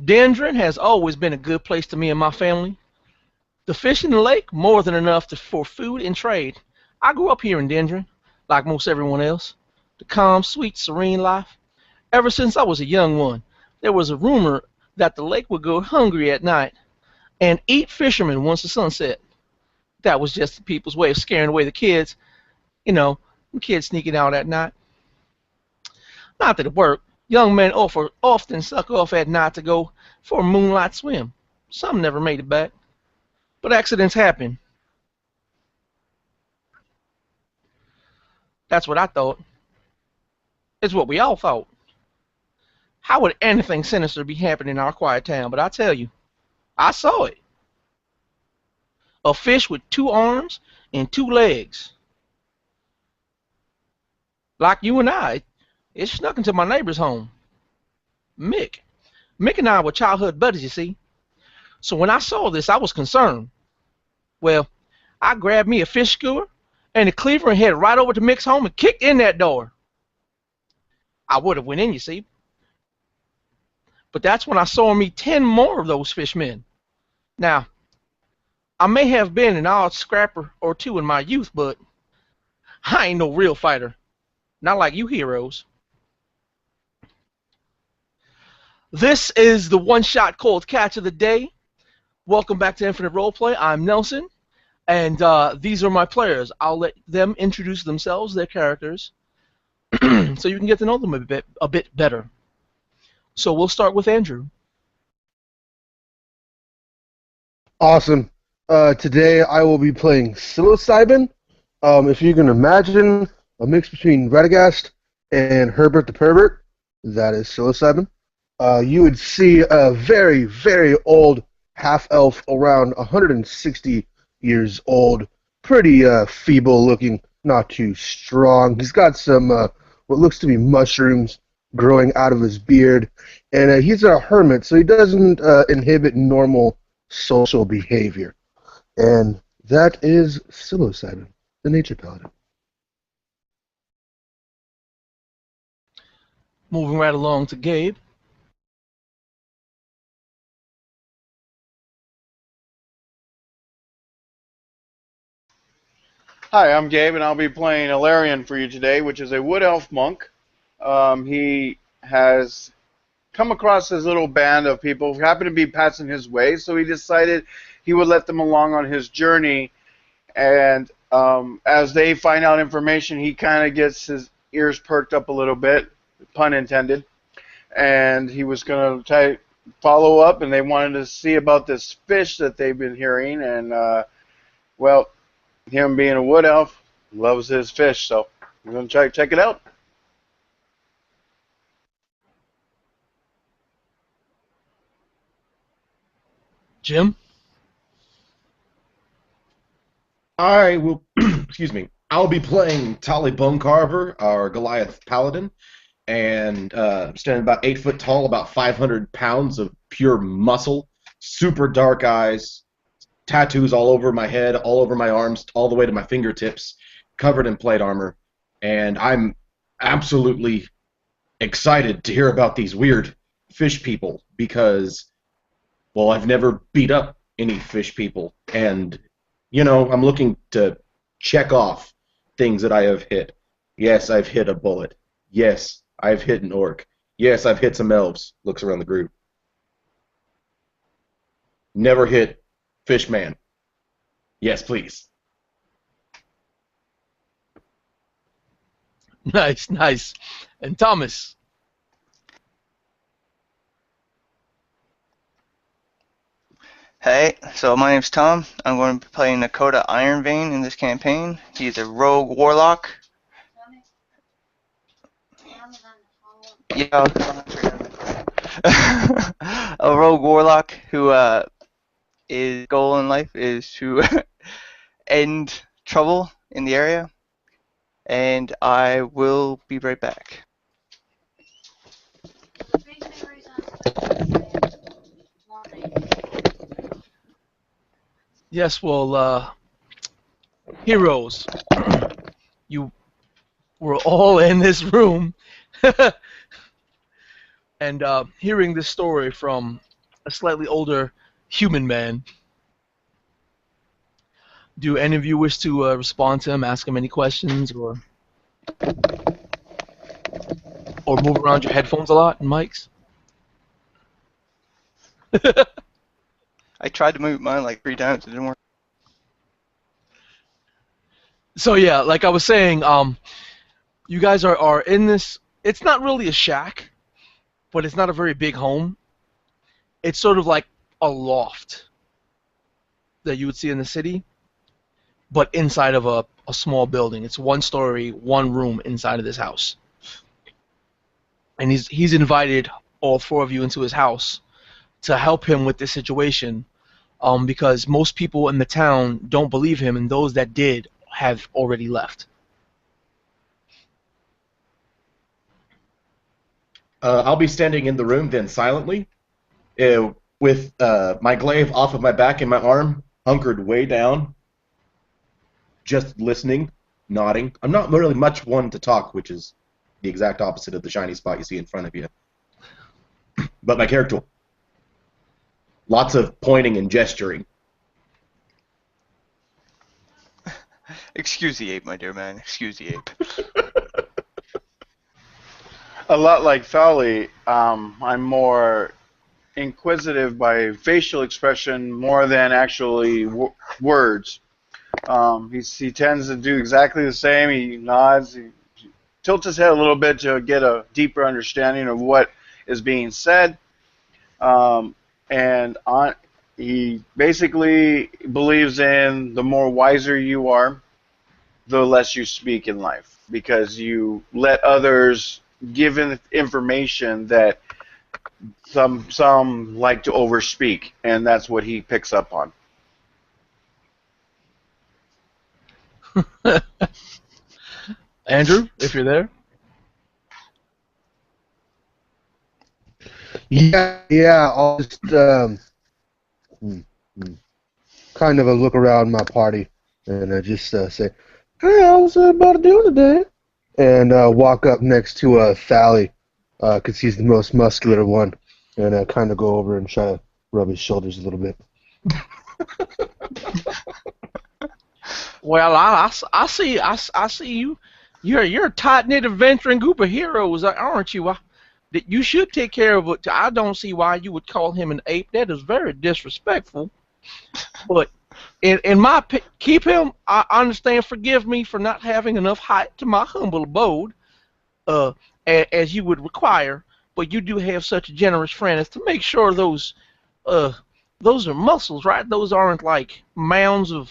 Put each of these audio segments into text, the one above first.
Dendron has always been a good place to me and my family. The fish in the lake, more than enough for food and trade. I grew up here in Dendron, like most everyone else. The calm, sweet, serene life. Ever since I was a young one, there was a rumor that the lake would go hungry at night and eat fishermen once the sun set. That was just the people's way of scaring away the kids. You know, the kids sneaking out at night. Not that it worked. Young men often suck off at night to go for a moonlight swim. Some never made it back. But accidents happen. That's what I thought. It's what we all thought. How would anything sinister be happening in our quiet town? But I tell you, I saw it. A fish with two arms and two legs. Like you and I, it snuck into my neighbor's home. Mick. Mick and I were childhood buddies, you see. So when I saw this, I was concerned. Well, I grabbed me a fish skewer and a cleaver and headed right over to Mick's home and kicked in that door. I would have went in, you see. But that's when I saw me 10 more of those fishmen. Now, I may have been an odd scrapper or two in my youth, but I ain't no real fighter. Not like you heroes. This is the one-shot called Catch of the Day. Welcome back to Infinite Roleplay. I'm Nelson, and these are my players. I'll let them introduce themselves, their characters, so you can get to know them a bit better. So we'll start with Andrew. Awesome. Today I will be playing psilocybin. If you can imagine a mix between Radagast and Herbert the Pervert, that is psilocybin. You would see a very, very old half-elf, around 160 years old, pretty feeble-looking, not too strong. He's got some what looks to be mushrooms growing out of his beard, and he's a hermit, so he doesn't inhibit normal social behavior. And that is psilocybin, the nature paladin. Moving right along to Gabe. Hi, I'm Gabe, and I'll be playing Ilarion for you today, which is a wood elf monk. He has come across his little band of people who happen to be passing his way, so he decided he would let them along on his journey. And as they find out information, he kind of gets his ears perked up a little bit, pun intended. And he was going to try follow up, and they wanted to see about this fish that they've been hearing. And, well, him being a wood elf, loves his fish, so we're going to try to check it out. Jim? I will, excuse me, I'll be playing Tali Bonecarver, our Goliath Paladin, and standing about 8 foot tall, about 500 pounds of pure muscle, super dark eyes, tattoos all over my head, all over my arms, all the way to my fingertips, covered in plate armor, and I'm absolutely excited to hear about these weird fish people because, well, I've never beat up any fish people, and, you know, I'm looking to check off things that I have hit. Yes, I've hit a bullet. Yes, I've hit an orc. Yes, I've hit some elves. Looks around the group. Never hit Fishman. Yes, please. Nice, nice. And Thomas? Hey, so my name's Tom. I'm going to be playing Nakota Ironvein in this campaign. He's a rogue warlock. Yeah, a rogue warlock who his goal in life is to end trouble in the area. And I will be right back. Yes, well, heroes, you were all in this room, And hearing this story from a slightly older human man, do any of you wish to respond to him, ask him any questions, or move around your headphones a lot and mics? I tried to move mine like 3 times. It didn't work. So yeah, like I was saying, you guys are in this. It's not really a shack, but it's not a very big home. It's sort of like a loft that you would see in the city, but inside of a small building. It's 1 story, 1 room inside of this house. And he's invited all 4 of you into his house to help him with this situation, because most people in the town don't believe him, and those that did have already left. I'll be standing in the room then silently, with my glaive off of my back and my arm hunkered way down, just listening, nodding. I'm not really much one to talk, which is the exact opposite of the shiny spot you see in front of you. But my character, lots of pointing and gesturing. Excuse the ape, my dear man. Excuse the ape. A lot like Thali, I'm more inquisitive by facial expression more than actually words. He tends to do exactly the same. He nods, he tilts his head a little bit to get a deeper understanding of what is being said. He basically believes in the more wiser you are, the less you speak in life, because you let others give information that some like to overspeak, and that's what he picks up on. Andrew, if you're there. Yeah. I'll just kind of a look around my party and just say, "Hey, how's everybody doing today?" And walk up next to Thali, because he's the most muscular one, and kind of go over and try to rub his shoulders a little bit. Well, I see you. You're a tight-knit adventuring group of heroes, aren't you? That you should take care of it. I don't see why you would call him an ape. That is very disrespectful. But in my keep him. I understand. Forgive me for not having enough height to my humble abode, as you would require. But you do have such a generous friend as to make sure those are muscles, right? Those aren't like mounds of.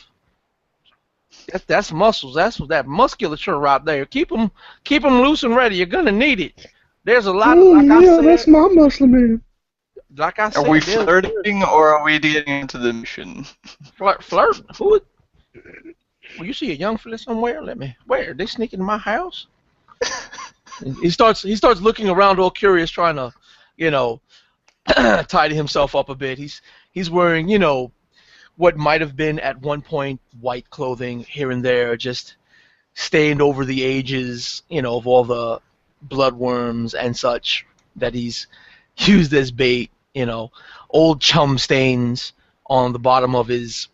That's muscles. That's that musculature right there. Keep them loose and ready. You're gonna need it. There's a lot. Like I said, that's my muscle man. Like I said, Are we flirting or are we getting into the mission? Flirt? Who? Well, you see a young fella somewhere? Where? They sneak into my house? And he starts looking around all curious, trying to, tidy himself up a bit. He's wearing, what might have been at one point white clothing here and there, just stained over the ages, of all the bloodworms and such that he's used as bait, old chum stains on the bottom of his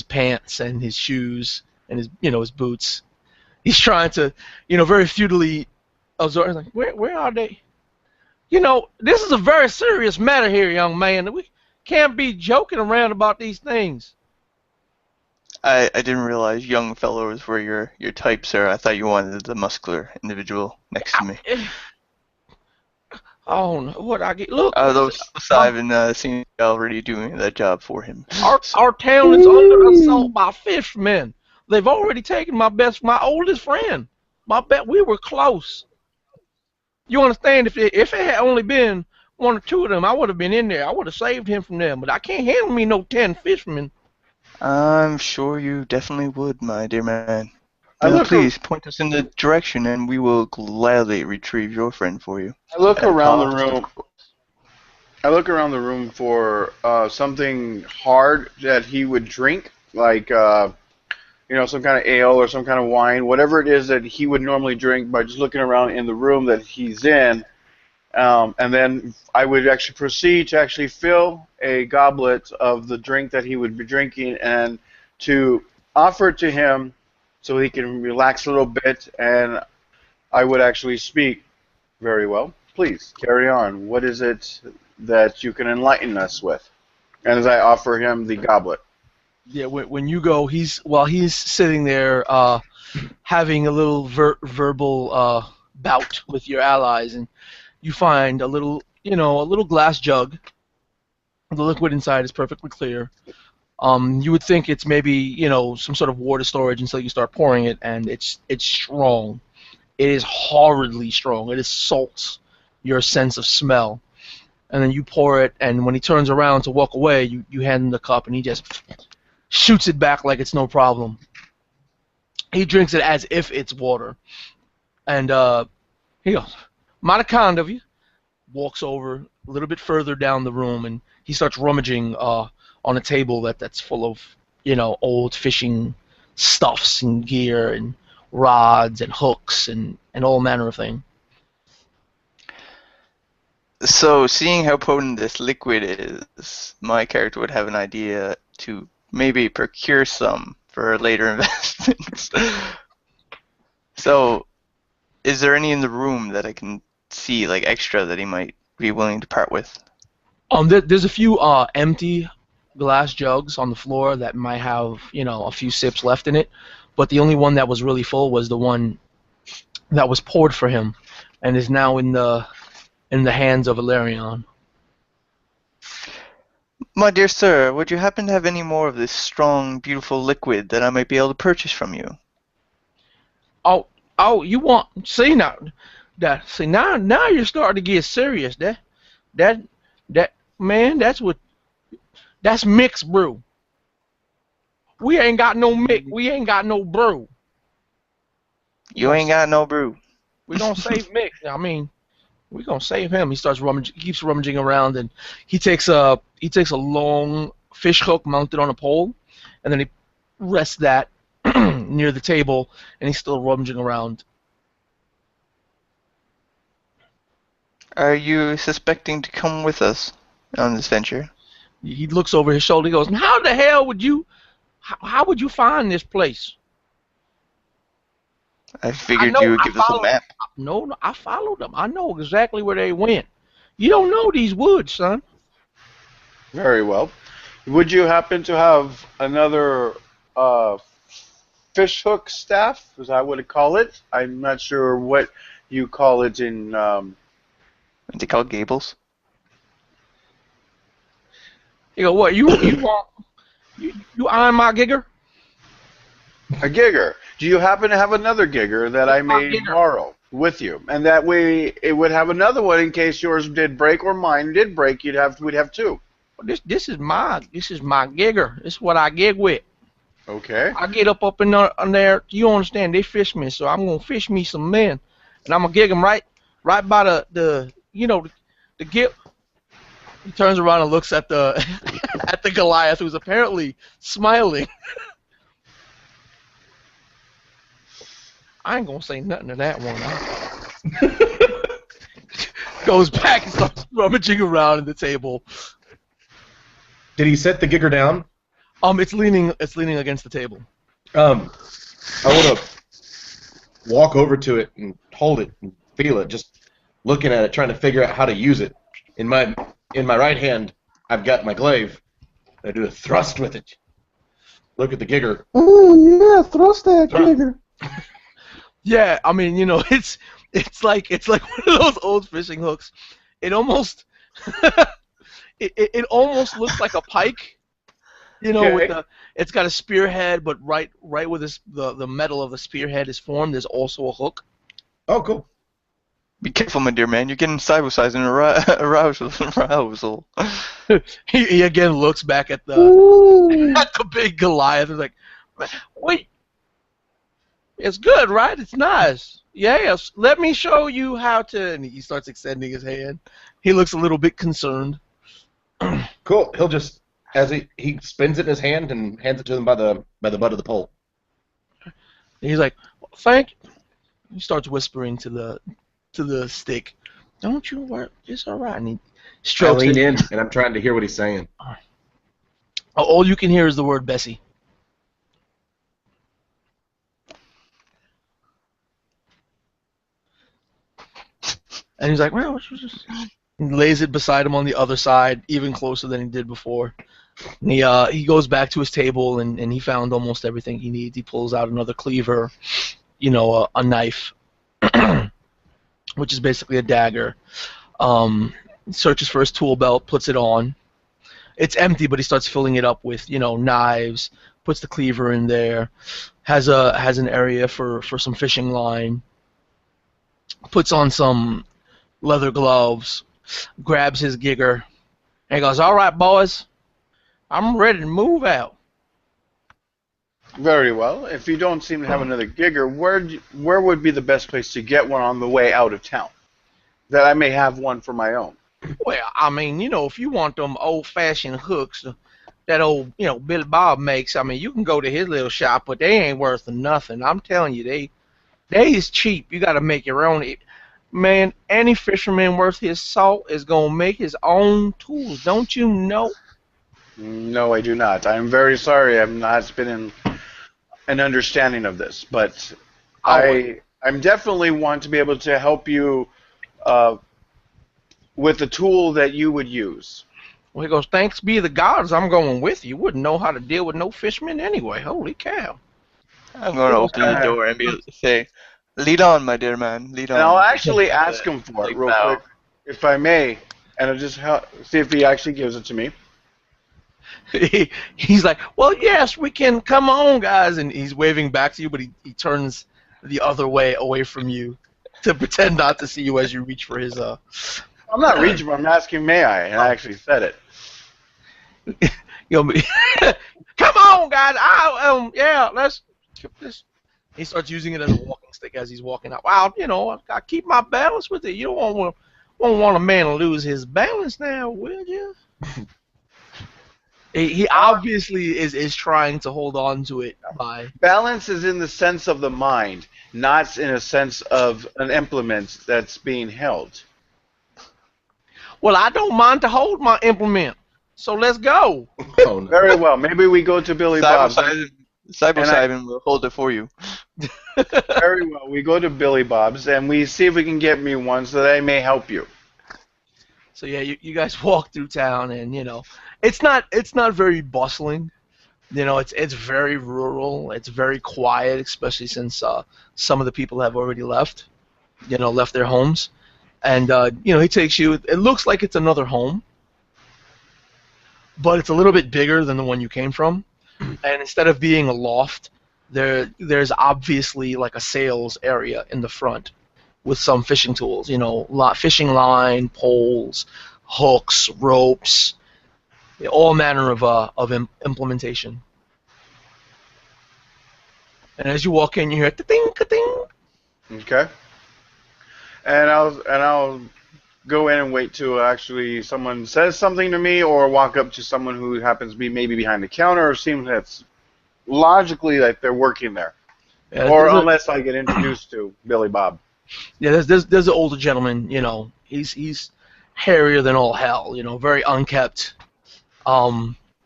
pants and his shoes and his boots. He's trying to, very futilely observe, like, where are they? This is a very serious matter here, young man. We can't be joking around about these things. I didn't realize young fellows were your type, sir. I thought you wanted the muscular individual next to me. Oh, no, what I get? Look, Those I've been seeing already doing that job for him. Our town is under assault by fishermen. They've already taken my oldest friend. We were close. You understand? If it had only been one or two of them, I would have been in there. I would have saved him from them. But I can't handle me no 10 fishermen. I'm sure you definitely would, my dear man. Please point us in the direction, and we will gladly retrieve your friend for you. I look around the room. I look around the room for something hard that he would drink, like some kind of ale or some kind of wine, whatever it is that he would normally drink. By just looking around in the room that he's in, And then I would actually proceed to actually fill a goblet of the drink that he would be drinking and to offer it to him so he can relax a little bit. And I would actually speak. Very well. Please carry on. What is it that you can enlighten us with? And as I offer him the goblet. Yeah, when you go, he's sitting there having a little verbal bout with your allies, and you find a little, a little glass jug. The liquid inside is perfectly clear. You would think it's maybe, some sort of water storage until you start pouring it, and it's strong. It is horridly strong. It salts your sense of smell. And then you pour it, and when he turns around to walk away, you hand him the cup, and he just shoots it back like it's no problem. He drinks it as if it's water. And he goes, mighty kind of you. Walks over a little bit further down the room, and he starts rummaging on a table that's full of, old fishing stuffs and gear and rods and hooks and all manner of things. So, seeing how potent this liquid is, my character would have an idea to maybe procure some for later investments. So, is there any in the room that I can see, like extra, that he might be willing to part with? There's a few empty glass jugs on the floor that might have, a few sips left in it, but the only one that was really full was the one that was poured for him, and is now in the hands of Ilarion. My dear sir, would you happen to have any more of this strong, beautiful liquid that I might be able to purchase from you? Oh, you want? See now, now you're starting to get serious. That man, that's mixed brew. We ain't got no mix. We ain't got no brew. You ain't got no brew. We gonna save mix. I mean, we gonna save him. He starts rummaging. He keeps rummaging around, and he takes a long fish hook mounted on a pole, and then he rests that near the table, and he's still rummaging around. Are you suspecting to come with us on this venture? He looks over his shoulder. He goes, "How the hell would you? How would you find this place?" I figured you would give us a map. No, I followed them. I know exactly where they went. You don't know these woods, son. Very well. Would you happen to have another fish hook staff? Is that what you call it? I'm not sure what you call it in. They call it gables. You go, what? You want? You eyeing my gigger? A gigger. Do you happen to have another gigger that I may borrow with you? And that way it would have another one in case yours did break or mine did break. We'd have two. This is my gigger. This is what I gig with. Okay. I get up in there. You understand? They fish me, so I'm gonna fish me some men, and I'm gonna gig them right by the gig. He turns around and looks at the at the Goliath, who's apparently smiling. I ain't gonna say nothing to that one. Goes back and starts rummaging around at the table. Did he set the gigger down? It's leaning against the table. I want to walk over to it and hold it and feel it, just looking at it, trying to figure out how to use it. In my right hand, I've got my glaive. I do a thrust with it. Look at the gigger. Oh yeah, thrust that gigger. Yeah, I mean, it's like one of those old fishing hooks. It almost it almost looks like a pike. Okay. With it's got a spearhead, but right where the metal of the spearhead is formed, there's also a hook. Oh, cool. Be careful, my dear man. You're getting cyber-sized in arousal. He again looks back at the big Goliath and is like, wait, it's good, right? It's nice. Yes, let me show you how to. And he starts extending his hand. He looks a little bit concerned. Cool. He'll just, as he spins it in his hand and hands it to them by the butt of the pole. And he's like, thank you. He starts whispering to the stick. Don't you worry. It's all right. And he I strokes lean it. in and I'm trying to hear what he's saying. All you can hear is the word Bessie. And he's like, well, he lays it beside him on the other side, even closer than he did before. And he goes back to his table, and he found almost everything he needs. He pulls out another cleaver, a knife, which is basically a dagger. Searches for his tool belt, puts it on. It's empty, but he starts filling it up with, knives. Puts the cleaver in there. Has an area for some fishing line. Puts on some leather gloves. Grabs his gigger, and he goes, "All right, boys, I'm ready to move out." Very well. If you don't seem to have another gigger, where would be the best place to get one on the way out of town? That I may have one for my own. Well, I mean, if you want them old-fashioned hooks that old, Billy Bob makes, I mean, you can go to his little shop, but they ain't worth nothing. I'm telling you, they is cheap. You got to make your own. Man, any fisherman worth his salt is gonna make his own tools. Don't you know? No, I do not. I'm very sorry. I'm not been in an understanding of this, but I'm definitely want to be able to help you with the tool that you would use. Well, he goes, "Thanks be the gods, I'm going with you. Wouldn't know how to deal with no fishermen anyway. Holy cow!" I'm going to open the door and say, "Lead on, my dear man. Lead on." And I'll actually ask him for it real quick, if I may, and I'll just see if he actually gives it to me. He's like, "Well, yes, we can. Come on, guys," and he's waving back to you, but he turns the other way, away from you, to pretend not to see you as you reach for his. I'm not reaching, but I'm asking, may I? And I actually said it. Come on, guys! Let's. He starts using it as a walking stick as he's walking out. Wow, I keep my balance with it. You don't want a man to lose his balance now, will you? He obviously is trying to hold on to it by... Balance is in the sense of the mind, not in a sense of an implement that's being held. Well, I don't mind to hold my implement, so let's go. Oh, no. Very well. Maybe we go to Billy Bob's. Simon will hold it for you. Very well. We go to Billy Bob's and we see if we can get me one so that I may help you. So yeah, you guys walk through town, and it's not very bustling. It's very rural. It's very quiet, especially since some of the people have already left. Left their homes, and he takes you. It looks like it's another home, but it's a little bit bigger than the one you came from. And instead of being a loft, there's obviously like a sales area in the front with some fishing tools. Fishing line, poles, hooks, ropes, all manner of implementation. And as you walk in, you hear ka-ding, ka-ding. Okay. And I'll go in and wait till actually someone says something to me, or walk up to someone who happens to be maybe behind the counter, or seems that's logically that they're working there. Yeah, or unless I get introduced to Billy Bob. Yeah, there's an older gentleman. He's hairier than all hell. Very unkempt.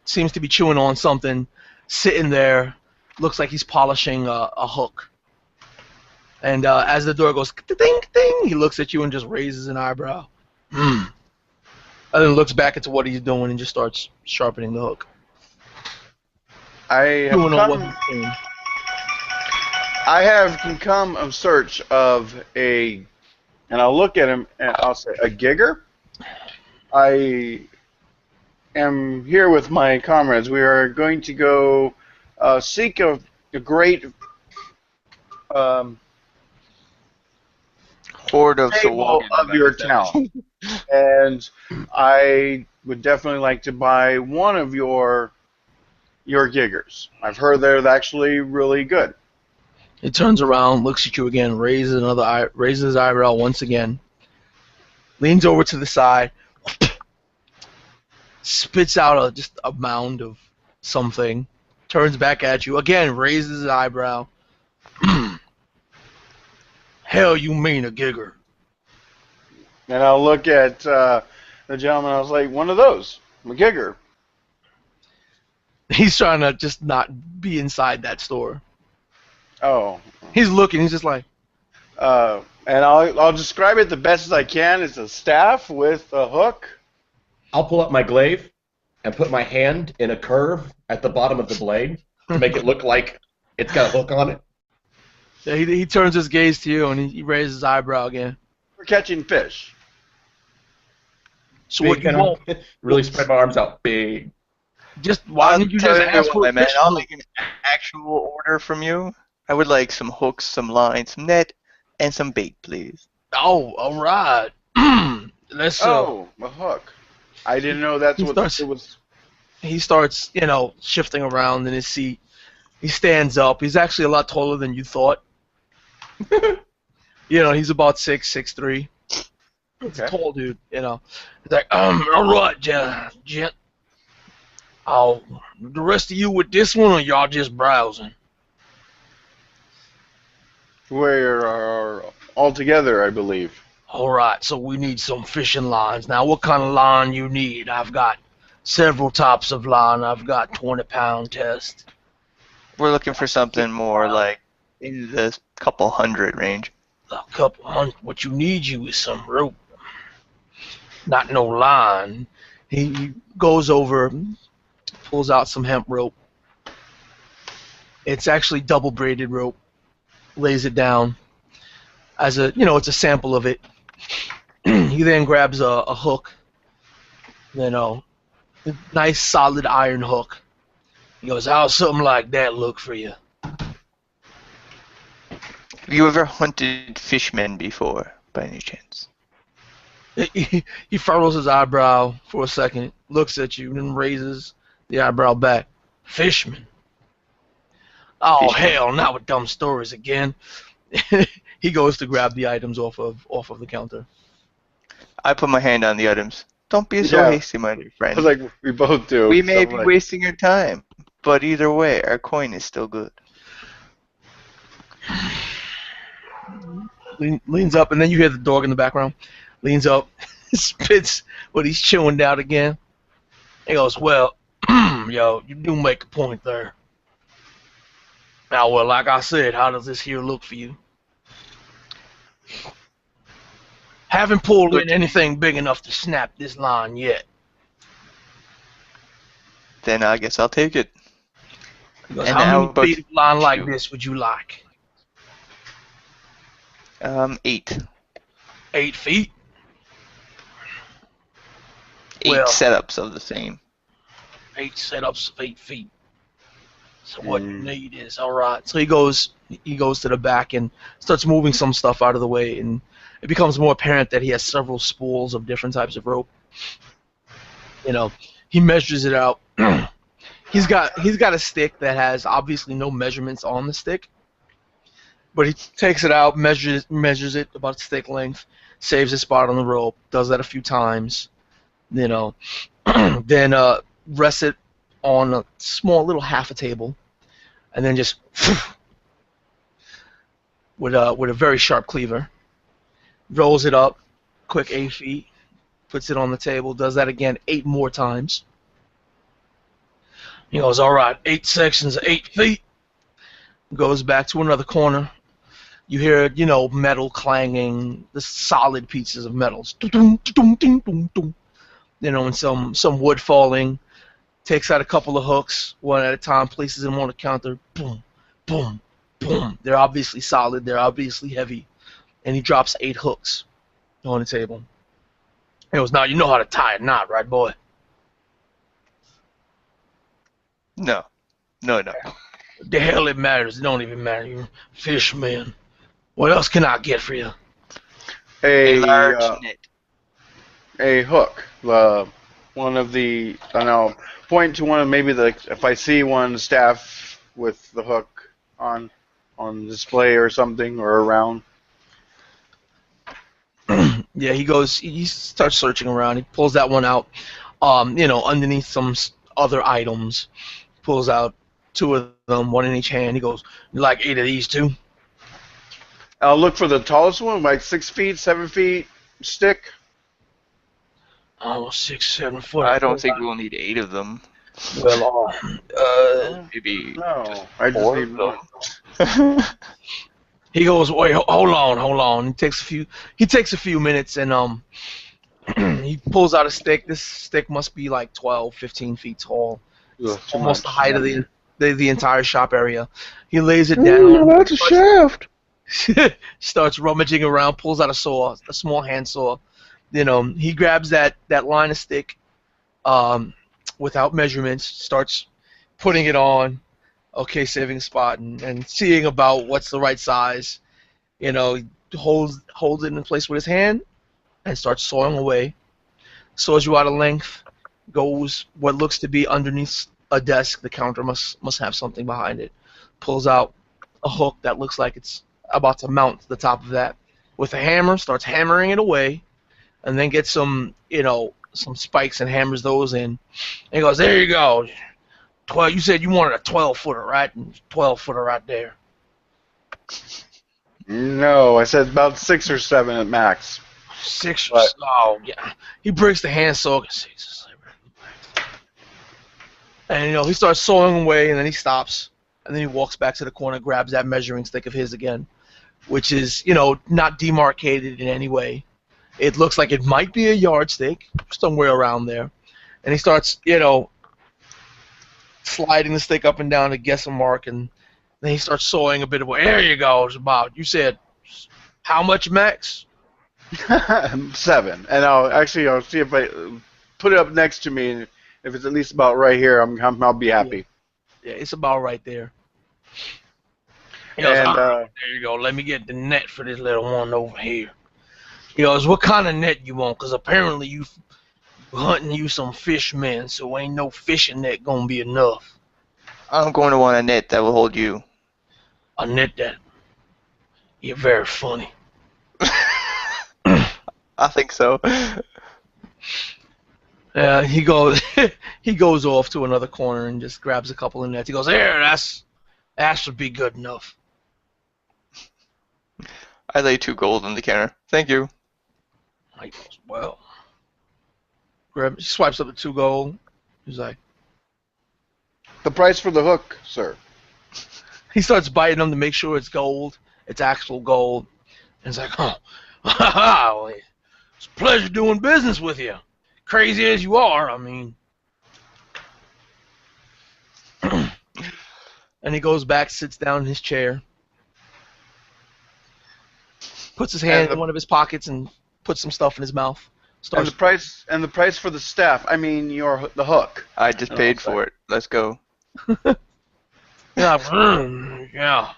Seems to be chewing on something, sitting there. Looks like he's polishing a hook. And as the door goes ding ding, he looks at you and just raises an eyebrow. And then looks back into what he's doing and just starts sharpening the hook. I have come in search of and I'll look at him and I'll say, a gigger? I am here with my comrades. We are going to go seek a great horde of your town. And I would definitely like to buy one of your giggers. I've heard they're actually really good. He turns around, looks at you again, raises his eyebrow once again, leans over to the side, spits out just a mound of something, turns back at you again, raises his eyebrow. Hell, you mean a gigger? And I'll look at the gentleman. I was like, one of those, McGigger. He's trying to just not be inside that store. Oh. He's looking. He's just like, And I'll describe it the best as I can. It's a staff with a hook. I'll pull up my glaive and put my hand in a curve at the bottom of the blade to make it look like it's got a hook on it. yeah, he turns his gaze to you and he raises his eyebrow again. For catching fish. So what Big, you and want? really spread my arms out big. Just why didn't you just ask for a man? fish I'll hook? make an actual order from you. I would like some hooks, some line, some net, and some bait, please. Oh, all right. Let's. Oh, a hook. I didn't know that's He what starts- it was. He starts, shifting around in his seat. He stands up. He's actually a lot taller than you thought. He's about 6'3". He's a Okay. tall dude. He's like, all right, gent. Oh, the rest of you with this one, or y'all just browsing? We're all together, I believe. All right, so we need some fishing lines. Now, what kind of line you need? I've got several types of line. I've got 20-pound test. We're looking for something more like in the couple hundred range. A couple hundred. What you need is some rope. Not no line. He goes over, pulls out some hemp rope. It's actually double braided rope. Lays it down as it's a sample of it. He then grabs a hook, a nice solid iron hook. He goes, how's something like that look for you? Have you ever hunted fishmen before, by any chance? He furrows his eyebrow for a second, looks at you, and then raises the eyebrow back. Fishman. Oh, Fishman. hell, not with dumb stories again. He goes to grab the items off of the counter. I put my hand on the items. Don't be so Yeah. hasty, my dear I friend. was like, we both do. We may So I'm be like, wasting your time, but either way, our coin is still good. Leans up, and then you hear the dog in the background. Leans up, spits what he's chewing down again. He goes, well, yo, you do make a point there. Now, well, like I said, how does this here look for you? Haven't pulled in anything big enough to snap this line yet. Then I guess I'll take it. He goes, And how how many about feet of line like you? this would you like? 8. 8 feet? 8 Well- setups of the same. 8 setups of 8 feet. So what you need is all right. So he goes to the back and starts moving some stuff out of the way, and it becomes more apparent that he has several spools of different types of rope. He measures it out. He's got a stick that has obviously no measurements on the stick, but he takes it out, measures it about stick length, saves a spot on the rope, does that a few times, then rests it on a small little half a table, and then just with a very sharp cleaver, rolls it up, quick 8 feet, puts it on the table, does that again 8 more times. He goes, all right, 8 sections of 8 feet. Goes back to another corner. You hear, metal clanging, the solid pieces of metals. And some wood falling. Takes out a couple of hooks, one at a time, places them on the counter. Boom, boom, boom. They're obviously solid. They're obviously heavy. And he drops 8 hooks on the table. He goes, now you know how to tie a knot, right, boy? No. The hell it matters. It don't even matter. You're a fish, man. What else can I get for you? A large a net. hook. One of the, I don't know, point to one of maybe if I see one staff with the hook on display or something or around. Yeah, he starts searching around. He pulls that one out, underneath some other items. Pulls out 2 of them, one in each hand. He goes, you like 8 of these too? I'll look for the tallest one, like 6 feet, 7 feet. stick? Oh, 6, 7 foot. I don't think we'll need 8 of them. Well, Maybe No, I just 4 need of one. them. he goes, wait, hold on. He takes a few minutes and he pulls out a stick. This stick must be like 12, 15 feet tall. Ugh, too Almost the much. height of the entire shop area. He lays it Ooh, down. that's a shaft. Starts rummaging around, pulls out a saw, a small hand saw. He grabs that line of stick, without measurements, starts putting it on. Okay, saving a spot and seeing about what's the right size. He holds it in place with his hand and starts sawing away. Saws you out of length. Goes what looks to be underneath a desk. The counter must have something behind it. Pulls out a hook that looks like it's about to mount to the top of that. With a hammer, starts hammering it away, and then gets some spikes and hammers those in. And he goes, there you go. 12. You said you wanted a 12-footer, right? And 12-footer right there. No, I said about 6 or 7 at max. 6 or But- oh yeah. He breaks the handsaw. 6 or 7. And he starts sawing away, and then he stops, and then he walks back to the corner, grabs that measuring stick of his again, which is not demarcated in any way. It looks like it might be a yardstick somewhere around there, and he starts sliding the stick up and down to guess a mark, and then he starts sawing a bit of away. There you go, it's about. You said how much, Max? 7, and I'll see if I put it up next to me, and if it's at least about right here, I'll be happy. Yeah, it's about right there. He And goes, there you go. Let me get the net for this little one over here. He goes, what kind of net you want? Because apparently you hunting you some fishmen, so ain't no fishing net gonna be enough. I'm going to want a net that will hold you. A net that. You're very funny. I think so. He goes he goes off to another corner and just grabs a couple of nets. He goes, there, that should be good enough. I lay 2 gold on the counter. Thank you. He goes, well. He swipes up the 2 gold. He's like, the price for the hook, sir. he starts biting them to make sure it's gold. It's actual gold. And he's like, oh, well, it's a pleasure doing business with you. Crazy as you are, I mean. And he goes back, sits down in his chair, puts his hand in one of his pockets and puts some stuff in his mouth. And the price for the staff. I mean, the hook. I just paid for it. Let's go. Yeah.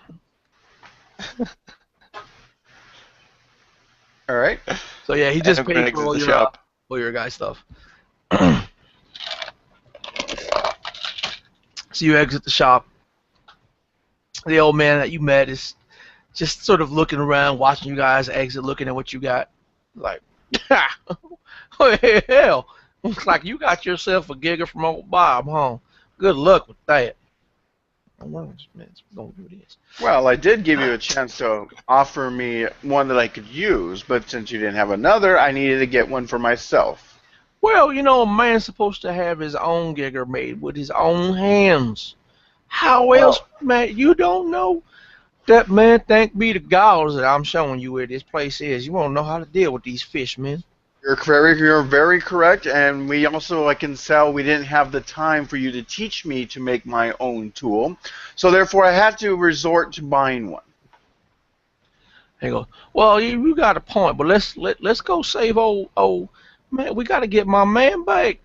All right. So yeah, he just I'm gonna paid for exit the shop. all your guys' stuff. So you exit the shop. The old man that you met is just sort of looking around, watching you guys exit, looking at what you got. Like, oh hell, looks like you got yourself a gigger from old Bob, huh? Good luck with that. Gonna do this. Well, I did give you a chance to offer me one that I could use, but since you didn't have another, I needed to get one for myself. Well, a man's supposed to have his own gigger made with his own hands. How else, man? You don't know that, man. Thank be to God that I'm showing you where this place is. You won't know how to deal with these fish, man. You're very correct, and we also, I can tell, we didn't have the time for you to teach me to make my own tool, so therefore I had to resort to buying one. He goes, well, you got a point, but let's go save old man. We got to get my man back.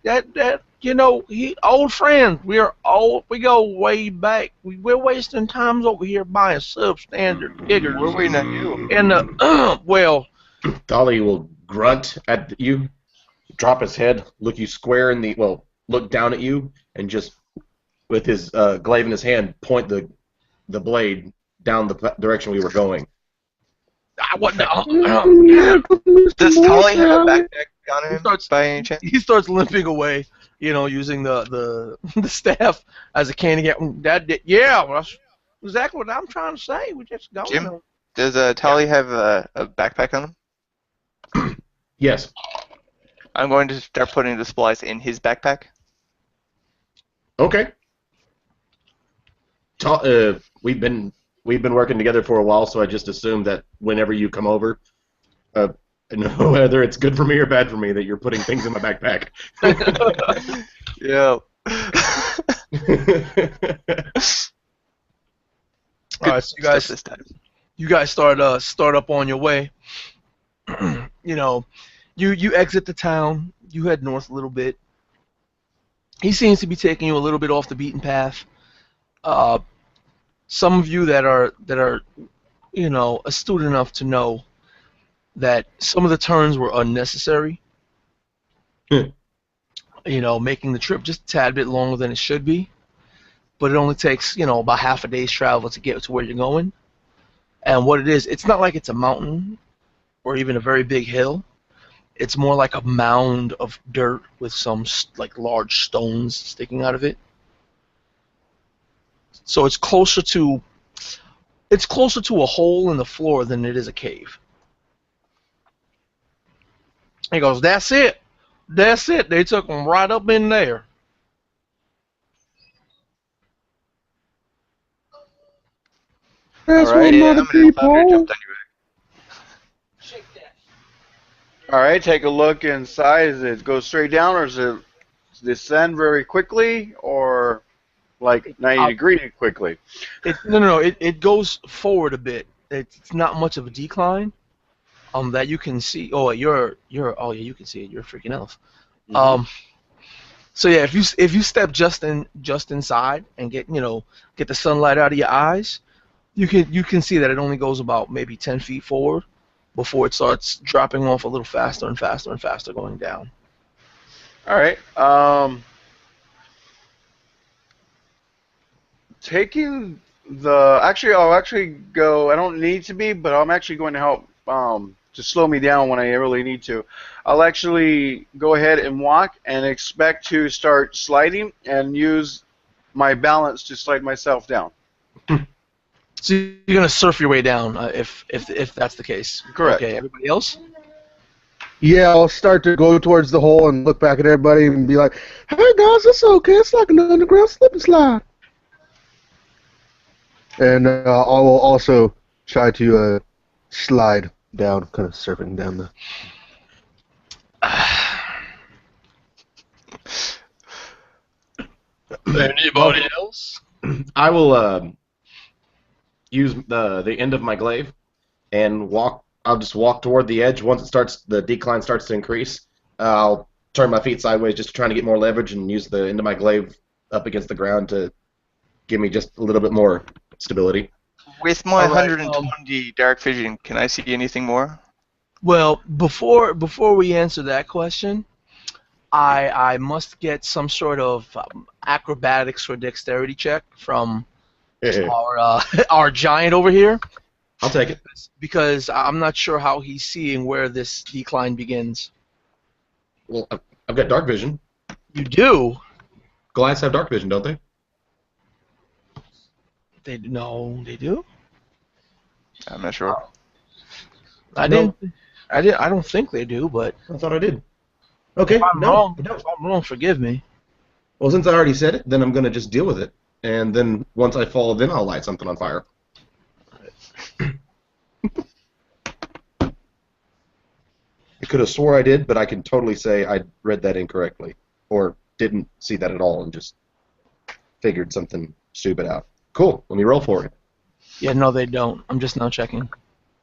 He old friends. We're old. We go way back. We're wasting times over here buying substandard giggers. We're waiting on you. And well, Dolly will grunt at you, drop his head, look you square in the look down at you, and just with his glaive in his hand, point the blade down the direction we were going. Does Tolly have a backpack on him by any chance? He starts limping away, using the staff as a cane again. Yeah, well, that's exactly what I'm trying to say. We just go. Jim, does Tolly have a backpack on him? Yes. I'm going to start putting the supplies in his backpack. Okay. We've been working together for a while, so I just assumed that whenever you come over, whether it's good for me or bad for me, that you're putting things in my backpack. Yeah. All right, so Stuff this time. you guys start up on your way. You know, you exit the town. You head north a little bit. He seems to be taking you a little bit off the beaten path. Some of you that are astute enough to know that some of the turns were unnecessary. Making the trip just a tad bit longer than it should be. But it only takes about half a day's travel to get to where you're going. And what it is, it's not like it's a mountain or even a very big hill. It's more like a mound of dirt with some like large stones sticking out of it. So it's closer to a hole in the floor than it is a cave. He goes, "That's it. That's it. They took them right up in there." That's All right. one Yeah, mother I'm gonna stop here, people. jump on All right, take a look inside. Does it go straight down, or does it descend very quickly, or like 90 degree quickly? No. It goes forward a bit. It's not much of a decline. That you can see. Oh, you're. Oh, yeah, you can see it. You're a freaking elf. Mhm. So yeah, if you step just inside and get the sunlight out of your eyes, you can see that it only goes about maybe 10 feet forward before it starts dropping off a little faster and faster and faster going down. All right. Taking I'll actually go. I don't need to be, but I'm actually going to help to slow me down when I really need to. I'll actually go ahead and walk and expect to start sliding and use my balance to slide myself down. So you're gonna surf your way down if that's the case. Correct. Okay, everybody else? Yeah, I'll start to go towards the hole and look back at everybody and be like, "Hey guys, it's okay. It's like an underground slip and slide." And I will also try to slide down, kind of surfing down the. Anybody else? I will use the end of my glaive and walk. I'll just walk toward the edge. Once the decline starts to increase, I'll turn my feet sideways, just trying to get more leverage, and use the end of my glaive up against the ground to give me just a little bit more stability. With my All right, 120 dark vision, can I see anything more? Well, before we answer that question, I must get some sort of acrobatics or dexterity check from our giant over here, I'll take it. because I'm not sure how he's seeing where this decline begins. Well, I've got dark vision. You do? Goliaths have dark vision, don't they? They do. I'm not sure. I No. didn't. I don't think they do, but I thought I did. Okay, if I'm no, wrong, I don't. if I'm wrong, forgive me. Well, since I already said it, then I'm going to just deal with it. And then once I fall, then I'll light something on fire. I could have swore I did, but I can totally say I read that incorrectly. Or didn't see that at all and just figured something stupid out. Cool, let me roll for it. Yeah, no, they don't. I'm just now checking.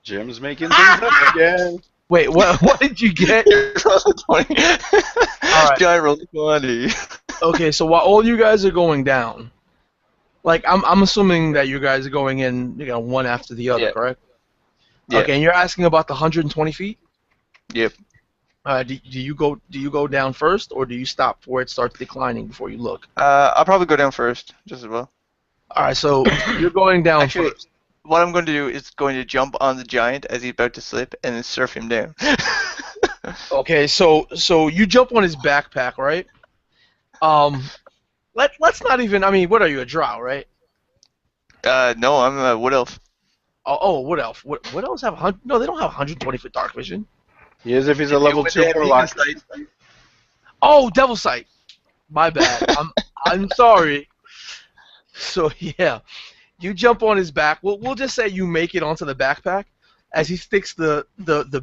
Jim's making things up again. Wait, what did you get? Roll a 20. right. Guy rolled a 20. Okay, so while all you guys are going down, like I'm assuming that you guys are going in, one after the other, Yeah. correct? Yeah. Okay, and you're asking about the 120 feet. Yep. Do you go down first, or do you stop where it starts declining before you look? I'll probably go down first, just as well. All right, so you're going down Actually, first. what I'm going to do is going to jump on the giant as he's about to slip and then surf him down. Okay, so you jump on his backpack, right? Let's not even. I mean, what are you, a drow, right? No, I'm a wood elf. Oh, what else? What else have 100? No, they don't have 120 foot dark vision. He is if he's a level 2 warlock. Oh, Devil Sight. My bad. I'm sorry. So yeah, you jump on his back. We'll just say you make it onto the backpack as he sticks the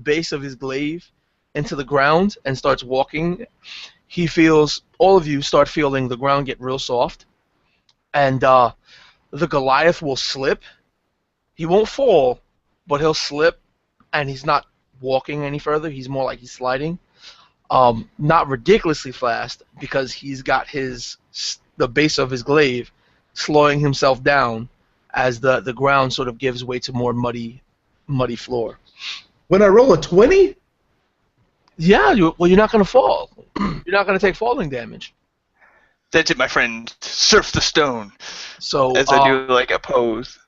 base of his glaive into the ground and starts walking. He feels, all of you start feeling the ground get real soft, and the Goliath will slip. He won't fall, but he'll slip, and he's not walking any further. He's more like he's sliding. Not ridiculously fast, because he's got the base of his glaive slowing himself down as the ground sort of gives way to more muddy floor. When I roll a 20? Yeah, you're not going to fall. You're not going to take falling damage. That's it, my friend. Surf the stone. So As I do like a pose.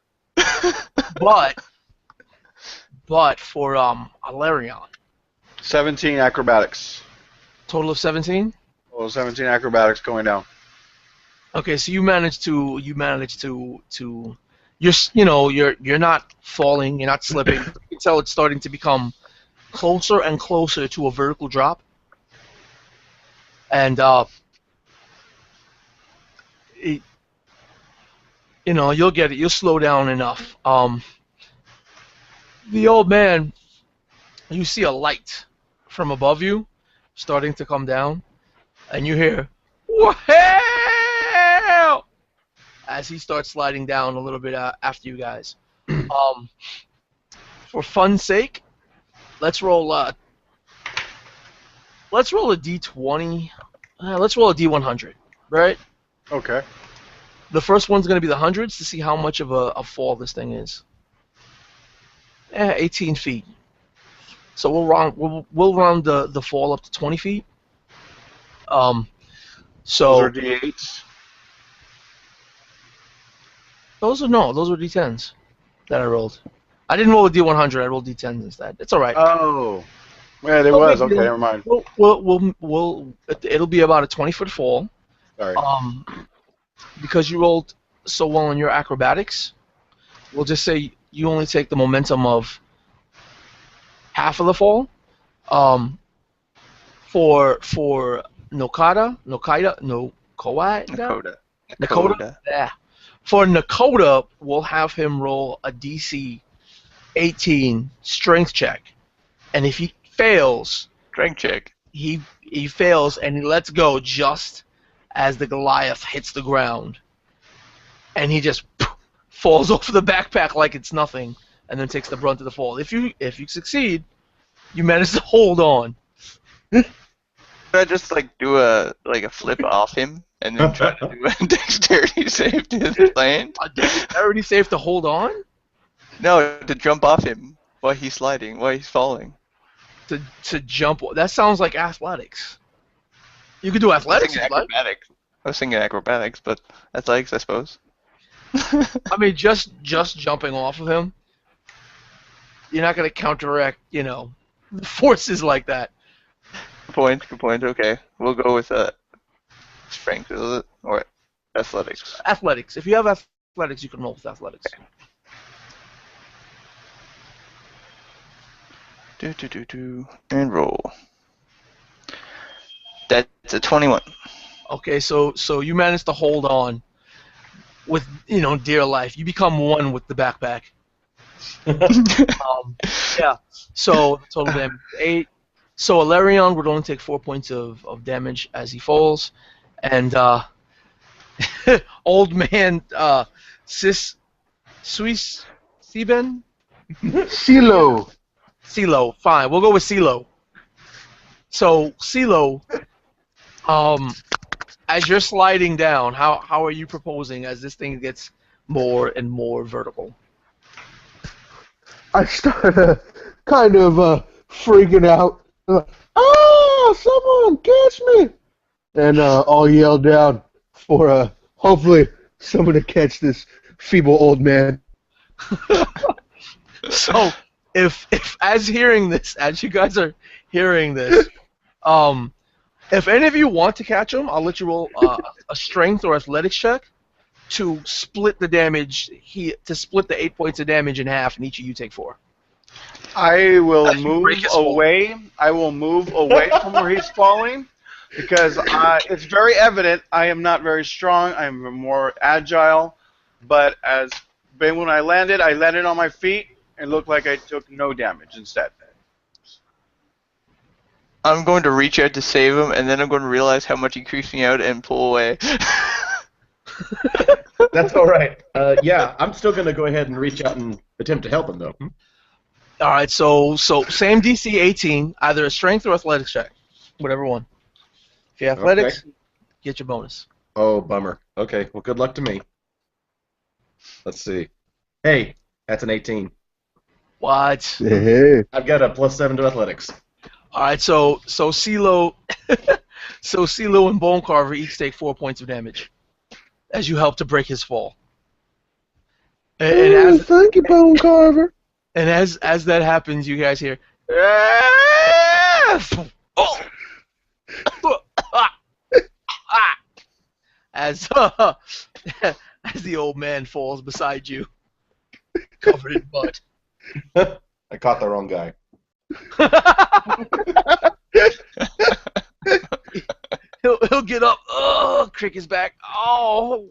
but for Alarion, 17 acrobatics. total of 17. Well, 17 acrobatics going down. Okay, so you managed to you're not falling, you're not slipping. You can tell it's starting to become closer and closer to a vertical drop, and you'll get it. You'll slow down enough. The old man, you see a light from above you starting to come down, and you hear, "Help!" as he starts sliding down a little bit after you guys. For fun's sake, let's roll a d20. Let's roll a d100, right? Okay. The first one's going to be the hundreds to see how much of a fall this thing is. 18 feet. So we'll round the fall up to 20 feet. So Those are D8s. those are D10s that I rolled. I didn't roll a D100. I rolled D10s instead. It's all right. Oh. Yeah, there was. Okay, never mind. It'll be about a 20-foot fall. Sorry. Because you rolled so well in your acrobatics, we'll just say you only take the momentum of half of the fall. For Nakota. Yeah. For Nakota, we'll have him roll a DC 18 strength check, and if he fails, Strength check. he fails and he lets go just as the Goliath hits the ground, and he just falls off the backpack like it's nothing, and then takes the brunt of the fall. If you succeed, you manage to hold on. Could I just do a flip off him and then try to do a dexterity save to land? A dexterity save to hold on? No, to jump off him while he's sliding, while he's falling. To jump. That sounds like athletics. You could do athletics. I was thinking acrobatics, but athletics, I suppose. I mean, just jumping off of him, you're not going to counteract, forces like that. Good point. Okay, we'll go with strength, is it? Or athletics. Athletics. If you have athletics, you can roll with athletics. Okay. And roll. That's a 21. Okay, so you managed to hold on with dear life. You become one with the backpack. Yeah. So the total damage is 8. So Alarion would only take 4 points of damage as he falls, and old man Swiss Sieben? CeeLo, fine. We'll go with CeeLo. So CeeLo, as you're sliding down, how are you proposing as this thing gets more and more vertical? I start kind of freaking out. Someone catch me! And I'll yell down for hopefully someone to catch this feeble old man. So if as you guys are hearing this, if any of you want to catch him, I'll let you roll a strength or athletics check to split the damage. To split the 8 points of damage in half, and each of you take 4. I will As you move break his fall. away. I will move away from where he's falling because it's very evident I am not very strong. I'm more agile. But when I landed on my feet and looked like I took no damage instead. I'm going to reach out to save him, and then I'm going to realize how much he creeps me out and pull away. That's all right. Yeah, I'm still going to go ahead and reach out and attempt to help him, though. All right, so same DC 18, either a strength or athletics check, whatever one. If you have athletics, get your bonus. Oh, bummer. Okay, well, good luck to me. Let's see. Hey, that's an 18. What? Hey. I've got a +7 to athletics. All right, so CeeLo, so CeeLo and Bone Carver each take 4 points of damage as you help to break his fall. And Thank you, Bone Carver. as that happens, you guys hear, as as the old man falls beside you, covered in mud. I caught the wrong guy. He'll get up. Oh, crick his back. Oh,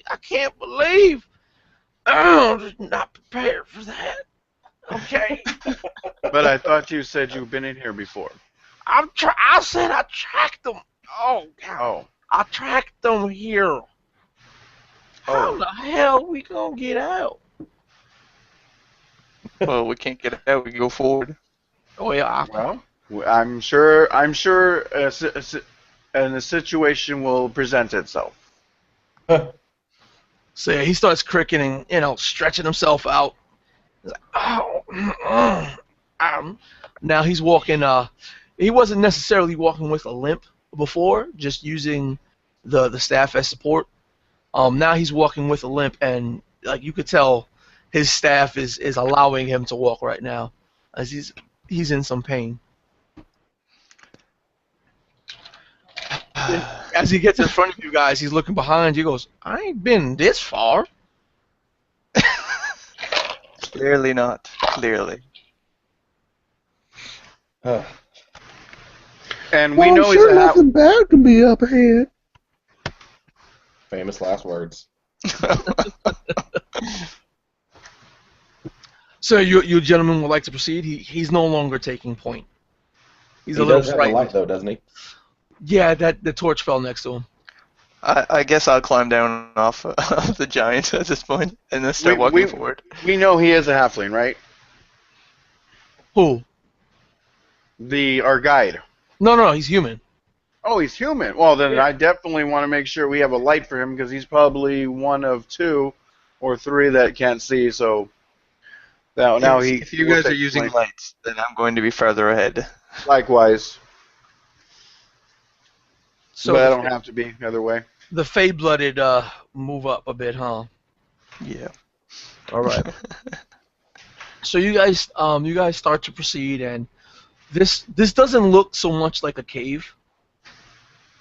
I can't believe. Oh, I'm not prepared for that. Okay. But I thought you said you've been in here before. I said I tracked them. Oh, God. Oh. I tracked them here. How the hell we gonna get out? Well, we can't get out. We can go forward. Oh yeah. Well, I'm sure a situation will present itself. So yeah, he starts cricketing, stretching himself out. He's like, now he's walking. He wasn't necessarily walking with a limp before, just using the staff as support. Now he's walking with a limp, and like you could tell, his staff is allowing him to walk right now, as he's in some pain. As he gets in front of you guys, he's looking behind you. He goes, I ain't been this far. Clearly not. Clearly. And we know he's nothing bad can be up ahead. Famous last words. So you gentlemen would like to proceed? He's no longer taking point. He's He a little does have a frightened. light, though, doesn't he? Yeah, the torch fell next to him. I guess I'll climb down off the giant at this point and then start walking forward. We know he is a halfling, right? Who? Our guide. No, he's human. Oh, he's human. Well, then Yeah. I definitely want to make sure we have a light for him because he's probably one of 2 or 3 that can't see. So now If you guys are using lights, then I'm going to be further ahead. Likewise. So But I don't have to be the other way. the Fey-blooded move up a bit, huh? Yeah. All right. So you guys start to proceed, and this doesn't look so much like a cave,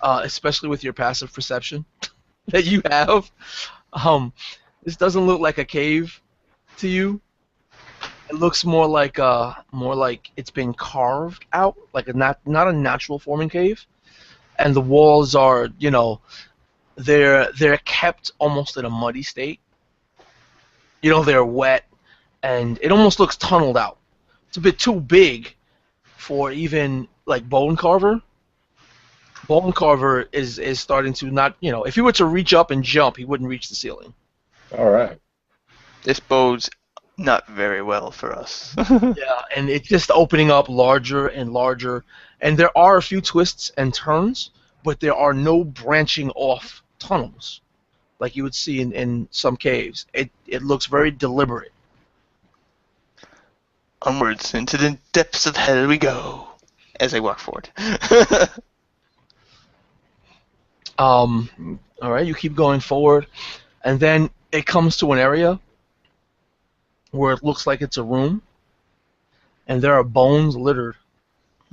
especially with your passive perception that you have. This doesn't look like a cave to you. It looks more like it's been carved out, like not a natural forming cave. And the walls are, they're kept almost in a muddy state. They're wet, and it almost looks tunneled out. It's a bit too big for even like Bone Carver. Bone Carver is starting to not, if he were to reach up and jump, he wouldn't reach the ceiling. All right. This bodes not very well for us. Yeah, and it's just opening up larger and larger. And there are a few twists and turns, but there are no branching off tunnels like you would see in some caves. It looks very deliberate. Onwards into the depths of hell we go as I walk forward. All right, you keep going forward, and then it comes to an area where it looks like it's a room, and there are bones littered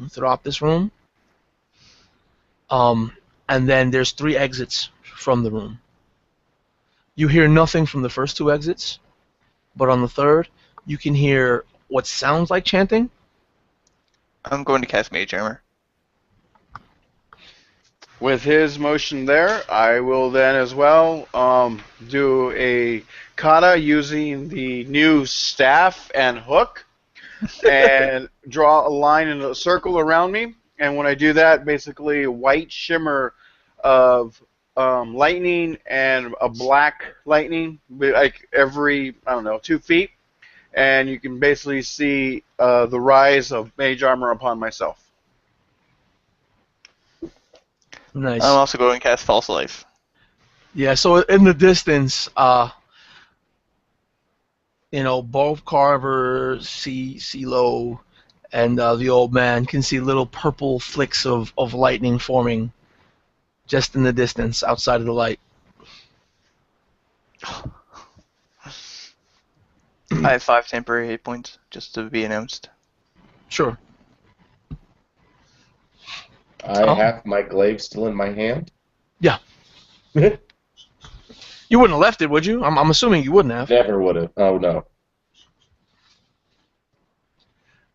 throughout this room. And then there's 3 exits from the room. You hear nothing from the first 2 exits, but on the third, You can hear what sounds like chanting. I'm going to cast Mage Armor. With his motion there, I will then as well do a kata using the new staff and hook and draw a line in a circle around me. And when I do that, basically a white shimmer of lightning and a black lightning, like every, I don't know, 2 feet. And you can basically see the rise of mage armor upon myself. Nice. I'm also going to cast False Life. Yeah, so in the distance, both Carver, CeeLo, and the old man can see little purple flicks of lightning forming just in the distance outside of the light. I have 5 temporary hit points, just to be announced. Sure. I have my glaive still in my hand. Yeah. You wouldn't have left it, would you? I'm assuming you wouldn't have. Never would have. Oh no.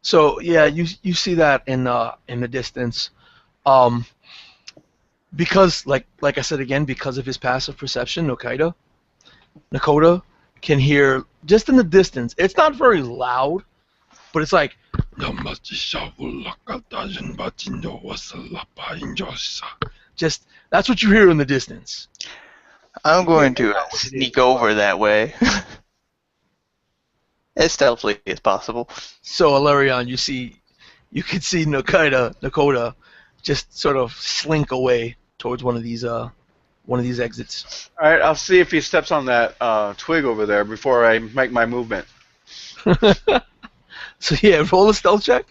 So yeah, you see that in the distance, because like I said again, because of his passive perception, Nakota can hear just in the distance. It's not very loud, but it's like just that's what you hear in the distance. I'm going to sneak over that way. As stealthily as possible. So Alarion, you can see Nakota just sort of slink away towards one of these exits. All right, I'll see if he steps on that twig over there before I make my movement. So yeah, roll a stealth check.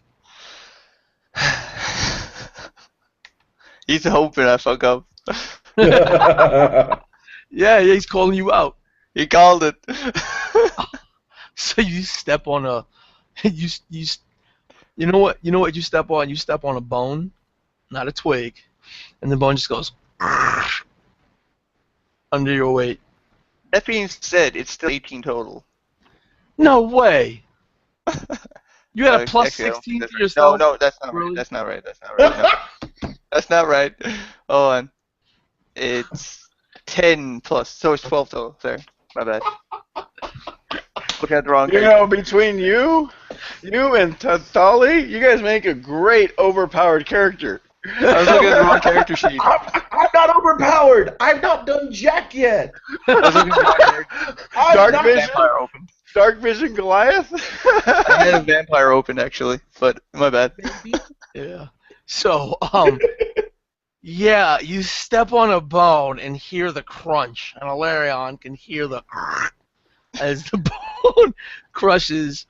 He's hoping I fuck up. Yeah, he's calling you out. He called it. So you step on a, you know what you step on? You step on a bone, not a twig, and the bone just goes under your weight. That being said, it's still 18 total. No way. You had a plus Actually, I don't 16 think to that's yourself. No, that's not Really? right. That's not right. That's not right. No. That's not right. Hold on. It's 10 plus, so it's 12 total. Sorry, my bad. Look at the wrong You character. know, between you and Tatali, you guys make a great overpowered character. I was looking at the wrong character sheet. I'm not overpowered. I've not done jack yet. I was looking at the wrong character. Dark Vision? Vampire open. Dark Vision Goliath? I had a vampire open actually, but my bad. Yeah. So yeah, you step on a bone and hear the crunch, and Alarion can hear the as the bone crushes.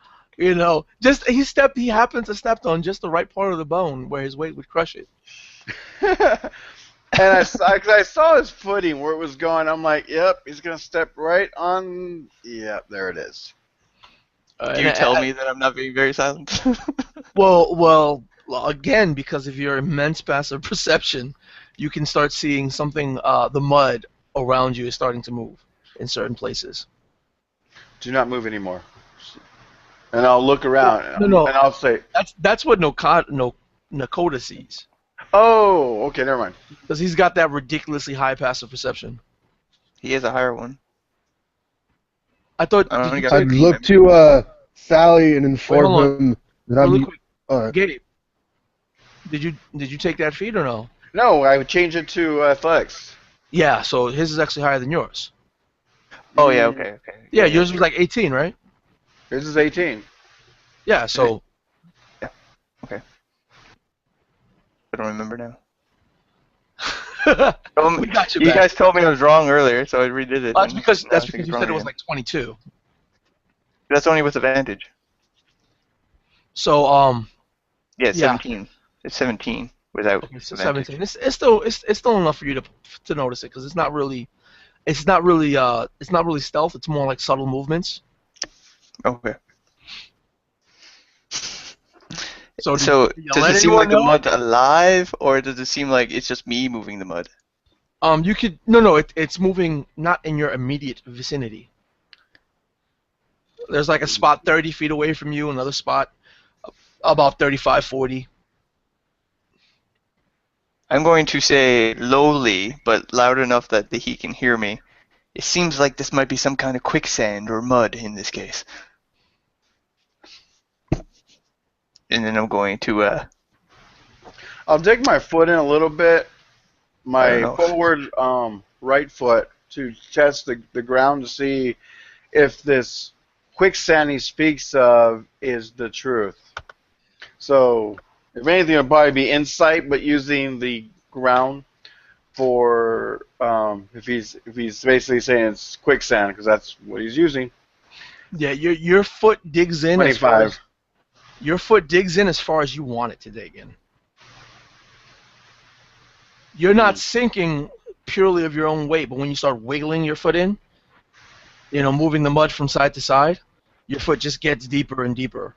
Just he happened to step on just the right part of the bone where his weight would crush it. And I saw his footing where it was going. I'm like, yep, he's going to step right on. Yep, there it is. Do you tell me that I'm not being very silent? Well, again, because of your immense passive perception, you can start seeing something. The mud around you is starting to move in certain places. Do not move anymore. And I'll look around No. and I'll say, That's what Nakota sees, oh, okay, never mind. because he's got that ridiculously high passive perception. He has a higher one. I thought. I don't did you think I'd take- look to Sally and Wait, inform hold on. him that really I'm. quick, Alright. Gabe, did you take that feat or no? No, I would change it to athletics. Yeah, so his is actually higher than yours. Oh yeah, okay. Yeah, yours was like 18, right? This is 18. Yeah, so I don't remember now. we got you You back. guys told me I was wrong earlier, so I redid it. That's and because now I you think it's said wrong it was again. like 22. That's only with advantage. So Yeah, Yeah. 17. It's 17 without okay, so advantage. 17. It's still enough for you to notice it, because it's not really stealth. It's more like subtle movements. Okay. So, So did you does let it seem anyone like the know? mud's alive, or does it seem like it's just me moving the mud? You could no, it's moving not in your immediate vicinity. There's like a spot 30 feet away from you, another spot about 35, 40. I'm going to say lowly, but loud enough that he can hear me. It seems like this might be some kind of quicksand or mud in this case. And then I'm going to, I'll dig my foot in a little bit, I don't my know. forward right foot, to test the ground to see if this quicksand he speaks of is the truth. So, if anything, it'll probably be insight, but using the ground for if he's basically saying it's quicksand, because that's what he's using. Yeah, your foot digs in as far 25. as your foot digs in as far as you want it to dig in. You're not sinking purely of your own weight, but when you start wiggling your foot in, moving the mud from side to side, your foot just gets deeper and deeper.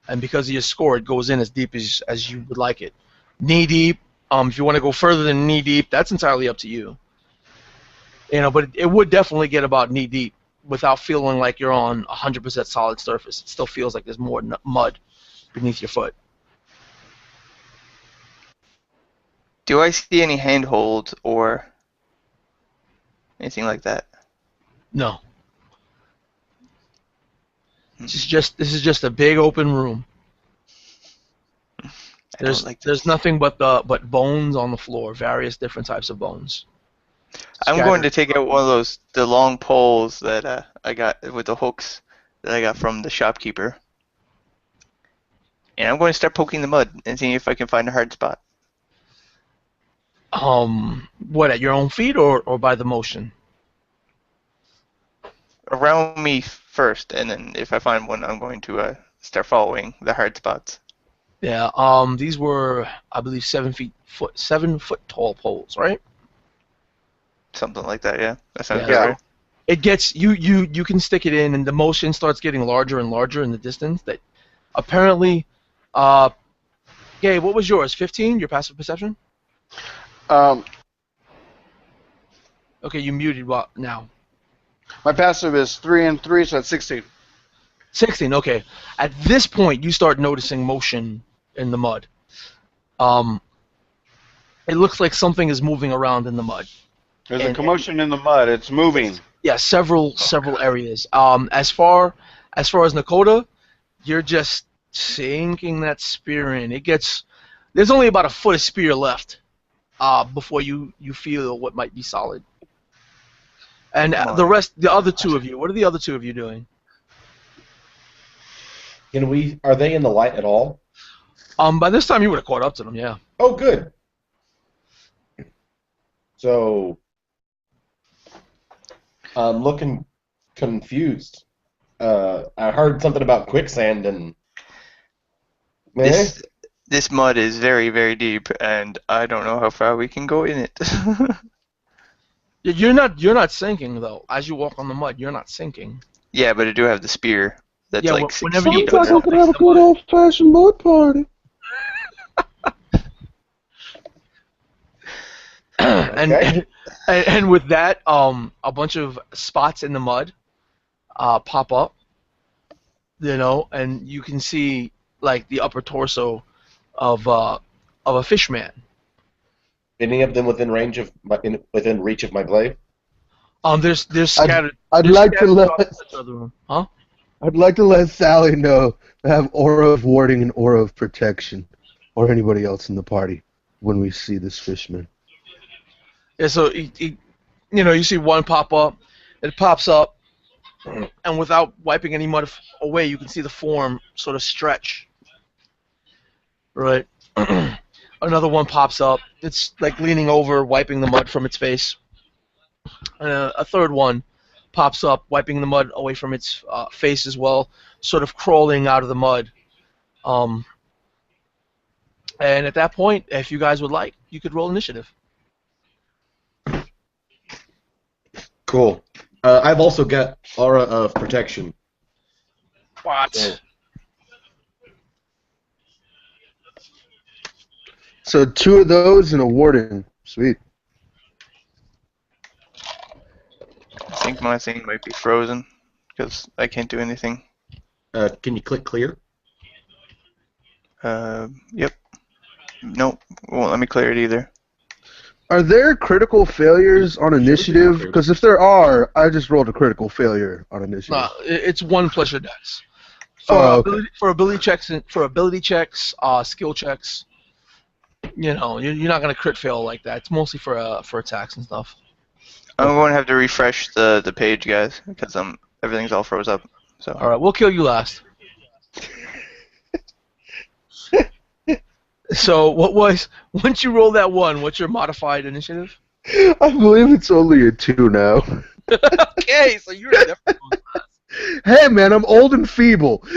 And because of your score, it goes in as deep as you would like it. Knee deep. If you want to go further than knee deep, that's entirely up to you. But it would definitely get about knee deep without feeling like you're on 100% solid surface. It still feels like there's more mud beneath your foot. do I see any handholds or anything like that? No. This is just a big open room. I don't like There's this. nothing but bones on the floor, various different types of bones. I'm going to take out one of the long poles that I got with the hooks that I got from the shopkeeper. And I'm going to start poking the mud and seeing if I can find a hard spot. What, at your own feet or by the motion? Around me first, and then if I find one, I'm going to start following the hard spots. Yeah. These were, I believe, 7-foot tall poles, right? Something like that, yeah. That sounds Yeah. right. It gets you can stick it in, and the motion starts getting larger and larger in the distance. That apparently, Gabe, what was yours? 15? Your passive perception? Okay, you muted what now? My passive is 3 and 3, so that's 16. 16. Okay. At this point, you start noticing motion in the mud. It looks like something is moving around in the mud. There's a commotion in the mud. It's moving. Yeah, several areas. As far as Nakota, you're just sinking that spear in. There's only about a foot of spear left before you feel what might be solid. And the other two of you, what are the other two of you doing? Are they in the light at all? By this time you would have caught up to them, yeah. Oh, good. So, I'm looking confused. I heard something about quicksand and. This mud is very, very deep, and I don't know how far we can go in it. You're not sinking though. As you walk on the mud, you're not sinking. Yeah, but I do have the spear. That's Yeah, like 6 whenever you feet touch under. We could have a good old-fashioned mud party. And with that, a bunch of spots in the mud pop up, and you can see like the upper torso of a fish man. Any of them within reach of my blade? There's scattered. I'd there's like to scattered let- throughout this other room. Huh? I'd like to let Sally know to have aura of warding and aura of protection, or anybody else in the party, when we see this fishman. Yeah, so you see one pop up. It pops up, and without wiping any mud away, you can see the form sort of stretch. Right. Another one pops up. It's like leaning over, wiping the mud from its face. A third one pops up, wiping the mud away from its face as well, sort of crawling out of the mud. And at that point, if you guys would like, you could roll initiative. Cool. I've also got aura of protection. What? So 2 of those and a warden. Sweet. I think my thing might be frozen because I can't do anything Can you click clear? Yep. Nope. Won't let me clear it either. Are there critical failures on initiative? Because if there are, I just rolled a critical failure on initiative. It's 1 plus your dice. Okay. For ability checks, skill checks. You're not gonna crit fail like that. It's mostly for attacks and stuff. I'm going to have to refresh the page, guys, because everything's all froze up. So. All right, we'll kill you last. So once you roll that 1, what's your modified initiative? I believe it's only a 2 now. Okay, so you're definitely last. Hey, man, I'm old and feeble.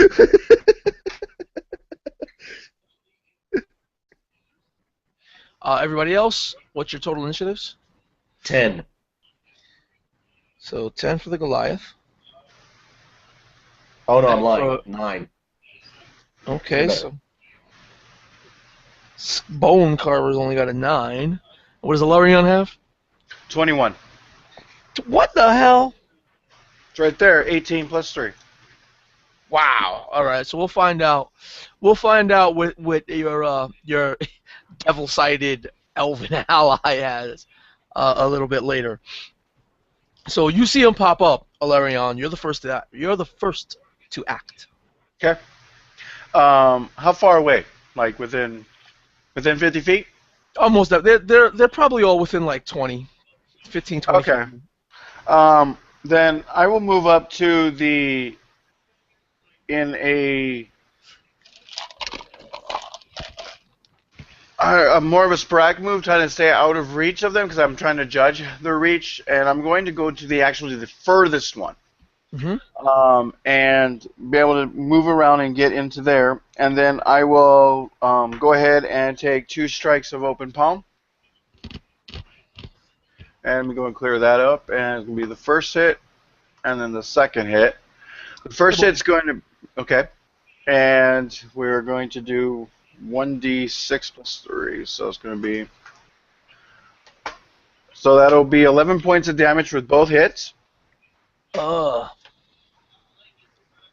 Everybody else, what's your total initiatives? 10. So 10 for the Goliath. Oh no, I'm And lying. 9. Okay, Better. so Bone Carver's only got a 9. What does Alarion have? 21. What the hell? It's right there. 18 plus 3. Wow. All right, so we'll find out. We'll find out what your devil-sided elven ally has a little bit later. So you see him pop up, Alarion. You're the first to act. Okay. How far away? Like within 50 feet? Almost. They're probably all within like 15, 20 Okay. feet. Then I will move up to in a more of a sporadic move, trying to stay out of reach of them because I'm trying to judge their reach, and I'm going to go to the furthest one. Mm-hmm. And be able to move around and get into there, and then I will go ahead and take 2 strikes of open palm, and we go and clear that up, and it's going to be the first hit, and then the second hit. The first hit's going to and we're going to do 1d6 plus 3, so it's going to be, so that'll be 11 points of damage with both hits. All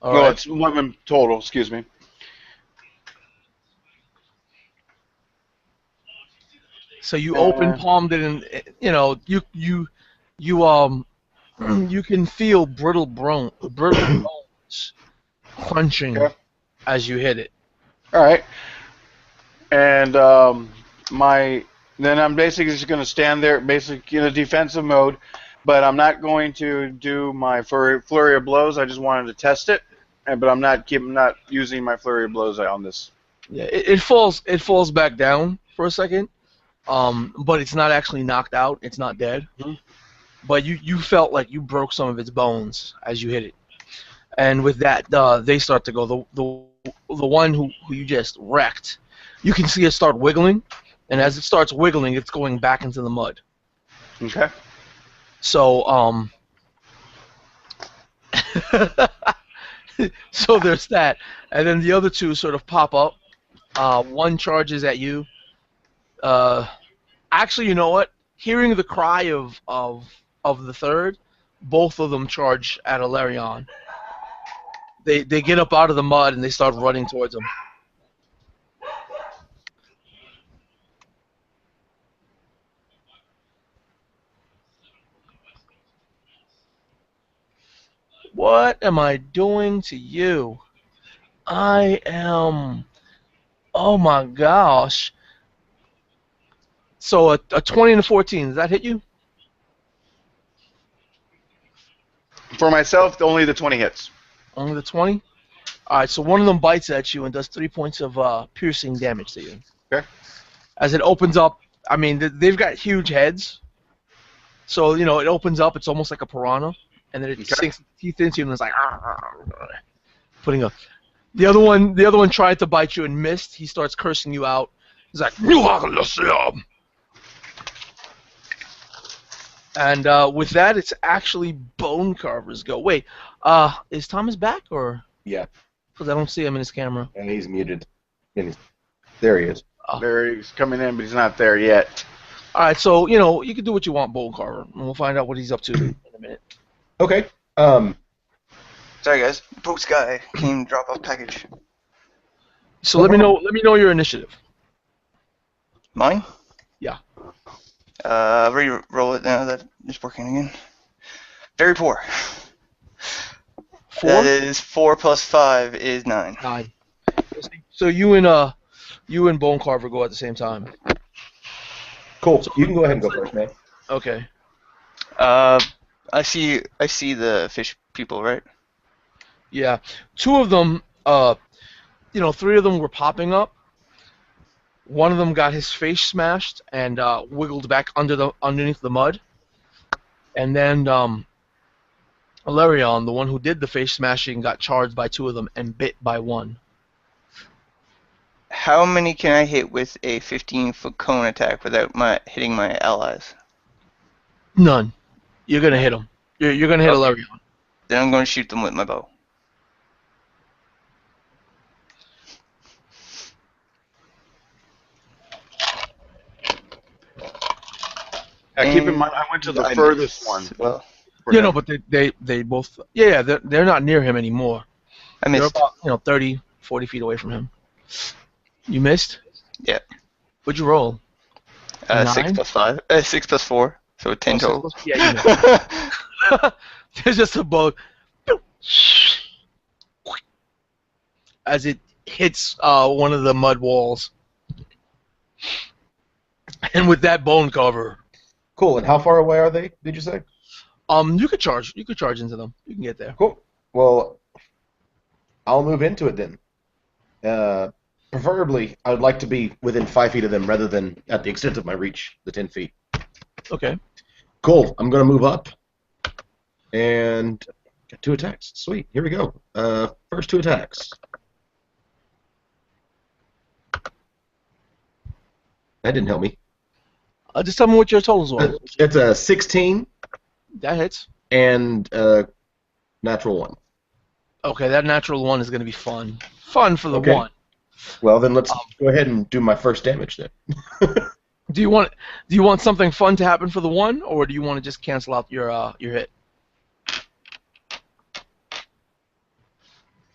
No, right. it's 11 total. Excuse me. So you open palmed it, and you can feel brittle bones crunching as you hit it. All right. And then I'm basically just going to stand there, basically in a defensive mode, but I'm not going to do my flurry of blows. I just wanted to test it, but I'm not using my flurry of blows on this. Yeah, it falls back down for a second, but it's not actually knocked out. It's not dead. Mm-hmm. But you felt like you broke some of its bones as you hit it, and with that, they start to go. The one who you just wrecked, you can see it start wiggling, and as it starts wiggling, it's going back into the mud. Okay. So so there's that, and then the other 2 sort of pop up. One charges at you. Actually, you know what? Hearing the cry of the third, both of them charge at Alarion. They get up out of the mud and they start running towards him. What am I doing to you? I am... Oh my gosh. So a 20 and a 14, does that hit you? For myself, only the 20 hits. Only the 20? Alright, so one of them bites at you and does 3 points of piercing damage to you. Okay. As it opens up, I mean, they've got huge heads. So, it opens up, it's almost like a piranha. And then it sinks its teeth into you and it's like... putting up. The other one tried to bite you and missed. He starts cursing you out. He's like... And with that, it's actually Bone Carver's go. Wait, is Thomas back or? Yeah. Because I don't see him in his camera. And he's muted. There he is. There he's coming in, but he's not there yet. All right, so you can do what you want, Bone Carver, and we'll find out what he's up to in a minute. Okay. Sorry, guys. Boats guy came drop off package. So let me know your initiative. Mine? Yeah. Re-roll it now that it's working again. Very poor. 4? That is 4 plus 5 is 9. 9. So you and Bone Carver go at the same time. Cool. You can go ahead and go first, man. Okay. I see the fish people, right? Yeah. 2 of them, 3 of them were popping up. One of them got his face smashed and wiggled back underneath the mud. And then Alerion, the one who did the face smashing, got charged by 2 of them and bit by 1. How many can I hit with a 15-foot cone attack without hitting my allies? None. You're gonna hit him. You're gonna hit Okay. Alerion. Then I'm going to shoot them with my bow. Keep in mind, I went to the I furthest missed one. as well. for You him. know, but they both. Yeah, they're not near him anymore. I They're missed. about 30, 40 feet away from him. You missed? Yeah. What'd you roll? 6 9? plus 5. 6 plus 4. So 10 total. Yeah, you missed. There's just a boat as it hits one of the mud walls, and with that bone cover, Cool. And how far away are they? Did you say? you could charge into them. You can get there. Cool. Well, I'll move into it then. Preferably, I would like to be within 5 feet of them rather than at the extent of my reach, the 10 feet. Okay. Cool. I'm going to move up. And got 2 attacks. Sweet. Here we go. First 2 attacks. That didn't help me. Just tell me what your totals were. It's a 16 That hits. and natural 1. Okay, that natural 1 is going to be fun. Fun for the Okay. 1. Well, then let's go ahead and do my first damage then. Do you want something fun to happen for the 1, or do you want to just cancel out your hit?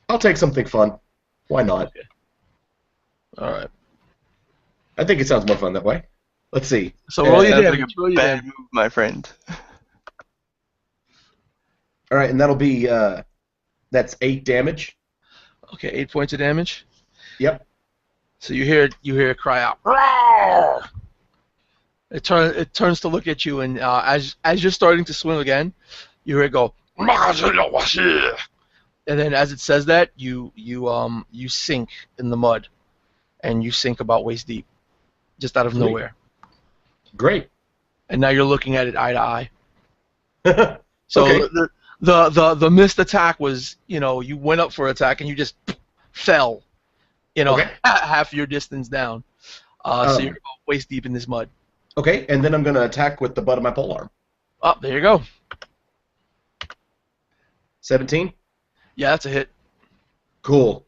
I'll take something fun. Why not? Okay. All right. I think it sounds more fun that way. Let's see. So roll your Sounds damage. like roll a your bad damage. move, my friend. All right, and that'll be that's 8 damage. Okay, 8 points of damage. Yep. So you hear it cry out. "Roar!" It turns to look at you, and as you're starting to swim again, you hear it go. And then as it says that, you sink in the mud, and you sink about waist deep, just out of Sweet. nowhere. Great. And now you're looking at it eye to eye. So Okay. the missed attack was, you went up for attack and you just fell, Okay. half your distance down. So you're about waist deep in this mud. Okay, and then I'm going to attack with the butt of my polearm. Oh, there you go. 17. Yeah, that's a hit. Cool.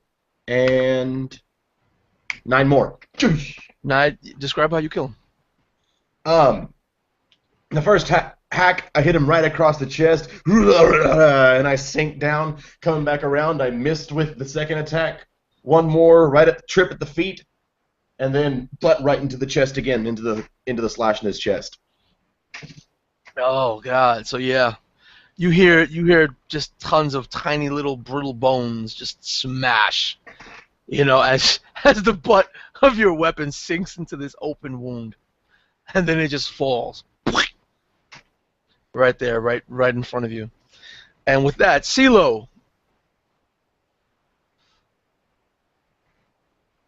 And 9 more. Now, describe how you kill him. The first hack, I hit him right across the chest, and I sink down. Coming back around, I missed with the second attack. One more right at the trip at the feet, and then butt right into the chest again, into the slash in his chest. Oh God! So yeah, you hear just tons of tiny little brittle bones just smash, as the butt of your weapon sinks into this open wound, and then it just falls right there, right in front of you. And with that, CeeLo.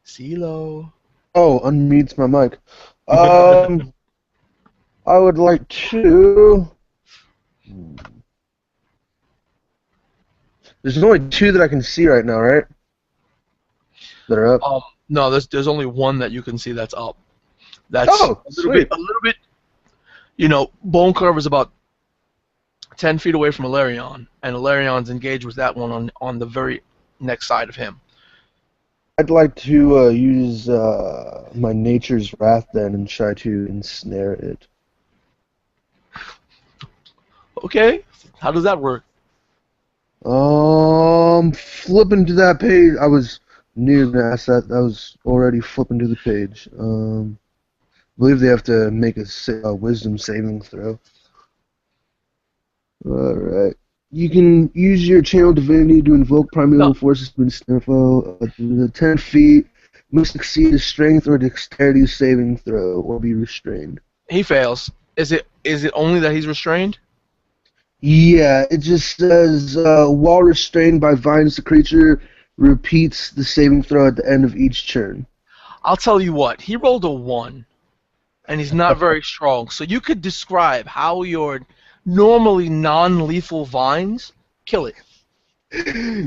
CeeLo. Oh, unmutes my mic. I would like to. There's only 2 that I can see right now, right? That are up. No, there's only one that you can see that's up. That's Oh, a sweet. little bit. Bone Carver's about 10 feet away from Alerion, and Alerion's engaged with that one on the very next side of him. I'd like to use my Nature's Wrath then and try to ensnare it. Okay, how does that work? Flipping to that page. I was near to ask that. I was already flipping to the page. I believe they have to make a wisdom saving throw. Alright. You can use your channel divinity to invoke No, primeval forces to ensnare foe. The 10 feet must succeed a strength or dexterity saving throw or be restrained. he fails. Is it only that he's restrained? Yeah, it just says while restrained by vines, the creature repeats the saving throw at the end of each turn. I'll tell you what. He rolled a 1, and he's not very strong. So you could describe how your normally non-lethal vines kill it.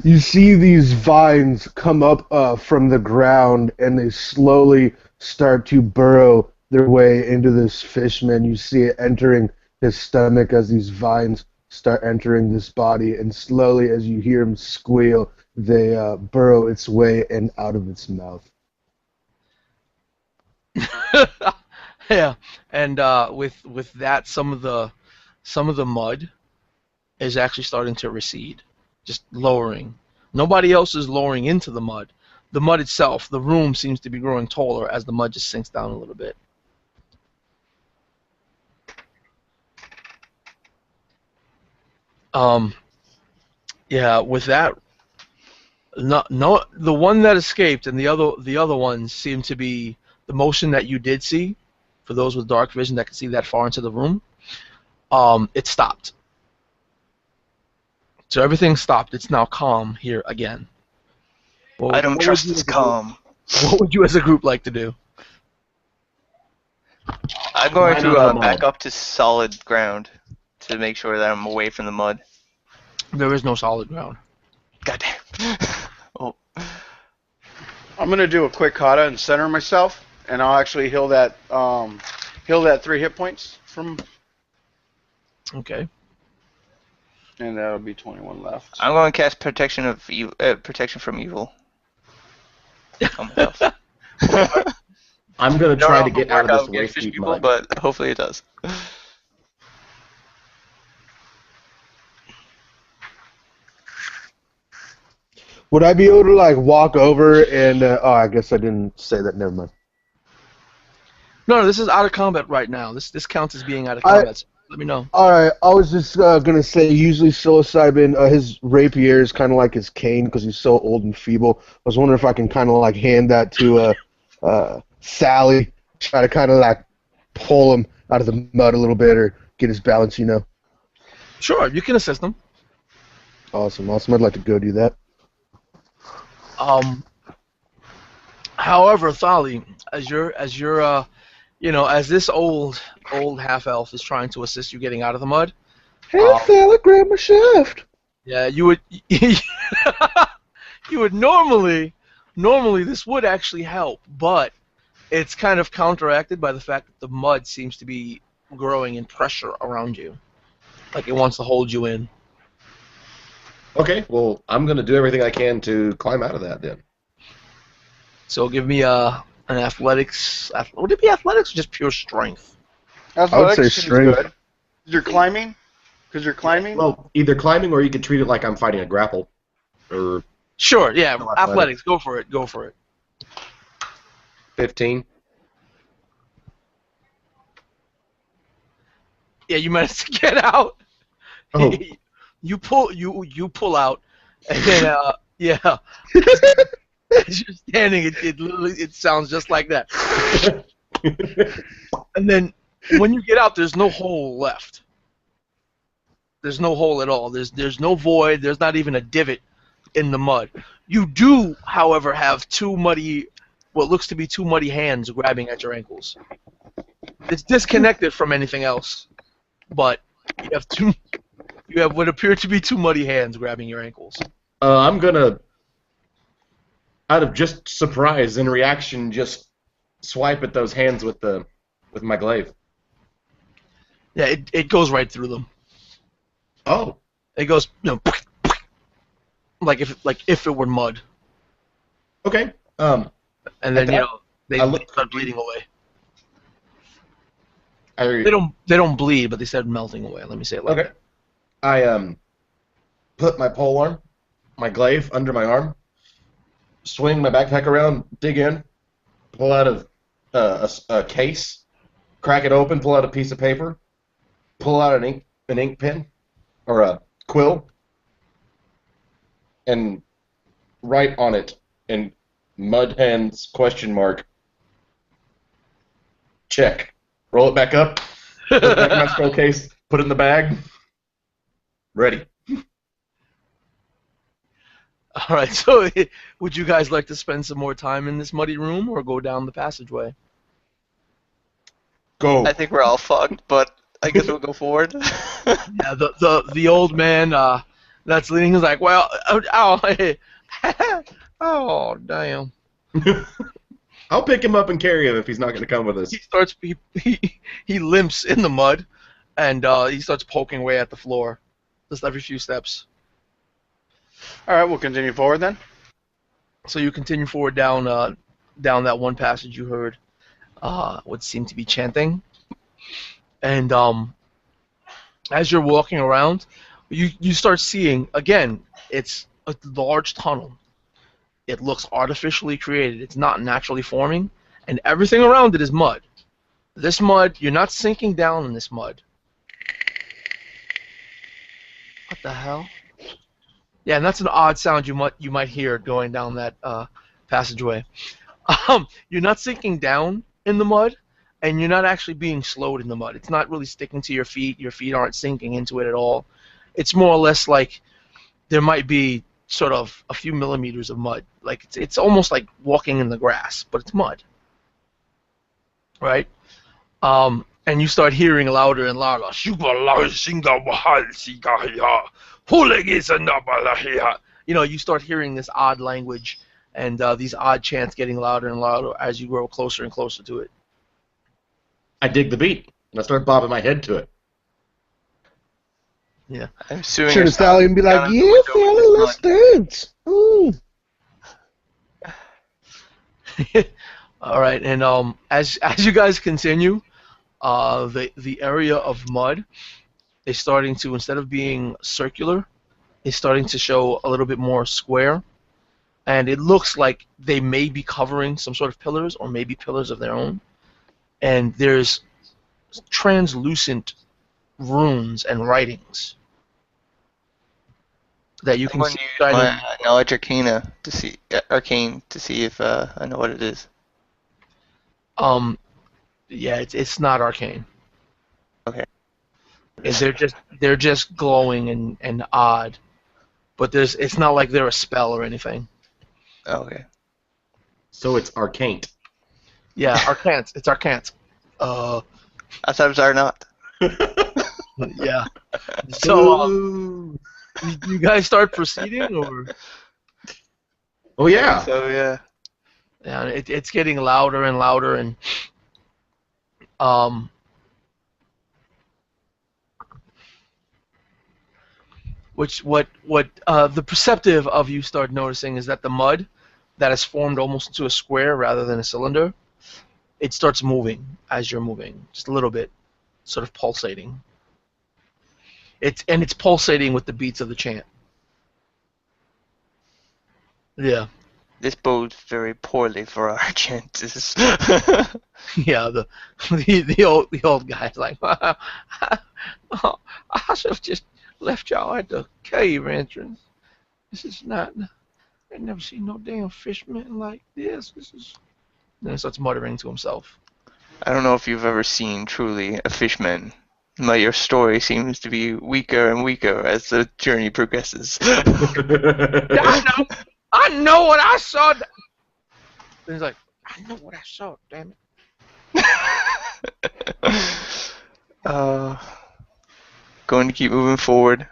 You see these vines come up from the ground, and they slowly start to burrow their way into this fishman. You see it entering his stomach as these vines start entering this body, and slowly, as you hear him squeal, they burrow its way and out of its mouth. Yeah, and with that, some of the mud is actually starting to recede, just lowering. Nobody else is lowering into the mud. The mud itself, the room seems to be growing taller as the mud just sinks down a little bit. Yeah, with that, no, the one that escaped and the other ones seem to be the motion that you did see. For those with dark vision that can see that far into the room, it stopped. So everything stopped. It's now calm here again. I don't trust this calm. What would you as a group like to do? I'm going Climb to out of the back mud. up to solid ground to make sure that I'm away from the mud. There is no solid ground. Goddamn. Oh. I'm gonna do a quick kata and center myself, and I'll actually heal that 3 hit points from, Okay. and that'll be 21 left. I'm going to cast protection from evil. On myself. I'm gonna Don't try know to if get it'll out of work this against fish waist-deep people, mud. but hopefully it does. Would I be able to like walk over and? Oh, I guess I didn't say that. Never mind. No, this is out of combat right now. This counts as being out of I- combat. So let me know. All right, I was just gonna say. Usually, psilocybin, his rapier is kind of like his cane because he's so old and feeble. I was wondering if I can kind of like hand that to Sally, try to kind of like pull him out of the mud a little bit or get his balance. Sure, you can assist them. Awesome. I'd like to go do that. However, Thali, as this old half elf is trying to assist you getting out of the mud. Hey, Sally, grab my shaft. Yeah, you would you would normally this would actually help, but it's kind of counteracted by the fact that the mud seems to be growing in pressure around you, like it wants to hold you in. Okay, well, I'm gonna do everything I can to climb out of that then. So give me an athletics. Would it be athletics or just pure strength? Athletics say seems strength. good. You're climbing? Because you're climbing? Well, either climbing or you could treat it like I'm fighting a grapple. Or Sure, yeah, No, athletics. Go for it. Go for it. 15. Yeah, you managed to get out. Oh. You pull out, and then yeah, as you're standing, it literally sounds just like that. And then when you get out, there's no hole left. There's no hole at all. There's no void. There's not even a divot in the mud. You do, however, have what looks to be two muddy hands grabbing at your ankles. It's disconnected from anything else, but you have what appear to be two muddy hands grabbing your ankles. I'm gonna, out of just surprise and reaction, just swipe at those hands with my glaive. Yeah, it goes right through them. Oh. It goes, like if it were mud, Okay. and then that, they I look- start bleeding away. They don't bleed, but they start melting away. Let me say it like Okay. that. I put my polearm, my glaive, under my arm, swing my backpack around, dig in, pull out a case, crack it open, pull out a piece of paper, pull out an ink pen or a quill, and write on it in mud hands ? Check. Roll it back up. Put it back in my scroll case. Put it in the bag. Ready. All right. So, would you guys like to spend some more time in this muddy room, or go down the passageway? Go. I think we're all fucked, but I guess we'll go forward. Yeah. The old man that's leading is like, well, oh damn. I'll pick him up and carry him if he's not going to come with us. He limps in the mud, and he starts poking away at the floor, just every few steps. All right, we'll continue forward then. So you continue forward down that one passage you heard what seemed to be chanting, and as you're walking around, you start seeing again. It's a large tunnel. It looks artificially created. It's not naturally forming, and everything around it is mud. This mud, you're not sinking down in this mud. What the hell? Yeah, and that's an odd sound you might hear going down that passageway. You're not sinking down in the mud, and you're not actually being slowed in the mud. It's not really sticking to your feet. Your feet aren't sinking into it at all. It's more or less like there might be sort of a few millimeters of mud. Like it's almost like walking in the grass, but it's mud. Right? And you start hearing louder and louder. You know, you start hearing this odd language and these odd chants getting louder and louder as you grow closer and closer to it. I dig the beat, and I start bobbing my head to it. Yeah. I'm suing Turn to yourself. Sally and be like, yeah, Sally, let's dance. All right, and as you guys continue, the area of mud is starting to, instead of being circular, is starting to show a little bit more square, and it looks like they may be covering some sort of pillars or maybe pillars of their own, and there's translucent runes and writings that you can I'm going see. to use my knowledge arcane to see if I know what it is. Yeah, it's not arcane. Okay. They're just glowing and odd, but it's not like they're a spell or anything. Okay. So it's arcane. Yeah, arcant. It's arcant. I thought it was not. Yeah. So you guys start proceeding, or? Oh yeah. So yeah. Yeah, it's getting louder and louder, and what the perceptive of you start noticing is that the mud that has formed almost into a square rather than a cylinder, it starts moving as you're moving, just a little bit, sort of pulsating. It's pulsating with the beats of the chant. Yeah. This bodes very poorly for our chances. Yeah, the old guy's like, I should have just left y'all at the cave entrance. This is not. I never seen no damn fishman like this. This is. Then he starts muttering to himself. I don't know if you've ever seen truly a fishman, but your story seems to be weaker and weaker as the journey progresses. I know what I saw. Then he's like, I know what I saw. Damn it. Going to keep moving forward.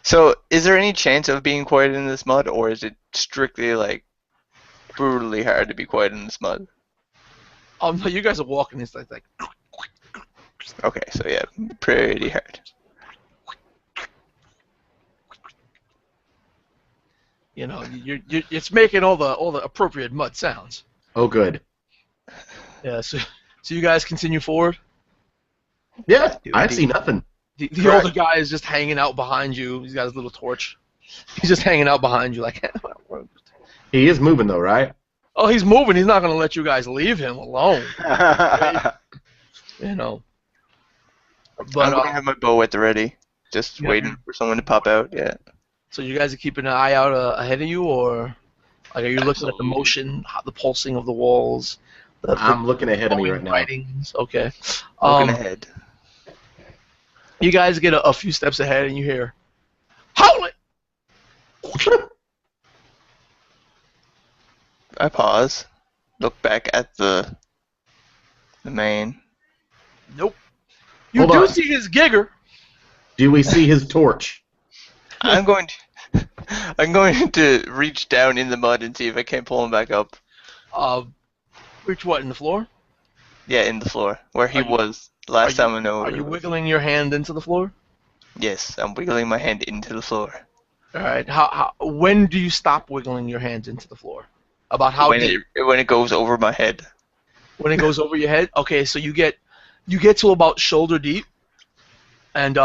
So, is there any chance of being quiet in this mud, or is it strictly like brutally hard to be quiet in this mud? No, you guys are walking. It's like. Okay, so yeah, pretty hard. You know, it's making all the appropriate mud sounds. Oh, good. Yeah. So you guys continue forward. Yeah, I see nothing. The Correct. older guy is just hanging out behind you. He's got his little torch. He's just hanging out behind you, like. He is moving though, right? Oh, he's moving. He's not gonna let you guys leave him alone. You know. I'm But gonna have my bow at the ready, just Yeah. waiting for someone to pop out. Yeah. so you guys are keeping an eye out ahead of you, or like are you looking at the Absolutely. motion, the pulsing of the walls? The I'm looking ahead of me glowing right now. writings? Okay. Looking ahead. You guys get a few steps ahead, and you hear, "Hold it!" I pause, look back at the main. Nope. You Hold do on. see his gigger. Do we see his torch? I'm going to reach down in the mud and see if I can't pull him back up. Reach what in the floor? Yeah, in the floor where he Are you- was last time I know. Are you wiggling your hand into the floor? Yes, I'm wiggling my hand into the floor. All right. When do you stop wiggling your hands into the floor? About how deep? When it goes over my head. When it goes over your head? Okay, so you get to about shoulder deep, and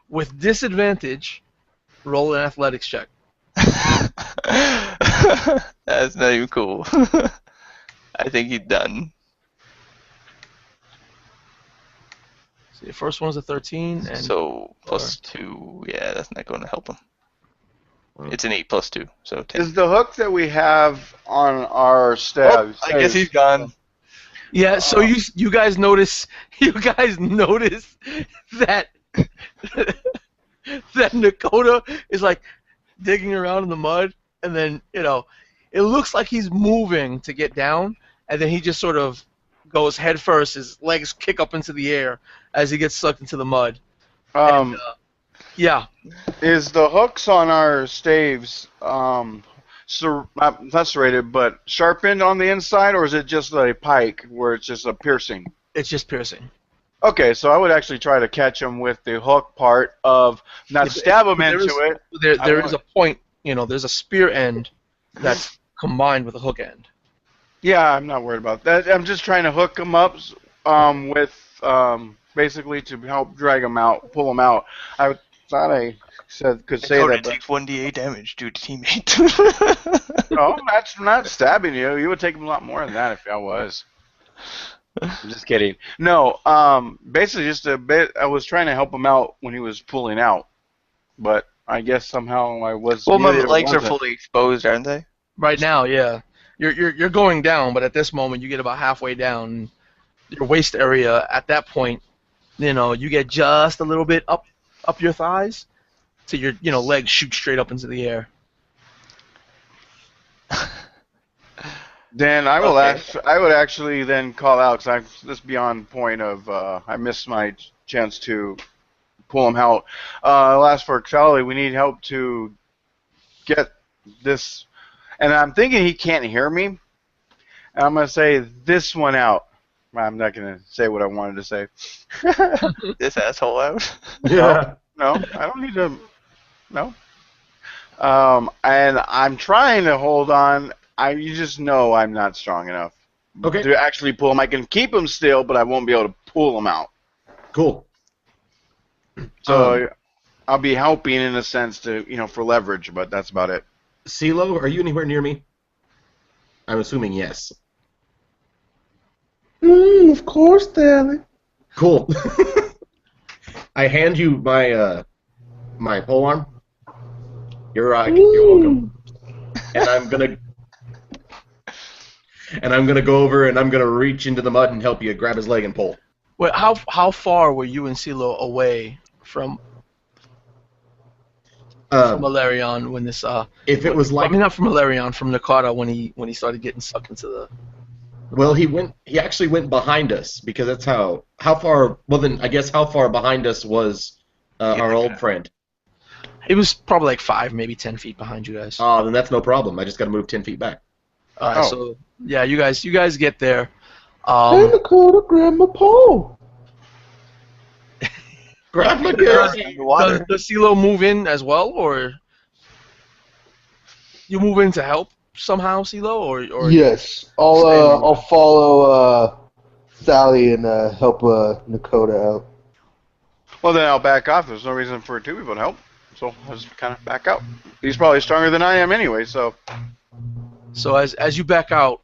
with disadvantage, roll an athletics check. That's not even cool. I think he's done. So the first one's a 13, and So plus 2, yeah, that's not going to help him. It's an 8 plus 2, so 10. Is the hook that we have on our stabs? I guess he's gone. yeah. So you guys notice that that Nakota is like digging around in the mud, and then it looks like he's moving to get down, and then he just sort of goes head first. His legs kick up into the air as he gets sucked into the mud. Yeah. Is the hooks on our staves not serrated, but sharpened on the inside, or is it just a pike where it's just a piercing? It's just piercing. Okay, so I would actually try to catch him with the hook part of not stab him There into is- it. There is a point. There's a spear end that's combined with a hook end. Yeah, I'm not worried about that. I'm just trying to hook him up with basically to help drag him out, pull him out. I thought I could say Dakota that, but takes 1d8 damage due to teammate. no, that's not stabbing you. You would take him a lot more than that if I was. I'm just kidding. No, basically just a bit. I was trying to help him out when he was pulling out, but I guess somehow I was. Well, my muted or legs are wasn't. fully exposed, aren't they? Right now, yeah. You're going down, but at this moment you get about halfway down. Your waist area at that point, you get just a little bit up your thighs, so your legs shoot straight up into the air. Then I will Okay. I would actually then call out because I'm just beyond point of I missed my chance to pull him out. I'll ask for Charlie. We need help to get this, and I'm thinking he can't hear me. And I'm gonna say this one out. I'm not gonna say what I wanted to say. This asshole out. Yeah. No, I don't need to. No. And I'm trying to hold on. You just know I'm not strong enough Okay. to actually pull him. I can keep him still, but I won't be able to pull him out. Cool. So I'll be helping in a sense to, for leverage, but that's about it. CeeLo, are you anywhere near me? I'm assuming yes. Of course, darling. Cool. I hand you my my polearm. You're welcome. And I'm gonna go over and I'm gonna reach into the mud and help you grab his leg and pull. Wait, how far were you and CeeLo away from Valerian when this If it was like, I mean, not from Valerian, from Nakata when he started getting sucked into the. well, he actually went behind us because that's how far. Well, then I guess how far behind us was our old friend. It was probably like 5, maybe 10 feet behind you guys. Oh, then that's no problem. I just got to move 10 feet back. All right, so yeah, you guys get there. Hey, Dakota, grab my pole. Grab my Does, gun. In the water. does CeeLo move in as well, or you move in to help somehow, CeeLo, or Yes, I'll follow Sally and help Nakota out. Well, then I'll back off. There's no reason for two people to help. So I'll just kind of back out. He's probably stronger than I am anyway, so. So as you back out,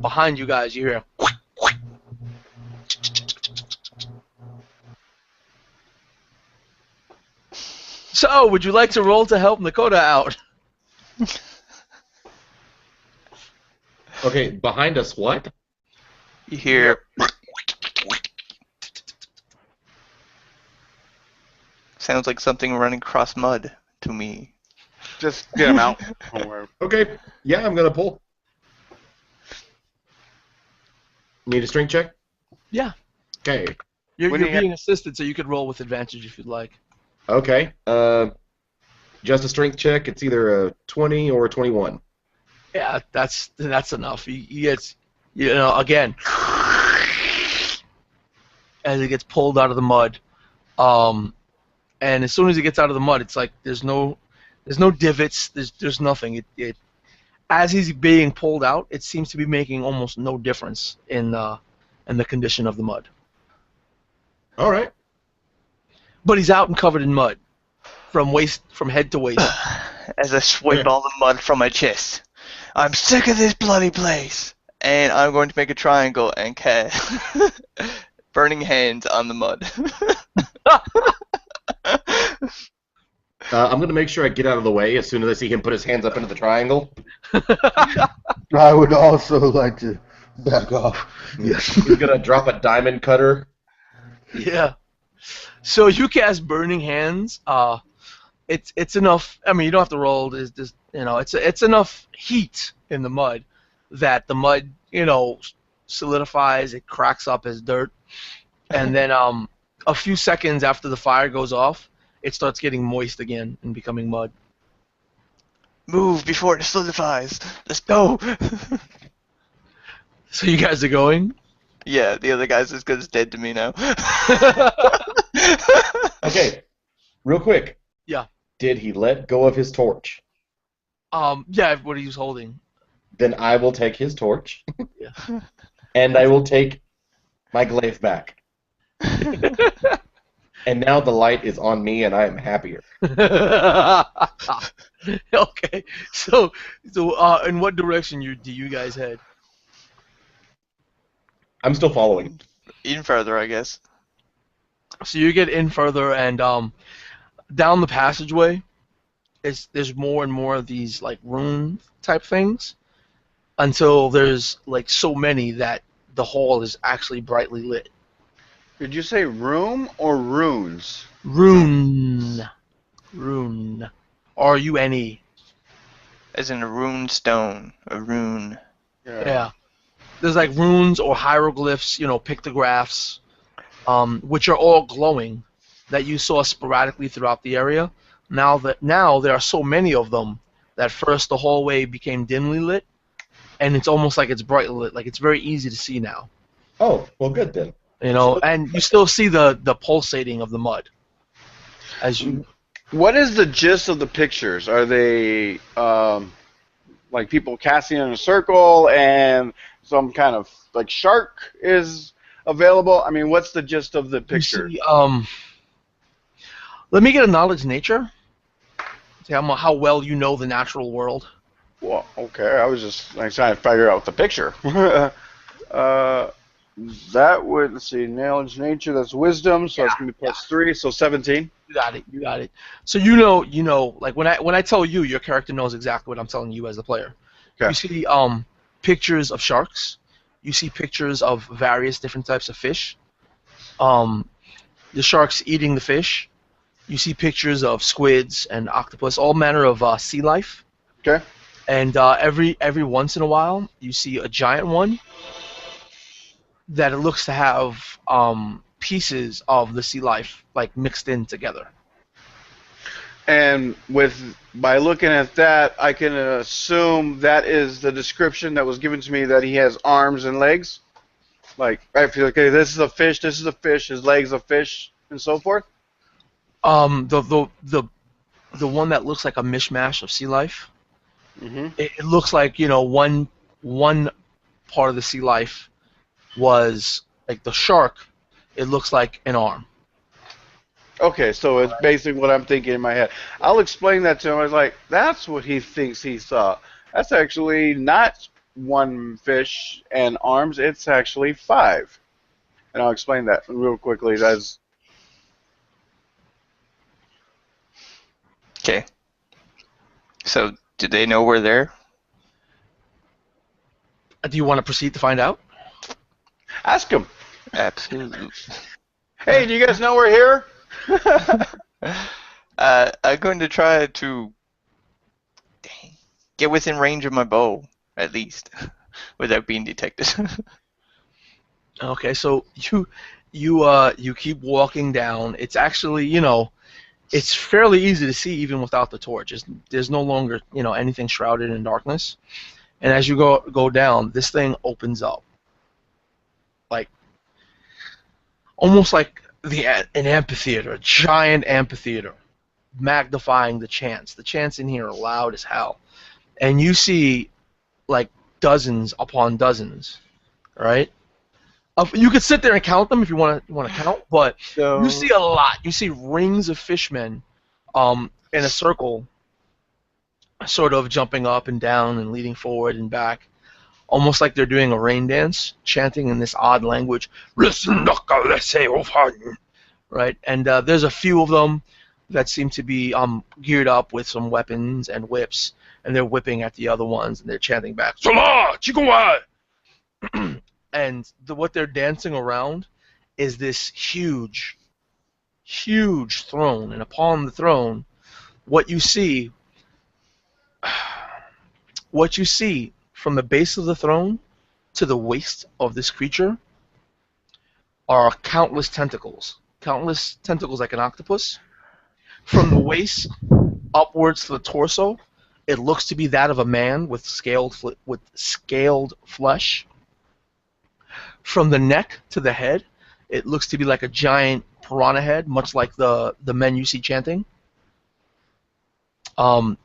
behind you guys, you hear. So, would you like to roll to help Nakota out? Okay, behind us, what? You hear. Sounds like something running across mud to me. Just get him out. Don't worry. Okay, yeah, I'm gonna pull. Need a strength check? Yeah. Okay. You're When do you being assisted, so you could roll with advantage if you'd like. Okay. Just a strength check. It's either a 20 or a 21. Yeah, that's enough. He gets, again, as he gets pulled out of the mud. And as soon as he gets out of the mud, it's like there's no divots. There's nothing. It as he's being pulled out, it seems to be making almost no difference in the condition of the mud. All right. But he's out and covered in mud, from head to waist. As I swipe all the mud from my chest. I'm sick of this bloody place. And I'm going to make a triangle and cast burning hands on the mud. I'm gonna make sure I get out of the way as soon as I see him put his hands up into the triangle. I would also like to back off. Yes. He's gonna drop a diamond cutter. Yeah. So you cast Burning Hands. It's enough. I mean, you don't have to roll. It's enough heat in the mud that the mud, solidifies. It cracks up as dirt, and then a few seconds after the fire goes off, it starts getting moist again and becoming mud. Move before it solidifies. Let's go. So you guys are going? Yeah, the other guy's as good as dead to me now. Okay, real quick. Yeah. Did he let go of his torch? Yeah, what he was holding. Then I will take his torch. Yeah. And I will take my glaive back. And now the light is on me, and I am happier. Okay. So, in what direction do you guys head? I'm still following. Even further, I guess. So you get in further, and down the passageway, there's more and more of these like rune type things, until there's like so many that the hall is actually brightly lit. Did you say room or runes? Rune. R-U-N-E. As in a rune stone. A rune. Yeah. There's like runes or hieroglyphs, pictographs, which are all glowing, that you saw sporadically throughout the area. Now there are so many of them that first the hallway became dimly lit, and it's almost like it's brightly lit. Like it's very easy to see now. Oh, well, good then. And you still see the pulsating of the mud. As you. What is the gist of the pictures? Are they like people casting in a circle and some kind of like shark is available? I mean, what's the gist of the picture? You see, let me get a knowledge nature. See how well you know the natural world. Well, okay. I was just trying to figure out the picture. That would, let's see, knowledge nature, that's wisdom, so it's going to be +3, so 17. You got it. So you know, like when I tell you, your character knows exactly what I'm telling you as the player. Okay. You see pictures of sharks. You see pictures of various different types of fish. The sharks eating the fish. You see pictures of squids and octopus, all manner of sea life. Okay. And every once in a while, you see a giant one that it looks to have pieces of the sea life like mixed in together. And by looking at that, I can assume that is the description that was given to me, that he has arms and legs. Like, I feel like, okay, this is a fish, his legs a fish, and so forth. The one that looks like a mishmash of sea life. Mm-hmm. It looks like one part of the sea life was like the shark. It looks like an arm. Okay, so it's basically what I'm thinking in my head. I'll explain that to him. I was like, that's what he thinks he saw. That's actually not one fish and arms. It's actually five. And I'll explain that real quickly. As Okay. So, do they know we're there? Do you want to proceed to find out? ask him. Absolutely. Hey, do you guys know we're here? I'm going to try to get within range of my bow, at least, without being detected. Okay, so you keep walking down. It's actually, it's fairly easy to see even without the torch. There's no longer, anything shrouded in darkness. And as you go down, this thing opens up, like almost like an amphitheater, a giant amphitheater, magnifying the chants. The chants in here are loud as hell, and you see like dozens upon dozens, right? You could sit there and count them if you want to count, but So, you see a lot. You see rings of fishmen, in a circle, sort of jumping up and down and leading forward and back, almost like they're doing a rain dance, chanting in this odd language. Right, and there's a few of them that seem to be geared up with some weapons and whips, and they're whipping at the other ones, and they're chanting back, Salah, Chikuwa! And what they're dancing around is this huge, huge throne, and upon the throne, what you see from the base of the throne to the waist of this creature are countless tentacles like an octopus. From the waist upwards to the torso, it looks to be that of a man with scaled flesh. From the neck to the head, it looks to be like a giant piranha head, much like the men you see chanting. And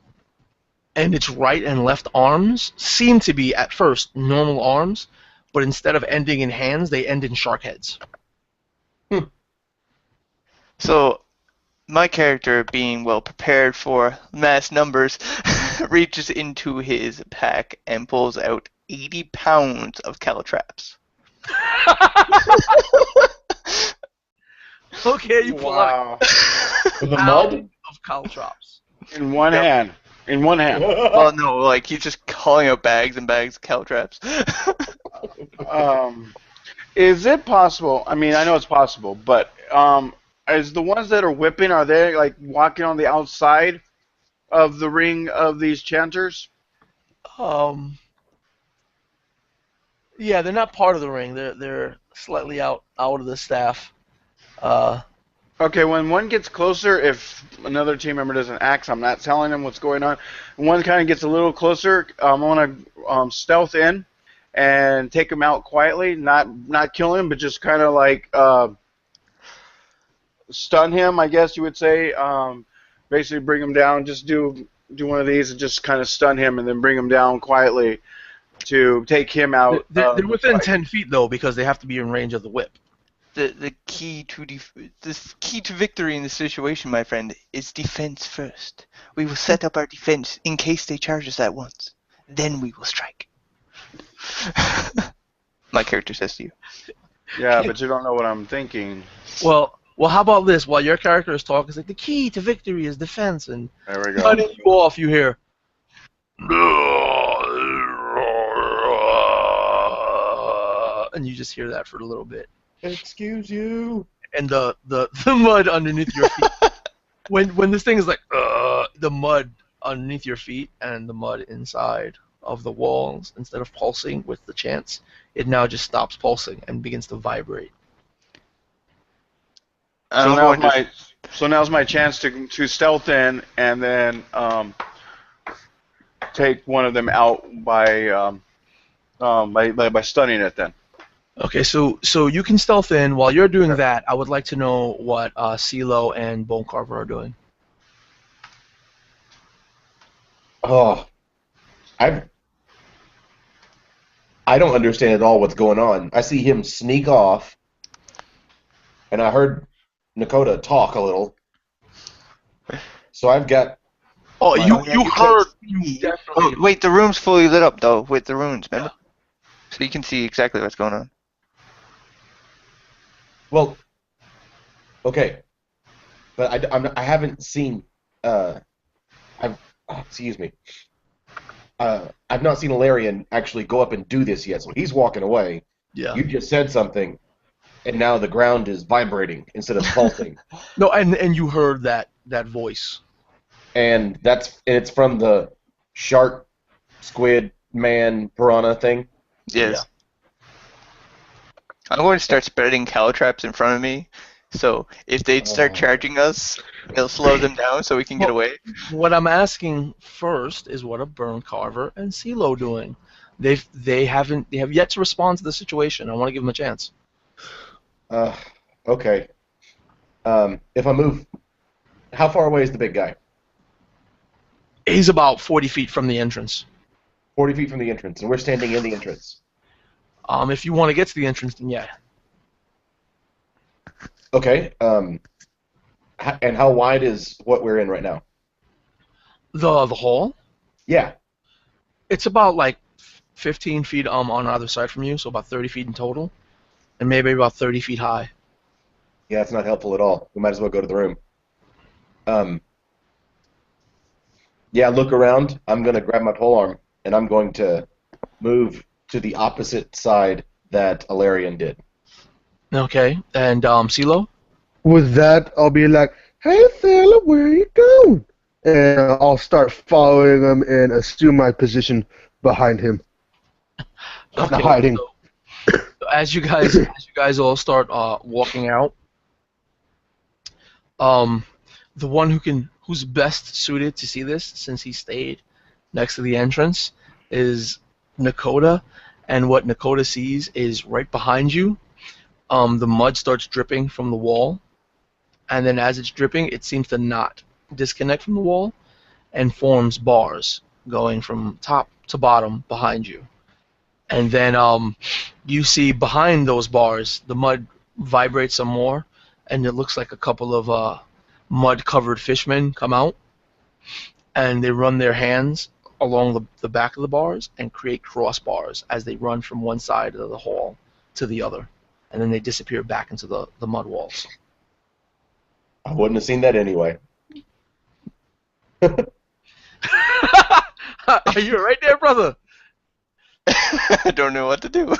its right and left arms seem to be, at first, normal arms, but instead of ending in hands, they end in shark heads. so my character, being well prepared for mass numbers, reaches into his pack and pulls out 80 pounds of calatraps. Okay, you pull out For the a mud? pound of caltrops. In one hand. In one hand. Well, no, like he's just calling out bags and bags of calatraps. Is it possible? I mean, I know it's possible, but is the ones that are whipping, are they like walking on the outside of the ring of these chanters? Yeah, they're not part of the ring. They're slightly out of the staff. Okay, when one gets closer, if another team member doesn't act, I'm not telling them what's going on. When one kind of gets a little closer, I want to stealth in and take him out quietly, not kill him, but just kind of like stun him, I guess you would say. Basically, bring him down. Just do one of these and just kind of stun him, and then bring him down quietly to take him out. They're of the within fight. 10 feet though, because they have to be in range of the whip. The key to victory in this situation, my friend, is defense first. We will set up our defense in case they charge us at once. Then we will strike. My character says to you. Yeah, but you don't know what I'm thinking. Well, how about this? While your character is talking, it's like the key to victory is defense, and There we go. cutting you off, you hear. And you just hear that for a little bit. Excuse you. And the mud underneath your feet. when this thing is like, the mud underneath your feet and the mud inside of the walls, instead of pulsing with the chants, it now just stops pulsing and begins to vibrate. So now's my chance to stealth in and then take one of them out by stunning it. Then. Okay, so you can stealth in. While you're doing that, I would like to know what CeeLo and Bone Carver are doing. Oh, I don't understand at all what's going on. I see him sneak off, and I heard Nakota talk a little. So I've got. Oh, My- you you heard. can't You see. definitely. Oh, wait, the room's fully lit up though with the runes, remember? So you can see exactly what's going on. Well, okay, but I haven't seen. I've excuse me. I've not seen Ilarion actually go up and do this yet. So he's walking away. Yeah. You just said something, and now the ground is vibrating instead of pulsing. No, and you heard that voice. And it's from the shark, squid, man, piranha thing. Yes. I'm going to start spreading caltraps in front of me, so if they start charging us, it'll slow them down so we can get Well- away. What I'm asking first is what are Burn Carver and CeeLo doing? They have yet to respond to the situation. I want to give them a chance. Okay. If I move, how far away is the big guy? He's about 40 feet from the entrance. 40 feet from the entrance, and we're standing in the entrance. If you want to get to the entrance, then yeah. Okay. And how wide is what we're in right now? The hall, Yeah. it's about like 15 feet on either side from you, so about 30 feet in total, and maybe about 30 feet high. Yeah, that's not helpful at all. We might as well go to the room. Yeah, look around. I'm going to grab my polearm, and I'm going to move to the opposite side that Ilarion did. Okay, and CeeLo? With that, I'll be like, "Hey, fella, where are you going?" And I'll start following him and assume my position behind him. Not hiding. So as you guys all start walking out, the one who's best suited to see this, since he stayed next to the entrance, is Nakota. And what Nakota sees is right behind you. The mud starts dripping from the wall, and then as it's dripping, it seems to not disconnect from the wall and forms bars going from top to bottom behind you. And then you see behind those bars, the mud vibrates some more, and it looks like a couple of mud-covered fishmen come out, and they run their hands along the back of the bars and create crossbars as they run from one side of the hall to the other, and then they disappear back into the mud walls. I wouldn't have seen that anyway. Are you right there, brother? I don't know what to do.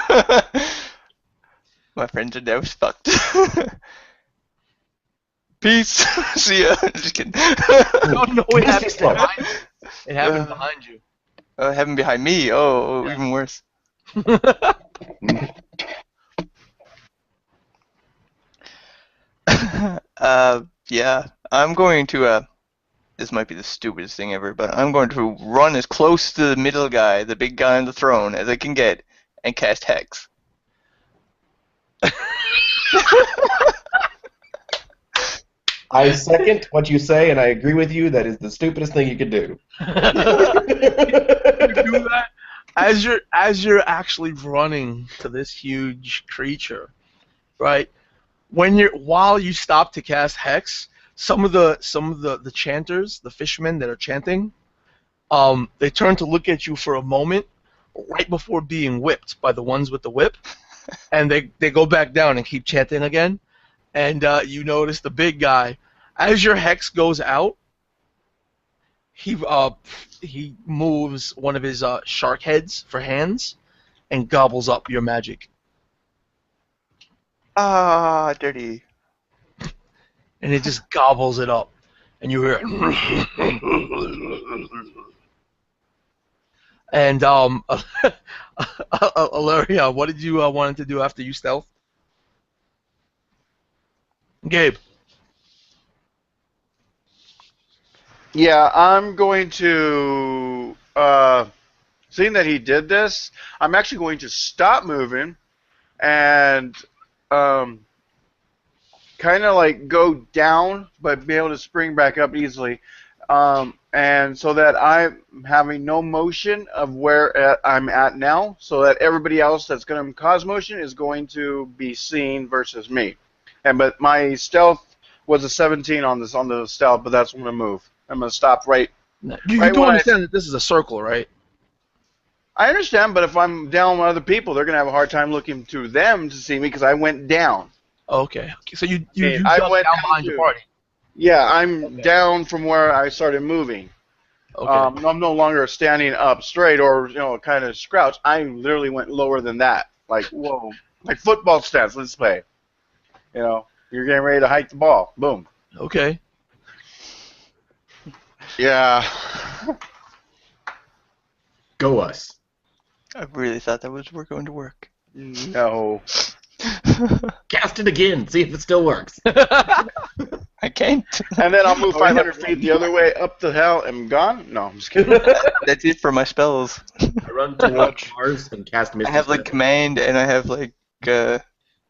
My friends are now fucked. Peace. See ya. Just kidding. No, it happened slow. behind you. It happened behind you. Heaven behind me. Oh, Yeah. even worse. Yeah. I'm going to, this might be the stupidest thing ever, but I'm going to run as close to the middle guy, the big guy on the throne, as I can get, and cast Hex. I second what you say, and I agree with you. That is the stupidest thing you could do. You do that as you're actually running to this huge creature, right? While you stop to cast Hex, some of the chanters, the fishermen that are chanting, they turn to look at you for a moment right before being whipped by the ones with the whip, and they go back down and keep chanting again. And you notice the big guy, as your Hex goes out, he moves one of his shark heads for hands and gobbles up your magic. Ah, dirty. And it just gobbles it up, and you hear. And Alaria, what did you want to do after you stealth? Gabe. Yeah, I'm going to, seeing that he did this, I'm actually going to stop moving and kind of like go down, but be able to spring back up easily. And so that I'm having no motion of where I'm at now, so that everybody else that's going to cause motion is going to be seen versus me. But my stealth was a 17 on the stealth, but that's when I move. I'm gonna stop right. You Right do when understand that this is a circle, right? I understand, but if I'm down with other people, they're gonna have a hard time looking to them to see me because I went down. Okay. So you I ducked went down down behind your too. party. Yeah, I'm Okay. down from where I started moving. Okay. I'm no longer standing up straight or kind of crouch. I literally went lower than that. Like whoa, like football stance. Let's play. You're getting ready to hike the ball. Boom. Okay. Yeah. Go us. I really thought that was going to work. No. Cast it again. See if it still works. I can't. And then I'll move Oh, yeah. 500 feet the other way up the hell and gone. No, I'm just kidding. That's it for my spells. I run towards Mars and cast I Misty have like Step. command and I have like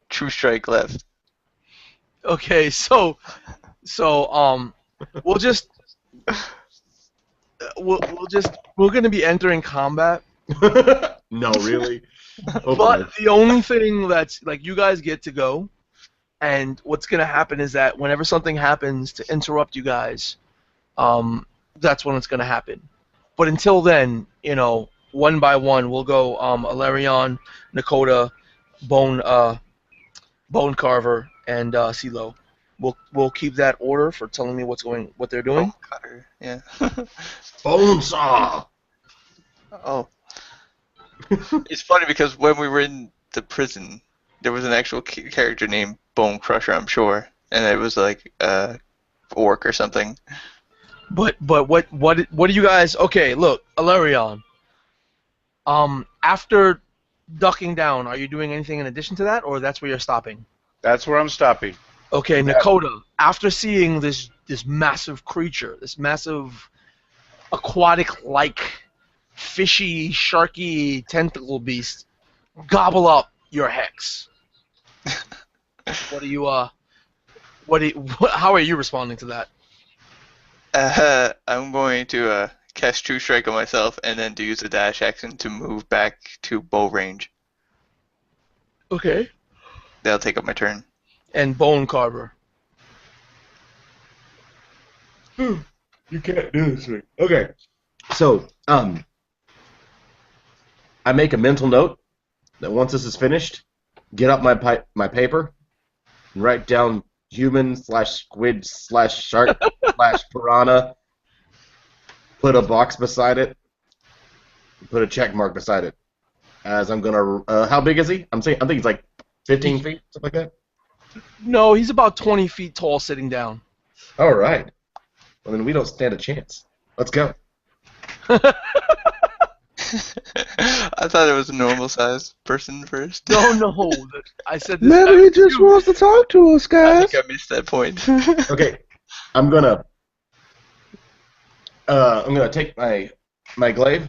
true strike left. Okay. So we'll just we're gonna be entering combat. No, really. But the only thing that's like you guys get to go, and what's gonna happen is that whenever something happens to interrupt you guys, that's when it's gonna happen. But until then, one by one, we'll go Alarion, Nakota, Bone Carver, and CeeLo. We'll keep that order for telling me what they're doing. Oh, cutter. Yeah. Bone saw. Oh. It's funny because when we were in the prison, there was an actual character named Bone Crusher, I'm sure, and it was like orc or something. But what do you guys? Okay, look, Alarion. After ducking down, are you doing anything in addition to that, or that's where you're stopping? That's where I'm stopping. Okay, Nakota. After seeing this massive creature, this massive aquatic-like, fishy, sharky tentacle beast, gobble up your hex. What do you how are you responding to that? I'm going to cast True Strike on myself and then to use the dash action to move back to bow range. Okay. That'll take up my turn. And Bone Carver. You can't do this thing. Okay. So, I make a mental note that once this is finished, get up my paper and write down human/squid/shark/piranha. Put a box beside it. Put a check mark beside it. As I'm gonna. How big is he? I think he's like 15 feet, something like that. No, he's about 20 feet tall sitting down. All right. Well, then we don't stand a chance. Let's go. I thought it was a normal sized person first. No. I said this. Maybe he just wants to talk to us, I guys. think I missed that point. Okay. I'm gonna take my glaive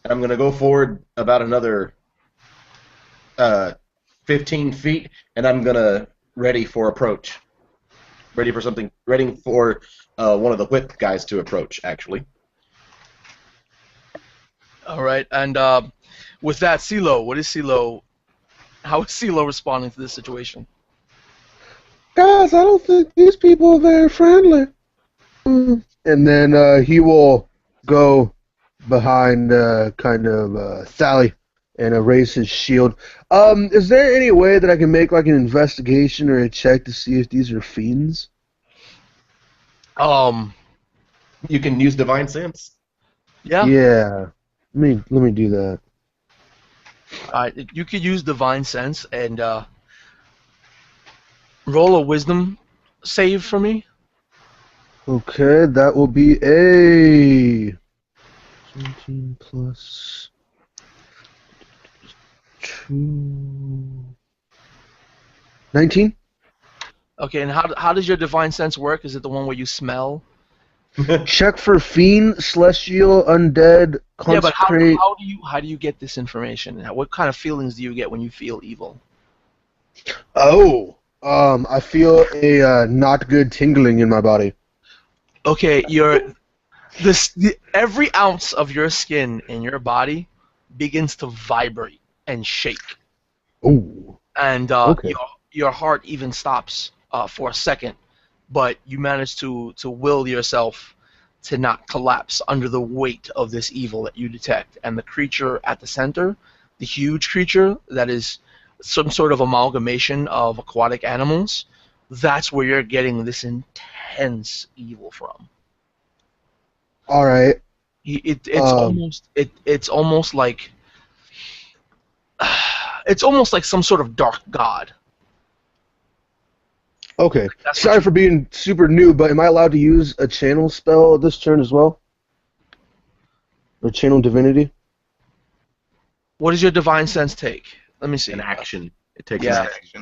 and I'm gonna go forward about another 15 feet and I'm gonna ready for approach. Ready for one of the whip guys to approach, actually. All right, and with that, CeeLo, how is CeeLo responding to this situation? Guys, I don't think these people are very friendly. And then he will go behind Sally and raise his shield. Is there any way that I can make like an investigation or a check to see if these are fiends? You can use divine sense. Yeah. Yeah. Let me do that. You could use divine sense and roll a wisdom save for me. Okay, that will be a 17 plus 2. 19? Okay, and how does your divine sense work? Is it the one where you smell? Check for fiend, celestial, undead, Yeah, but consecrate. how do you get this information? What kind of feelings do you get when you feel evil? Oh, I feel a not good tingling in my body. Okay, every ounce of your skin in your body begins to vibrate and shake, Ooh. and Okay. your heart even stops for a second but you manage to will yourself to not collapse under the weight of this evil that you detect. And the creature at the center, the huge creature that is some sort of amalgamation of aquatic animals, that's where you're getting this intense evil from. All right. It's almost like some sort of dark god. Okay. That's Sorry for being super new, but am I allowed to use a channel spell this turn as well? Or channel divinity? What does your divine sense take? Let me see. An action. It takes Yeah. an action.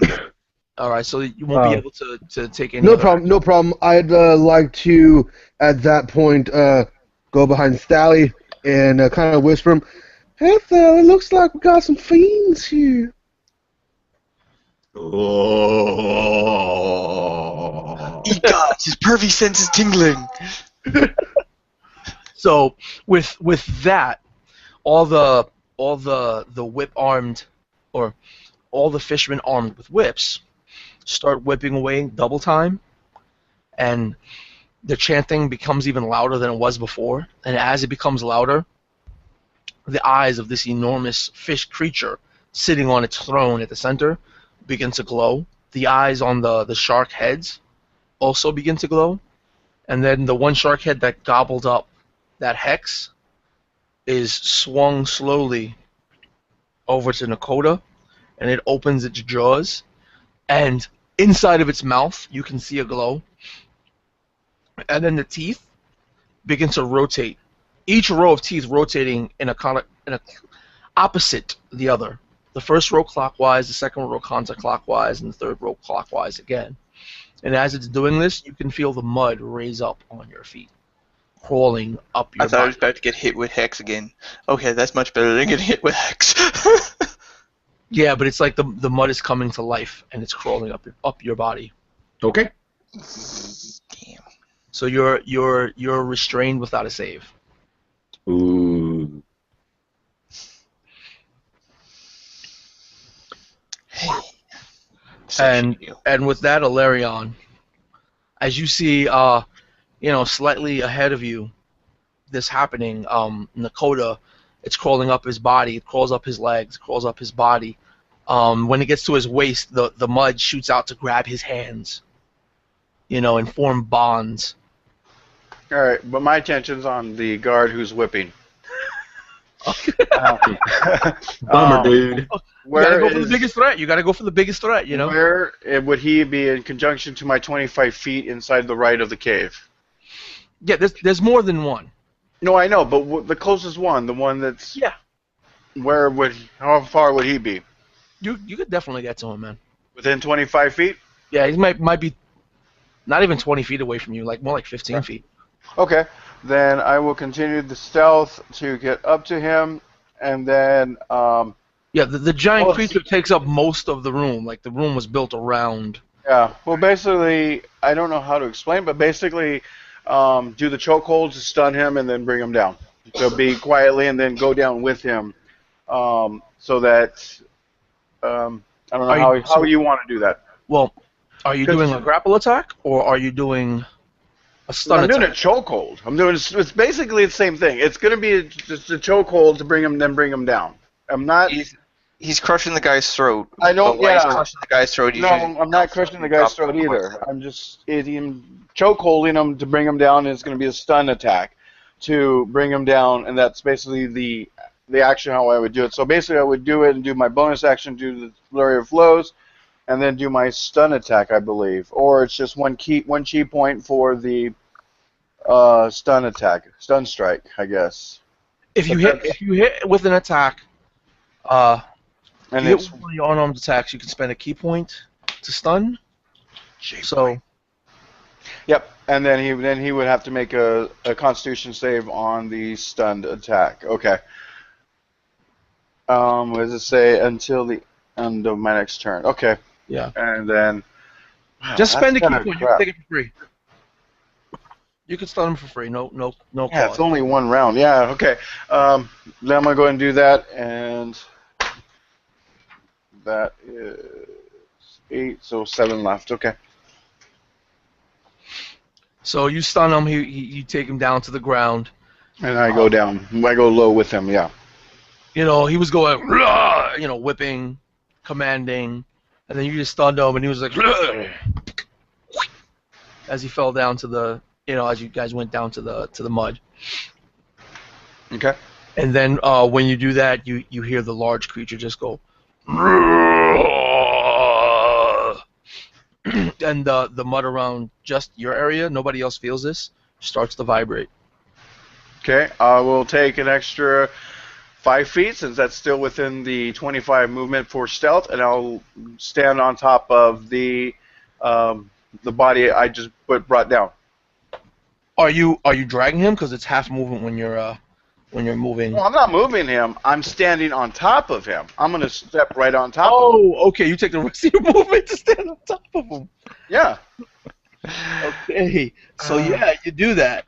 All right, so you won't be able to take any. No other problem. No problem. I'd like to at that point go behind Sally and kind of whisper him, "Hey, Sally, it looks like we got some fiends here." Oh. God, his pervy sense is tingling. So with that, all the whip armed, or all the fishermen armed with whips, start whipping away double time, and the chanting becomes even louder than it was before. And as it becomes louder, the eyes of this enormous fish creature sitting on its throne at the center begin to glow. The eyes on the shark heads also begin to glow. And then the one shark head that gobbled up that hex is swung slowly over to Nakota, and it opens its jaws, and inside of its mouth you can see a glow. And then the teeth begin to rotate. Each row of teeth rotating in a opposite the other. The first row clockwise, the second row counterclockwise, and the third row clockwise again. And as it's doing this, you can feel the mud raise up on your feet, crawling up your I thought I body. was about to get hit with Hex again. Okay, that's much better than getting hit with Hex. Yeah, but it's like the mud is coming to life and it's crawling up your body. Okay. Damn. So you're restrained without a save. Ooh. And with that, Alarion, as you see, slightly ahead of you, this happening, Nakota, it's crawling up his body, it crawls up his legs, it crawls up his body. When it gets to his waist, the mud shoots out to grab his hands, and form bonds. All right, but my attention's on the guard who's whipping. Bummer, dude. You gotta go for the biggest threat. You gotta go for the biggest threat, Where would he be in conjunction to my 25 feet inside the right of the cave? Yeah, there's more than one. No, I know, but the closest one, the one that's... Yeah. How far would he be? You could definitely get to him, man. Within 25 feet? Yeah, he might be not even 20 feet away from you, like more like 15 feet. Okay, then I will continue the stealth to get up to him, and then... Yeah, the giant creature takes up most of the room. Like, the room was built around... Yeah, well, basically, I don't know how to explain, but basically, do the chokehold to stun him and then bring him down. So be quietly and then go down with him, so that... I don't know how you want to do that. Well, are you doing a grapple attack, or are you doing a stun attack? I'm doing a chokehold. It's basically the same thing. It's going to be just a chokehold to bring him down. I'm not... He's crushing the guy's throat. I know, But while yeah. he's crushing the guy's throat, he's using... I'm not crushing the guy's throat either. I'm just chokeholding him to bring him down, and it's going to be a stun attack to bring him down, and that's basically the action how I would do it. So basically, I would do it and do my bonus action, do the flurry of flows, and then do my stun attack, I believe, or it's just one chi point for the stun attack, stun strike, I guess. If you hit with an attack, and you it's hit one of your unarmed attacks, you can spend a key point to stun. So, yep, and then he would have to make a Constitution save on the stunned attack. Okay. What does it say? Until the end of my next turn. Okay. yeah. And then... Wow, Just spend a key kinda point. You crap. can take it for free. You can stun him for free. No Yeah, cost. it's only one round. Yeah, okay. Then I'm going to go ahead and do that, and that is 8, so 7 left. Okay. So you stun him. You take him down to the ground. And I go down. I go low with him. Yeah. You know, he was going, "Rah!" You know, whipping, commanding, and then you just stunned him, and he was like, "Rah!" As he fell down to the, you know, as you guys went down to the mud. Okay. And then when you do that, you hear the large creature just go, "Rah!" And the mud around just your area, nobody else feels this, starts to vibrate. Okay. I will take an extra 5 feet since that's still within the 25 movement for stealth, and I'll stand on top of the body I just brought down. Are you dragging him? Because it's half movement when you're moving. Well, I'm not moving him. I'm standing on top of him. I'm going to step right on top of him. Oh, okay. You take the rest of your movement to stand on top of him. Yeah. Okay. So yeah, you do that.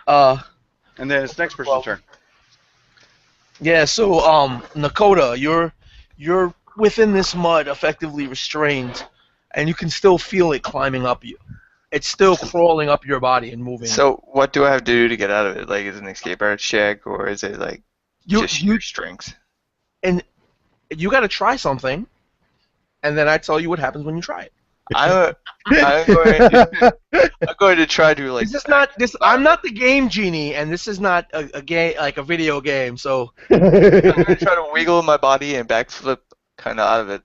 And then it's next person's turn. Yeah. So Nakota, you're within this mud, effectively restrained, and you can still feel it climbing up you. It's still crawling up your body and moving. So what do I have to do to get out of it? Like, is it an escape artist check, or is it like just your strength? And you got to try something, and then I tell you what happens when you try it. I'm going to try to like. I'm not the game genie, and this is not a game like a video game. So I'm going to try to wiggle my body and backflip kind of out of it.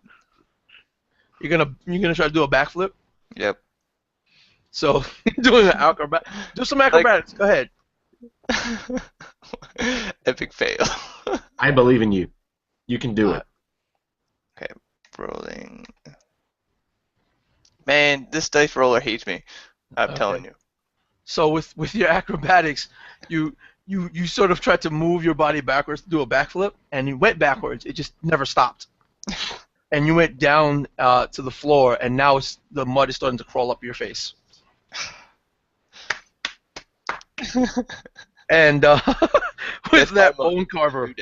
you're gonna try to do a backflip. Yep. So doing an acrobat, do some acrobatics. Go ahead. Epic fail. I believe in you. You can do it. Okay, rolling. Man, this dice roller hates me. I'm telling you. So with your acrobatics, you sort of tried to move your body backwards to do a backflip, and you went backwards. It just never stopped. And you went down to the floor, and now the mud is starting to crawl up your face. And with that bone carver,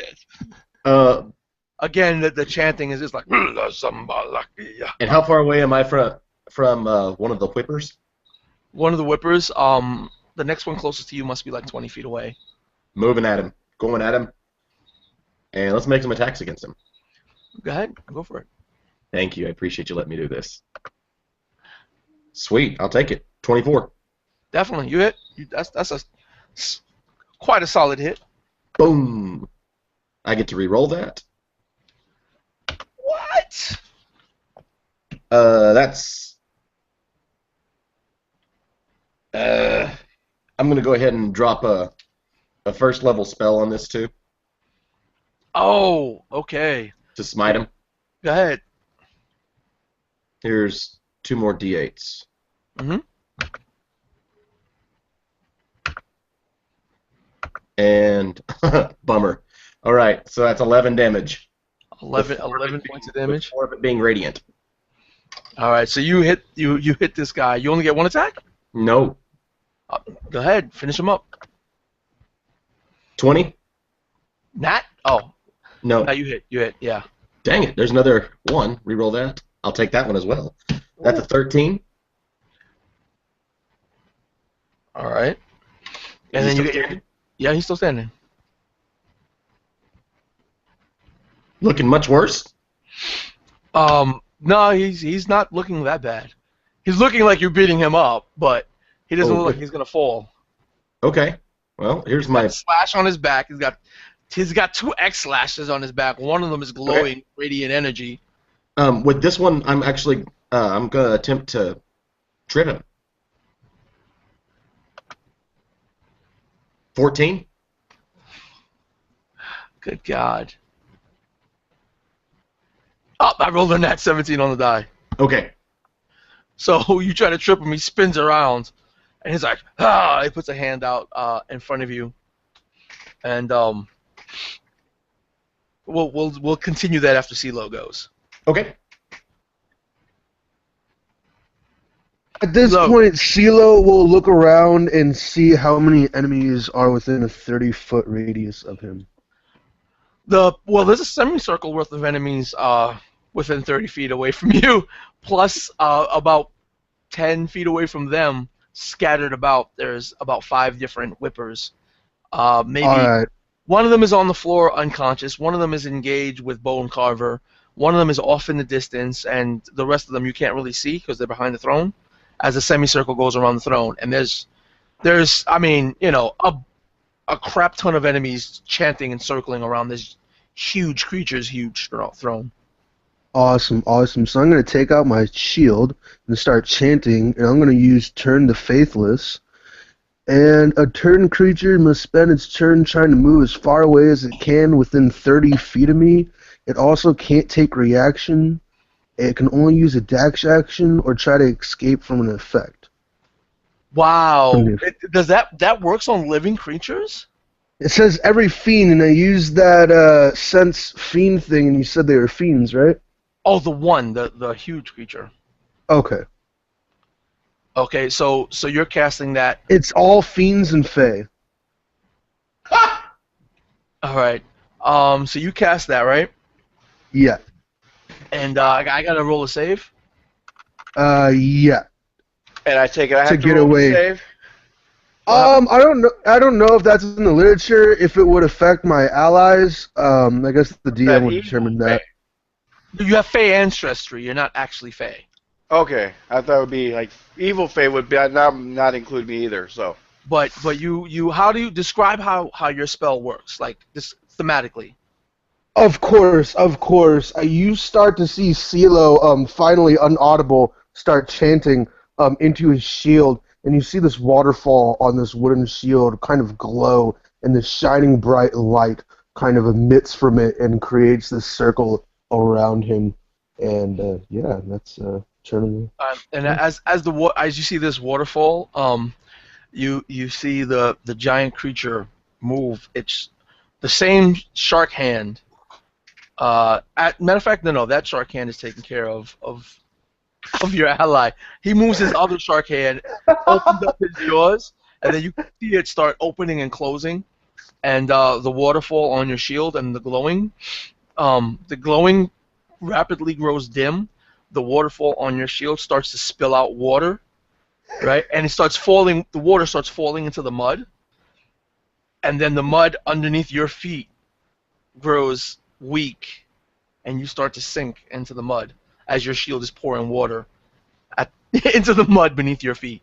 again, the chanting is just like. And how far away am I from one of the whippers? One of the whippers. The next one closest to you must be like 20 feet away. Moving at him, going at him, and let's make some attacks against him. Go ahead, go for it. Thank you. I appreciate you letting me do this. Sweet, I'll take it. 24. Definitely, you hit. That's quite a solid hit. Boom. I get to re-roll that. What? That's. I'm gonna go ahead and drop a first level spell on this too. Oh, okay. To smite him. Go ahead. Here's 2 more d8s. Mm-hmm. And bummer. All right, so that's 11 damage. 11 points of damage. 4 of it being radiant. All right, so you hit this guy. You only get 1 attack? No. Go ahead, finish him up. 20? Nat? Oh. No. No, you hit, yeah. Dang it, there's another 1. Reroll that. I'll take that one as well. That's a 13. All right. And then you get. Yeah, he's still standing. Looking much worse? No, he's not looking that bad. He's looking like you're beating him up, but he doesn't look like he's gonna fall. Okay. Well, here's my slash on his back. He's got 2 X slashes on his back. One of them is glowing radiant energy. With this one, I'm actually I'm gonna attempt to trip him. 14. Good God. Oh, I rolled a nat 17 on the die. Okay. So you try to trip him, he spins around, and he's like, ah! He puts a hand out in front of you, and we'll continue that after CeeLo goes. Okay. At this point, CeeLo will look around and see how many enemies are within a 30-foot radius of him. There's a semicircle worth of enemies within 30 feet away from you, plus about 10 feet away from them, scattered about. There's about 5 different whippers. Maybe Alright. one of them is on the floor unconscious. One of them is engaged with Bone Carver. One of them is off in the distance, and the rest of them you can't really see because they're behind the throne. As a semicircle goes around the throne, and there's I mean, a crap ton of enemies chanting and circling around this huge creature's huge throne. Awesome, awesome. So I'm going to take out my shield and start chanting, and I'm going to use Turn the Faithless. And a turn creature must spend its turn trying to move as far away as it can within 30 feet of me. It also can't take reaction. It can only use a dash action or try to escape from an effect. Wow. Does that works on living creatures? It says every fiend, and I used that sense fiend thing, and you said they were fiends, right? Oh, the huge creature. Okay. Okay, so you're casting that. It's all fiends and fae. All right. So you cast that, right? Yeah. And I gotta roll a save. Yeah. And I take it I have To to get roll away. a save? I don't know. I don't know if that's in the literature. If it would affect my allies, I guess the DM would determine that. You have Fey ancestry. You're not actually Fey. Okay, I thought it would be like evil Fey would be not include me either. So. But you how do you describe how your spell works, like this thematically? Of course. You start to see CeeLo, finally unaudible, start chanting into his shield, and you see this waterfall on this wooden shield kind of glow, and this shining bright light kind of emits from it and creates this circle around him. And yeah, that's turning. And as you see this waterfall, you see the giant creature move. It's the same shark hand. Matter of fact, no, that shark hand is taken care of your ally. He moves his other shark hand, opens up his jaws, and then you see it start opening and closing, and the waterfall on your shield and the glowing rapidly grows dim. The waterfall on your shield starts to spill out water, right? And it starts falling. The water starts falling into the mud, and then the mud underneath your feet grows weak, and you start to sink into the mud as your shield is pouring water into the mud beneath your feet.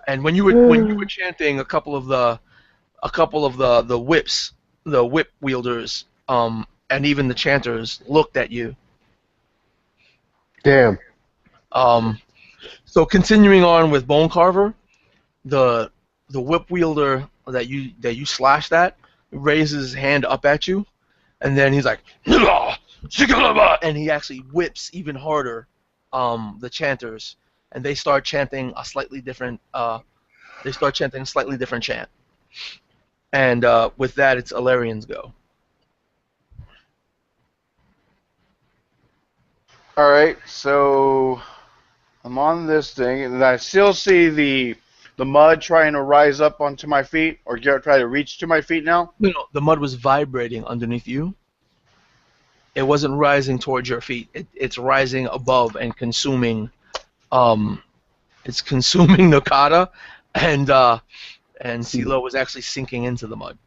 And when you were chanting, a couple of the whips, the whip wielders, and even the chanters looked at you. Damn. So continuing on with Bone Carver, the whip wielder that you slashed at raises his hand up at you, and then he's like, and he actually whips even harder the chanters, and they start chanting a slightly different chant. And with that, it's Alarian's go. All right, so I'm on this thing, and I still see the mud trying to rise up onto my feet, or try to reach to my feet now. No, the mud was vibrating underneath you. It wasn't rising towards your feet. It's rising above and consuming. It's consuming Nakata, and CeeLo was actually sinking into the mud.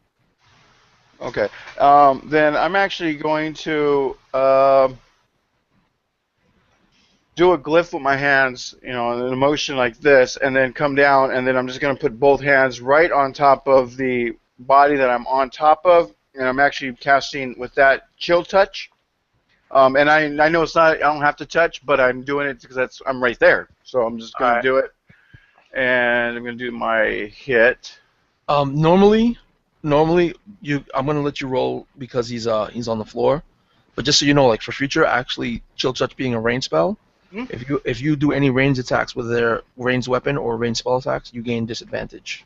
Okay, then I'm actually going to do a glyph with my hands, in a motion like this, and then come down, and then I'm just going to put both hands right on top of the body that I'm on top of, and I'm actually casting with that chill touch. And I know it's not, I don't have to touch, but I'm doing it because I'm right there. So I'm just going to do it, and I'm going to do my hit. Normally, I'm going to let you roll because he's on the floor. But just so you know, like for future, actually, chill touch being a range spell. If you do any ranged attacks with their ranged weapon or ranged spell attacks, you gain disadvantage.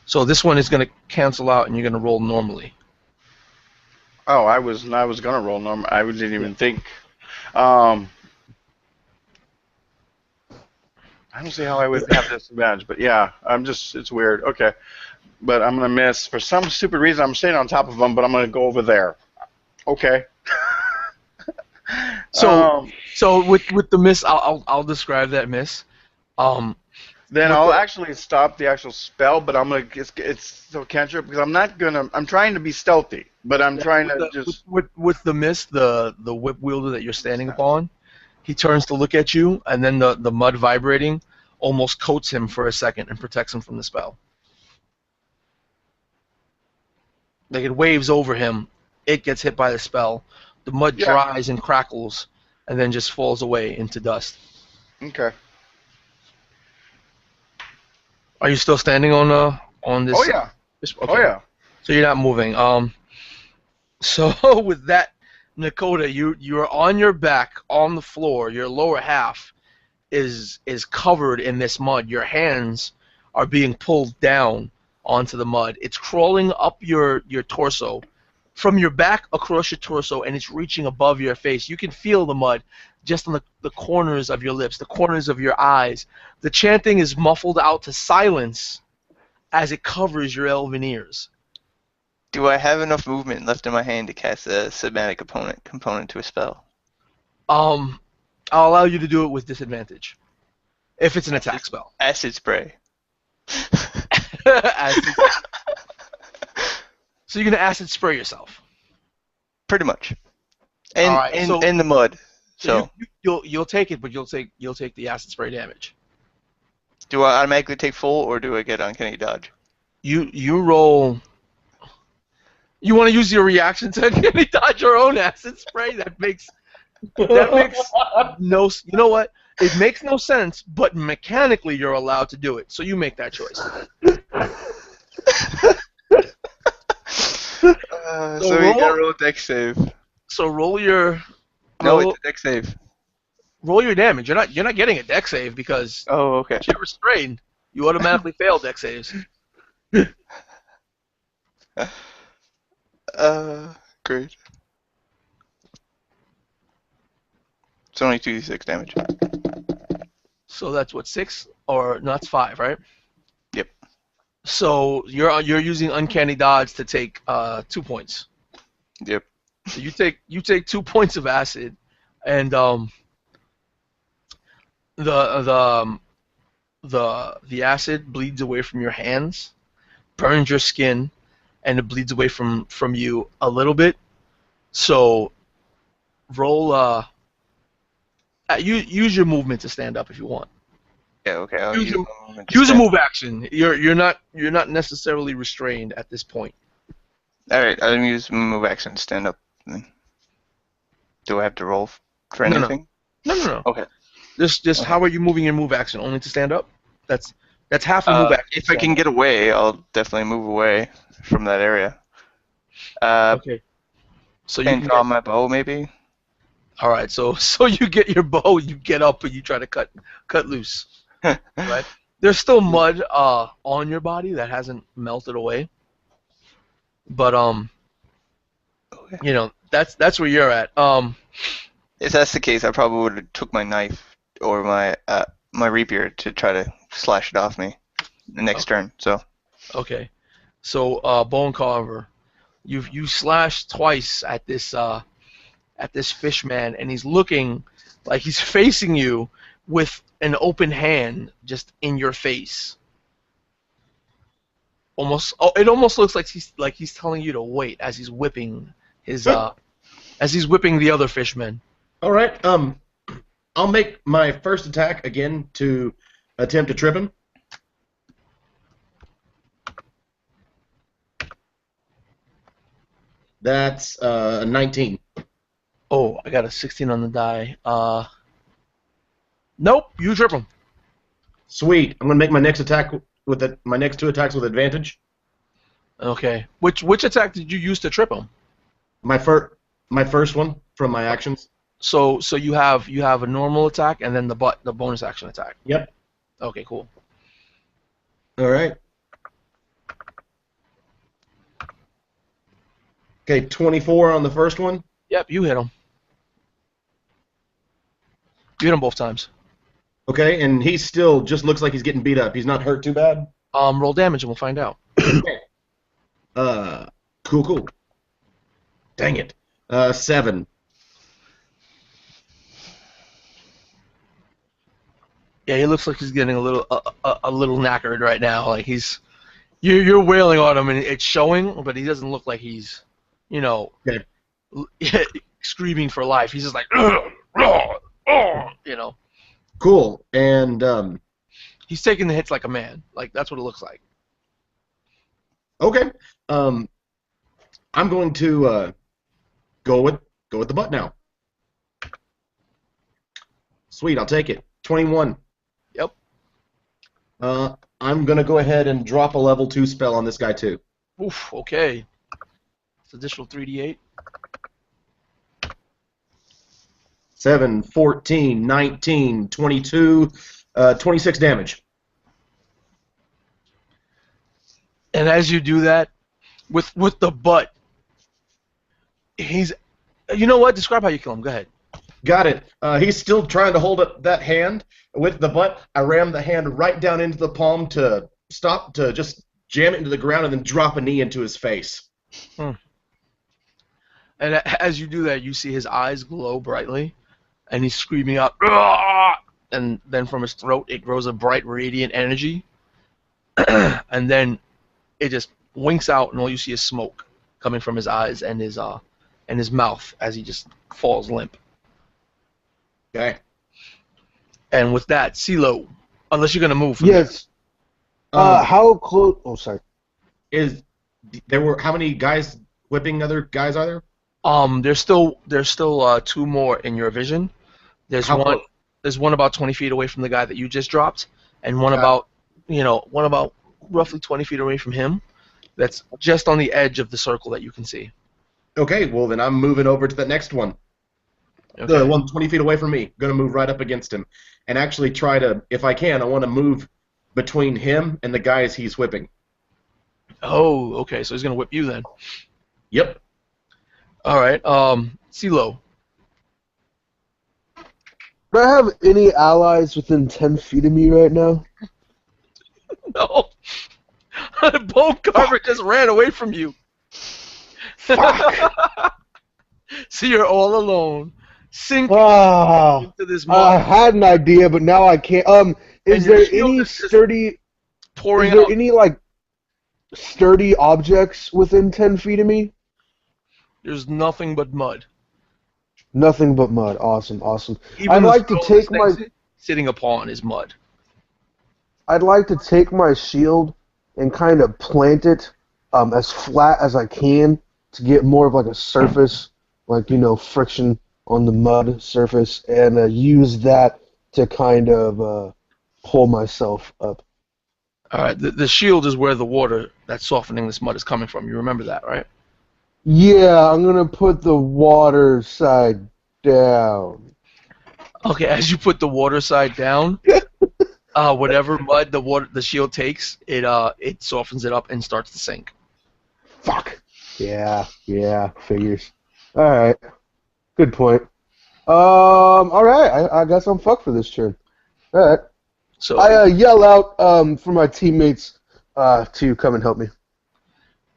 So this one is going to cancel out, and you're going to roll normally. Oh, I was gonna roll normal. I didn't even think. I don't see how I would have disadvantage, but yeah, it's weird. Okay, but I'm gonna miss for some stupid reason. I'm staying on top of them, but I'm gonna go over there. Okay. So with the miss, I'll describe that miss. Um, Then with I'll the actually stop the actual spell, but I'm gonna it's still cantrip because I'm trying to be stealthy, but I'm yeah, trying with to the just with the mist, the whip wielder that you're standing upon, he turns to look at you, and then the mud vibrating almost coats him for a second and protects him from the spell. Like it waves over him, it gets hit by the spell. The mud yeah. dries and crackles, and then just falls away into dust. Okay. Are you still standing on Oh this? yeah. Oh Okay, yeah. so you're not moving. So with that, Nakota, you're on your back on the floor. Your lower half is covered in this mud. Your hands are being pulled down onto the mud. It's crawling up your torso, from your back across your torso, and it's reaching above your face. You can feel the mud just on the corners of your lips, the corners of your eyes. The chanting is muffled out to silence as it covers your elven ears. Do I have enough movement left in my hand to cast a somatic component to a spell? Um, I'll allow you to do it with disadvantage if it's an attack spell. Acid spray. Acid. So you're gonna acid spray yourself. Pretty much. All And right, so in the mud. so So you'll take it, but you'll take the acid spray damage. do I automatically take full, or do I get uncanny dodge? You roll. You want to use your reaction to uncanny dodge your own acid spray? That makes no. You know what? It makes no sense, but mechanically you're allowed to do it. So you make that choice. So you gotta roll a dex save. So roll your No, roll, it's a dex save. roll your damage. You're not getting a dex save because Oh, okay. you're restrained. You automatically fail dex saves. Great. It's only 2d6 damage. So that's what, 6 or no? That's 5, right? Yep. So you're using uncanny dodge to take 2 points. Yep. So you take 2 points of acid, and the acid bleeds away from your hands, burns your skin, and it bleeds away from you a little bit. So roll use your movement to stand up if you want. Yeah. Okay. I'll Use use your, my movement to use a stand. move action. You're not necessarily restrained at this point. All right. I'll use my move action to stand up. Then. Do I have to roll for No, no. anything? No. Okay. Just Okay. how are you moving your move action? Only to stand up? That's half a move action. If I can get away, I'll definitely move away from that area. Okay. So you And can draw my bow, maybe. all right. So you get your bow, you get up, and you try to cut loose. Right. There's still mud on your body that hasn't melted away. But you know, that's where you're at. If that's the case, I probably would have took my knife or my rapier to try to slash it off me the next turn. So Okay. So Bone Carver, you slashed twice at this fish man, and he's looking like he's facing you with an open hand just in your face. It almost looks like he's telling you to wait as he's whipping the other fishmen. All right. I'll make my first attack again to attempt to trip him. That's 19. Oh, I got a 16 on the die. Nope, you trip him. Sweet. I'm gonna make my next attack with my next 2 attacks with advantage. Okay. Which attack did you use to trip him? My first one from my actions. So you have a normal attack and then the bonus action attack. Yep. Okay, cool. All right. Okay, 24 on the first one. Yep, you hit him. You hit him both times. Okay, and he still just looks like he's getting beat up. He's not hurt too bad. Roll damage and we'll find out. Cool. Dang it. 7. Yeah, he looks like he's getting a little knackered right now. Like you're wailing on him and it's showing, but he doesn't look like he's, you know, Okay. screaming for life. He's just like, "Ugh, ugh, ugh," you know. Cool. And He's taking the hits like a man. Like that's what it looks like. okay. Um, I'm going to go with the butt now. Sweet, I'll take it. 21. Yep. I'm gonna go ahead and drop a level 2 spell on this guy too. Oof. Okay. It's additional 3d8. 7, 14, 19, 22, 26 damage. And as you do that, with the butt, he's. You know what? Describe how you kill him. Go ahead. Got it. He's still trying to hold up that hand with the butt. I ram the hand right down into the palm to just jam it into the ground and then drop a knee into his face. And as you do that, you see his eyes glow brightly, and he's screaming out, "Ugh!" And then from his throat it grows a bright, radiant energy, and then it just winks out, and all you see is smoke coming from his eyes and his mouth as he just falls limp. Okay. And with that, CeeLo, unless you're gonna move from Yes. How close? Oh, sorry. How many guys whipping other guys are there? There's still two more in your vision. There's How one. close? There's one about 20 feet away from the guy that you just dropped, and one Got about roughly 20 feet away from him. That's just on the edge of the circle that you can see. Okay, well then I'm moving over to the next one. Okay. The one 20 feet away from me. Gonna move right up against him. And actually try to, if I can, I want to move between him and the guys he's whipping. Oh, okay. So he's gonna whip you then. Yep. All right. CeeLo. Do I have any allies within 10 feet of me right now? No. Bone Carver just ran away from you. Fuck. So you're all alone, sinking Ah, into this I mud. had an idea, but now I can't. Is And your there shield any is just sturdy? Is pouring there out. any like sturdy objects within 10 feet of me? There's nothing but mud. Nothing but mud. Awesome, awesome. Even I'd the like to throne this take my. thing's sitting upon is mud. I'd like to take my shield and kind of plant it as flat as I can to get more of like a surface, like friction on the mud surface, and use that to kind of pull myself up. All right. The shield is where the water that's softening this mud is coming from. You remember that, right? Yeah, I'm gonna put the water side down. Okay. As you put the water side down, whatever mud the shield takes, it softens it up and starts to sink. Fuck. Yeah, figures. All right, good point. All right, I guess I'm fucked for this turn. All right. So I yell out for my teammates to come and help me.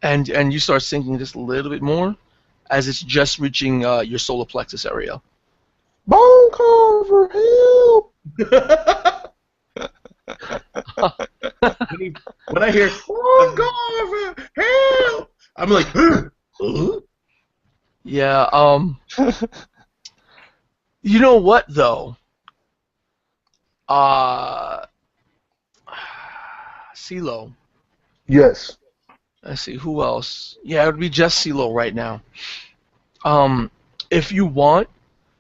and you start sinking just a little bit more, as it's just reaching your solar plexus area. Bone Carver, help! when I hear, "Oh, God, help!" I'm like, huh? Yeah. You know what though? CeeLo. Yes. Let's see who else. Yeah, it would be just CeeLo right now. If you want,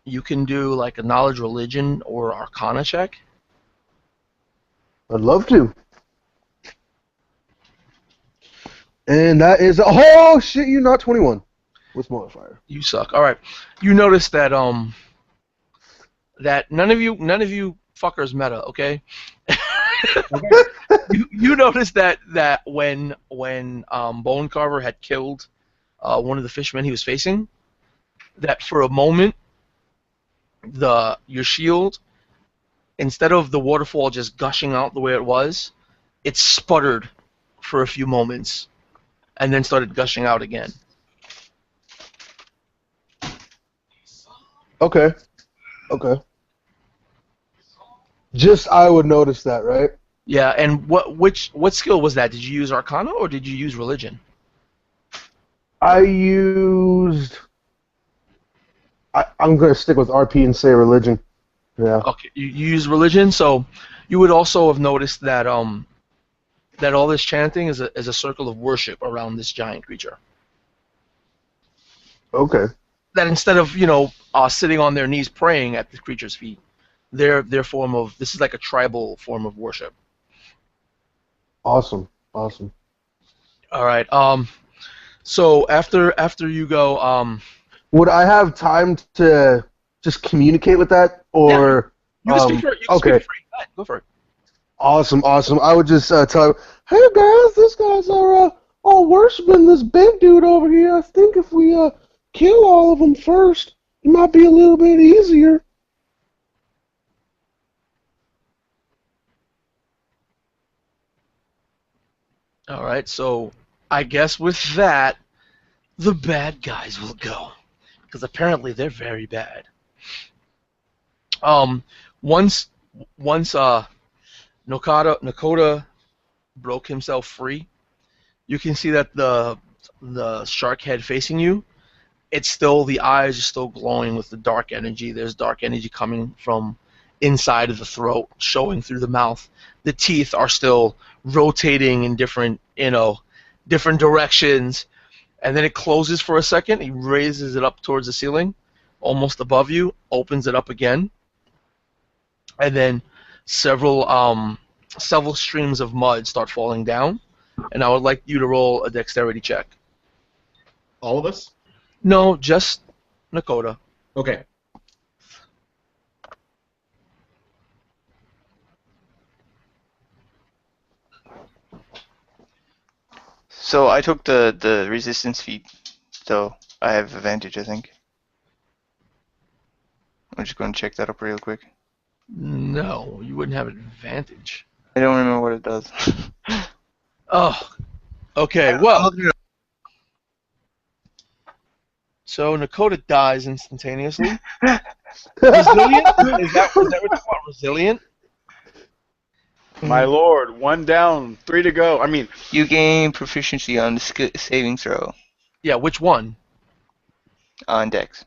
you can do like a knowledge, religion, or arcana check. I'd love to. And that is oh shit! You not 21 with modifier. You suck. All right. You notice that that none of you fuckers meta. Okay. You notice that when Bone Carver had killed one of the fishmen he was facing, that for a moment your shield, instead of the waterfall just gushing out the way it was, it sputtered for a few moments and then started gushing out again. Okay. Just I would notice that, right? Yeah, and what skill was that? Did you use Arcana or did you use Religion? I used. I'm gonna stick with RP and say religion. Yeah. Okay, you use Religion, so you would also have noticed that that all this chanting is a circle of worship around this giant creature. Okay. That instead of sitting on their knees praying at the creature's feet, their form of this is like a tribal form of worship. Awesome. Awesome. All right. So after you go, Would I have time to just communicate with that, or you can speak for it. You can okay? speak for it. Go ahead, go for it. Awesome. I would just tell him, hey guys, these guys are all worshiping this big dude over here. I think if we kill all of them first, it might be a little bit easier. All right. So I guess with that, the bad guys will go because apparently they're very bad. Um, once Nakota broke himself free, you can see that the shark head facing you, it's still the eyes are still glowing with the dark energy. There's dark energy coming from inside of the throat, showing through the mouth. The teeth are still rotating in different directions, and then it closes for a second. He raises it up towards the ceiling, almost above you, opens it up again, and then several streams of mud start falling down. And I would like you to roll a dexterity check. All of us? No, just Nakota. Okay. So I took the resistance feat, so I have advantage, I think. I'm just going to check that up real quick. No, you wouldn't have an advantage. I don't remember what it does. Oh, okay. Well, so Nakota dies instantaneously. Resilient? Is that what you call resilient? My lord, 1 down, 3 to go. I mean, You gain proficiency on the saving throw Yeah, which one? on Dex.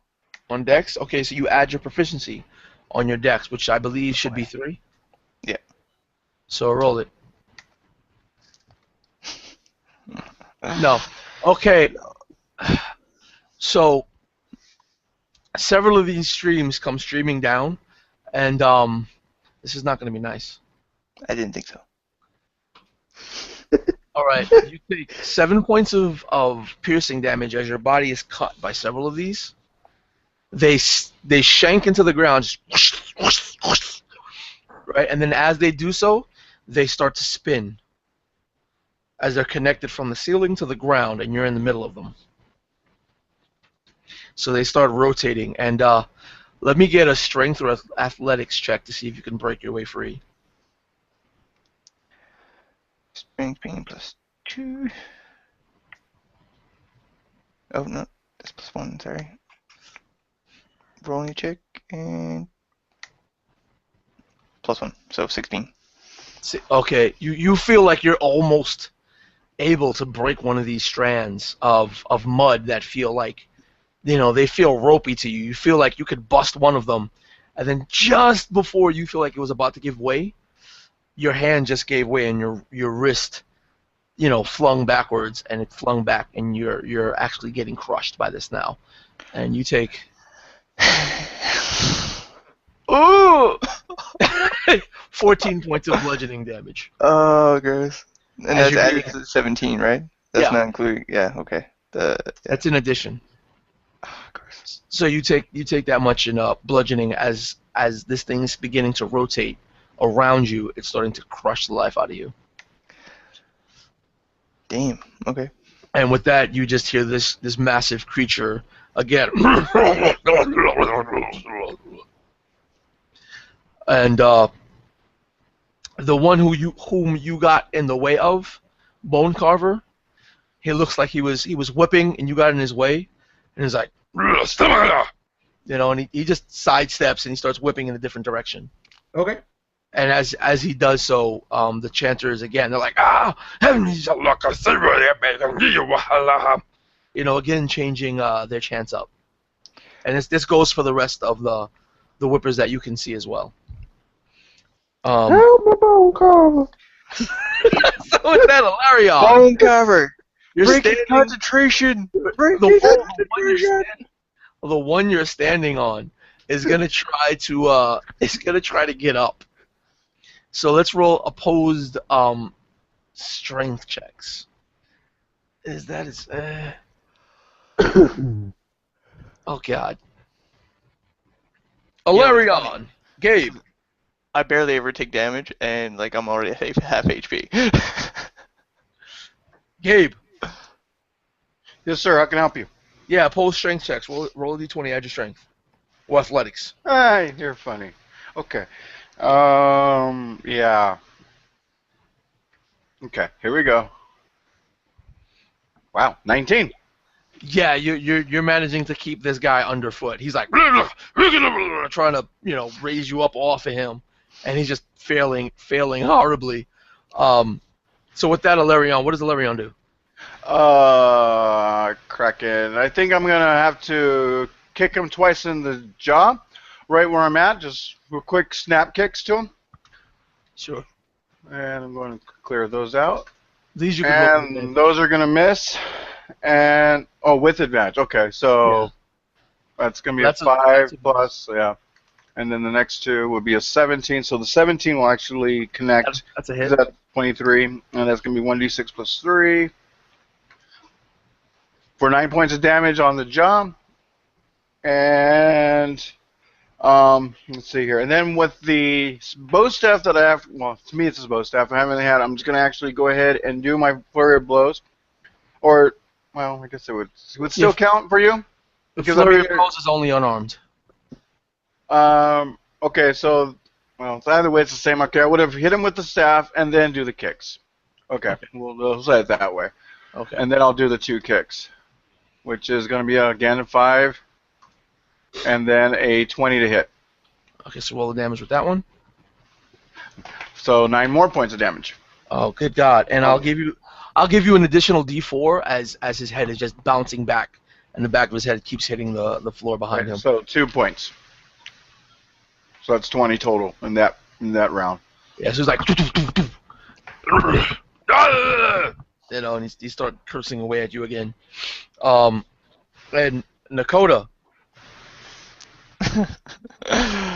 On Dex? Okay, so you add your proficiency on your Dex, which I believe should be 3. Yeah. So roll it. No. Okay. So several of these streams come streaming down, and this is not going to be nice. I didn't think so. All right, you take 7 points of piercing damage as your body is cut by several of these. They shank into the ground, just whoosh, whoosh, whoosh, right? And then as they do so, they start to spin as they're connected from the ceiling to the ground, and you're in the middle of them. So they start rotating, and let me get a strength or athletics check to see if you can break your way free. Strength being +2. Oh no, that's +1. Sorry. Rolling a check and +1, so 16. Okay, you feel like you're almost able to break one of these strands of mud that feel like, they feel ropey to you. You feel like you could bust one of them, and then just before you feel like it was about to give way, your hand just gave way and your wrist, flung backwards, and it flung back, and you're actually getting crushed by this now, and you take. Ooh! 14 points of bludgeoning damage. Oh, gross. And As that's you're added being- to 17, right? That's Yeah. not including. Yeah, okay. That's in addition. Gross. So you take that much in bludgeoning as this thing is beginning to rotate around you. It's starting to crush the life out of you. Damn. Okay. And with that, you just hear this massive creature again. And the one whom you got in the way of, Bone Carver, he looks like he was whipping, and you got in his way, and he's like, and he just sidesteps and he starts whipping in a different direction. Okay. And as he does so, the chanters again, they're like, again changing their chants up. And this goes for the rest of the whippers that you can see as well. Help me, bone carver. So with that, Ilarion, Bone cover. you're Break his standing. concentration. Break The his one, concentration. the one you're standing on is gonna try to get up. So let's roll opposed strength checks. Oh god. Ilarion, Gabe. I barely ever take damage, and like I'm already at half HP. Gabe. Yes, sir. How can I help you? Yeah, opposed strength checks. Roll a d20, add your strength. Or athletics. Hey, you're funny. Okay. Yeah. Okay, here we go. Wow, 19. Yeah, you're managing to keep this guy underfoot. He's like trying to raise you up off of him, and he's just failing horribly. So with that, Ilarion, what does Ilarion do? Kraken. I think I'm gonna have to kick him twice in the jaw, right where I'm at. Just real quick snap kicks to him, Sure. and I'm going to clear those out. These you can roll. And those are gonna miss. And with advantage. Okay, so that's gonna be That's a 5 a- plus, yeah. And then the next two would be a 17. So the 17 will actually connect. That's a Is hit. that 23? And that's gonna be 1d6 plus 3 for 9 points of damage on the jaw. And let's see here. And then with the bow staff that I have, well, to me it's a bow staff. I haven't had. I'm just gonna actually go ahead and do my flurry of blows, or well, I guess it would still count for you. The Because flurry I of mean, blows is only unarmed. Okay, so either way it's the same. Okay, I would have hit him with the staff and then do the kicks. Okay. We'll say it that way. Okay. And then I'll do the 2 kicks, which is going to be again a 5, and then a 20 to hit. Okay, so roll the damage with that one. So 9 more points of damage. Oh, good God! And I'll give you an additional D4 as his head is just bouncing back, and the back of his head keeps hitting the floor behind him. So 2 points. So that's 20 total in that round. Yeah, so he's like, and he starts cursing away at you again. And Nakota,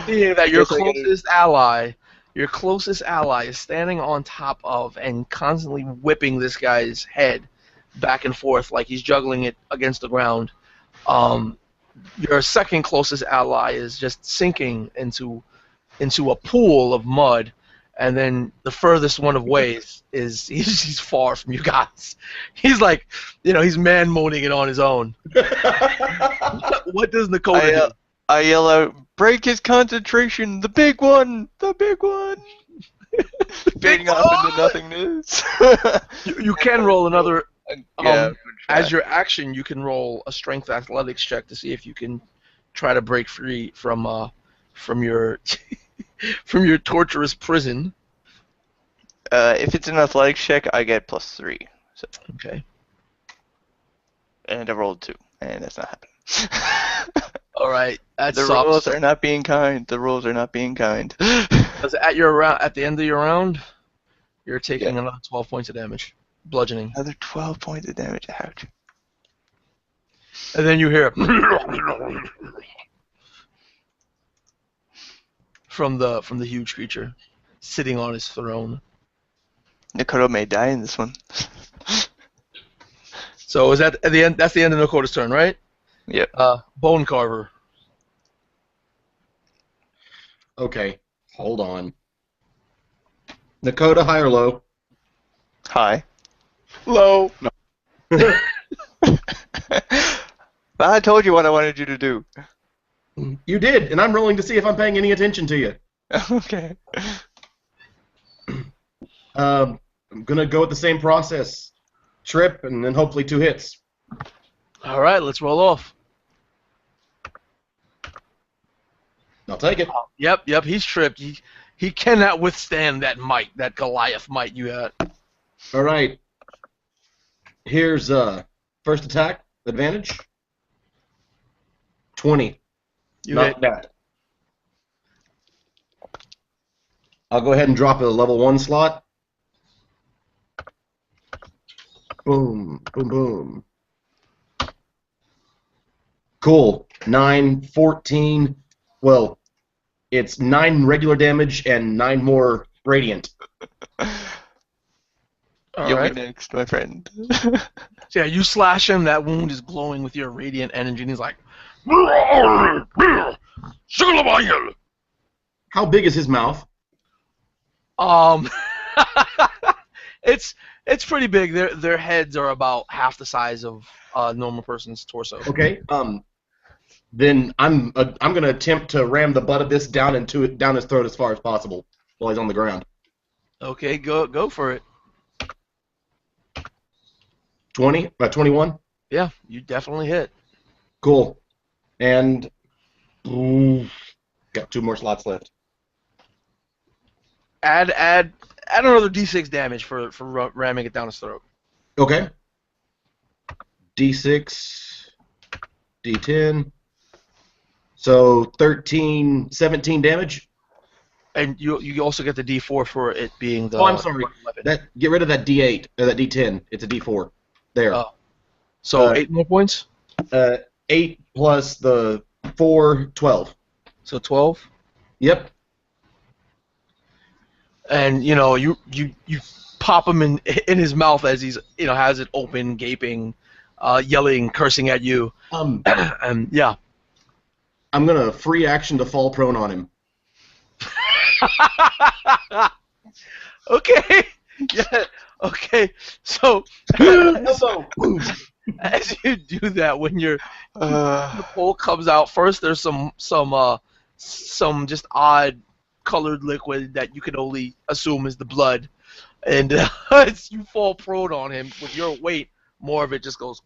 seeing that your closest ally is standing on top of and constantly whipping this guy's head back and forth like he's juggling it against the ground. Your second closest ally is just sinking into a pool of mud, and then the furthest one away is he's far from you guys. He's like, he's man moaning it on his own. What does Nakota do? I yell out, break his concentration, the big one! Fading off into nothingness. You can roll another. Yeah, As your action, you can roll a strength athletics check to see if you can try to break free from your from your torturous prison. if it's an athletics check, I get +3. So. Okay. And I rolled 2, and that's not happening. All right. That The sucks. rules are not being kind. The rules are not being kind. Because at the end of your round, you're taking another 12 points of damage, bludgeoning, Another 12 points of damage. Ouch. and then you hear from the huge creature sitting on his throne. Nakoto may die in this one. So is that at the end? That's the end of Nakota's turn, right? Yep. Bone Carver. Okay, hold on. Nakota, high or low? Hi. Low. No. But I told you what I wanted you to do. You did, and I'm rolling to see if I'm paying any attention to you. Okay. I'm gonna go with the same process. Trip, and then hopefully 2 hits. All right, let's roll off. I'll take it. Yep, he's tripped. He cannot withstand that might, that Goliath might you had. All right. Here's first attack advantage. 20. You Not hit. bad. I'll go ahead and drop a level 1 slot. Boom, boom, boom. Cool. 9, 14. Well, it's 9 regular damage and 9 more radiant. All You'll right. be next, my friend. So yeah, you slash him. That wound is glowing with your radiant energy, and he's like, How big is his mouth? um, it's pretty big. Their heads are about half the size of a normal person's torso. Okay. Then I'm gonna attempt to ram the butt of this down his throat as far as possible while he's on the ground. Okay, go for it. 21. Yeah, you definitely hit. Cool. And got 2 more slots left. Add another d6 damage for ramming it down his throat. Okay. D6, D10. So 13, 17 damage. And you also get the d4 for it being the. Oh, I'm sorry. weapon. Get rid of that D8 or that D10. It's a D4. There. Oh. So 8 8 more points. 8 plus the 4, 12. So 12. Yep. And you pop him in his mouth as he's has it open, gaping, yelling, cursing at you. And yeah. I'm gonna free action to fall prone on him. Okay. Yeah. Okay. So as you do that, when the pole comes out, first there's some just odd colored liquid that you can only assume is the blood, and as you fall prone on him with your weight, more of it just goes.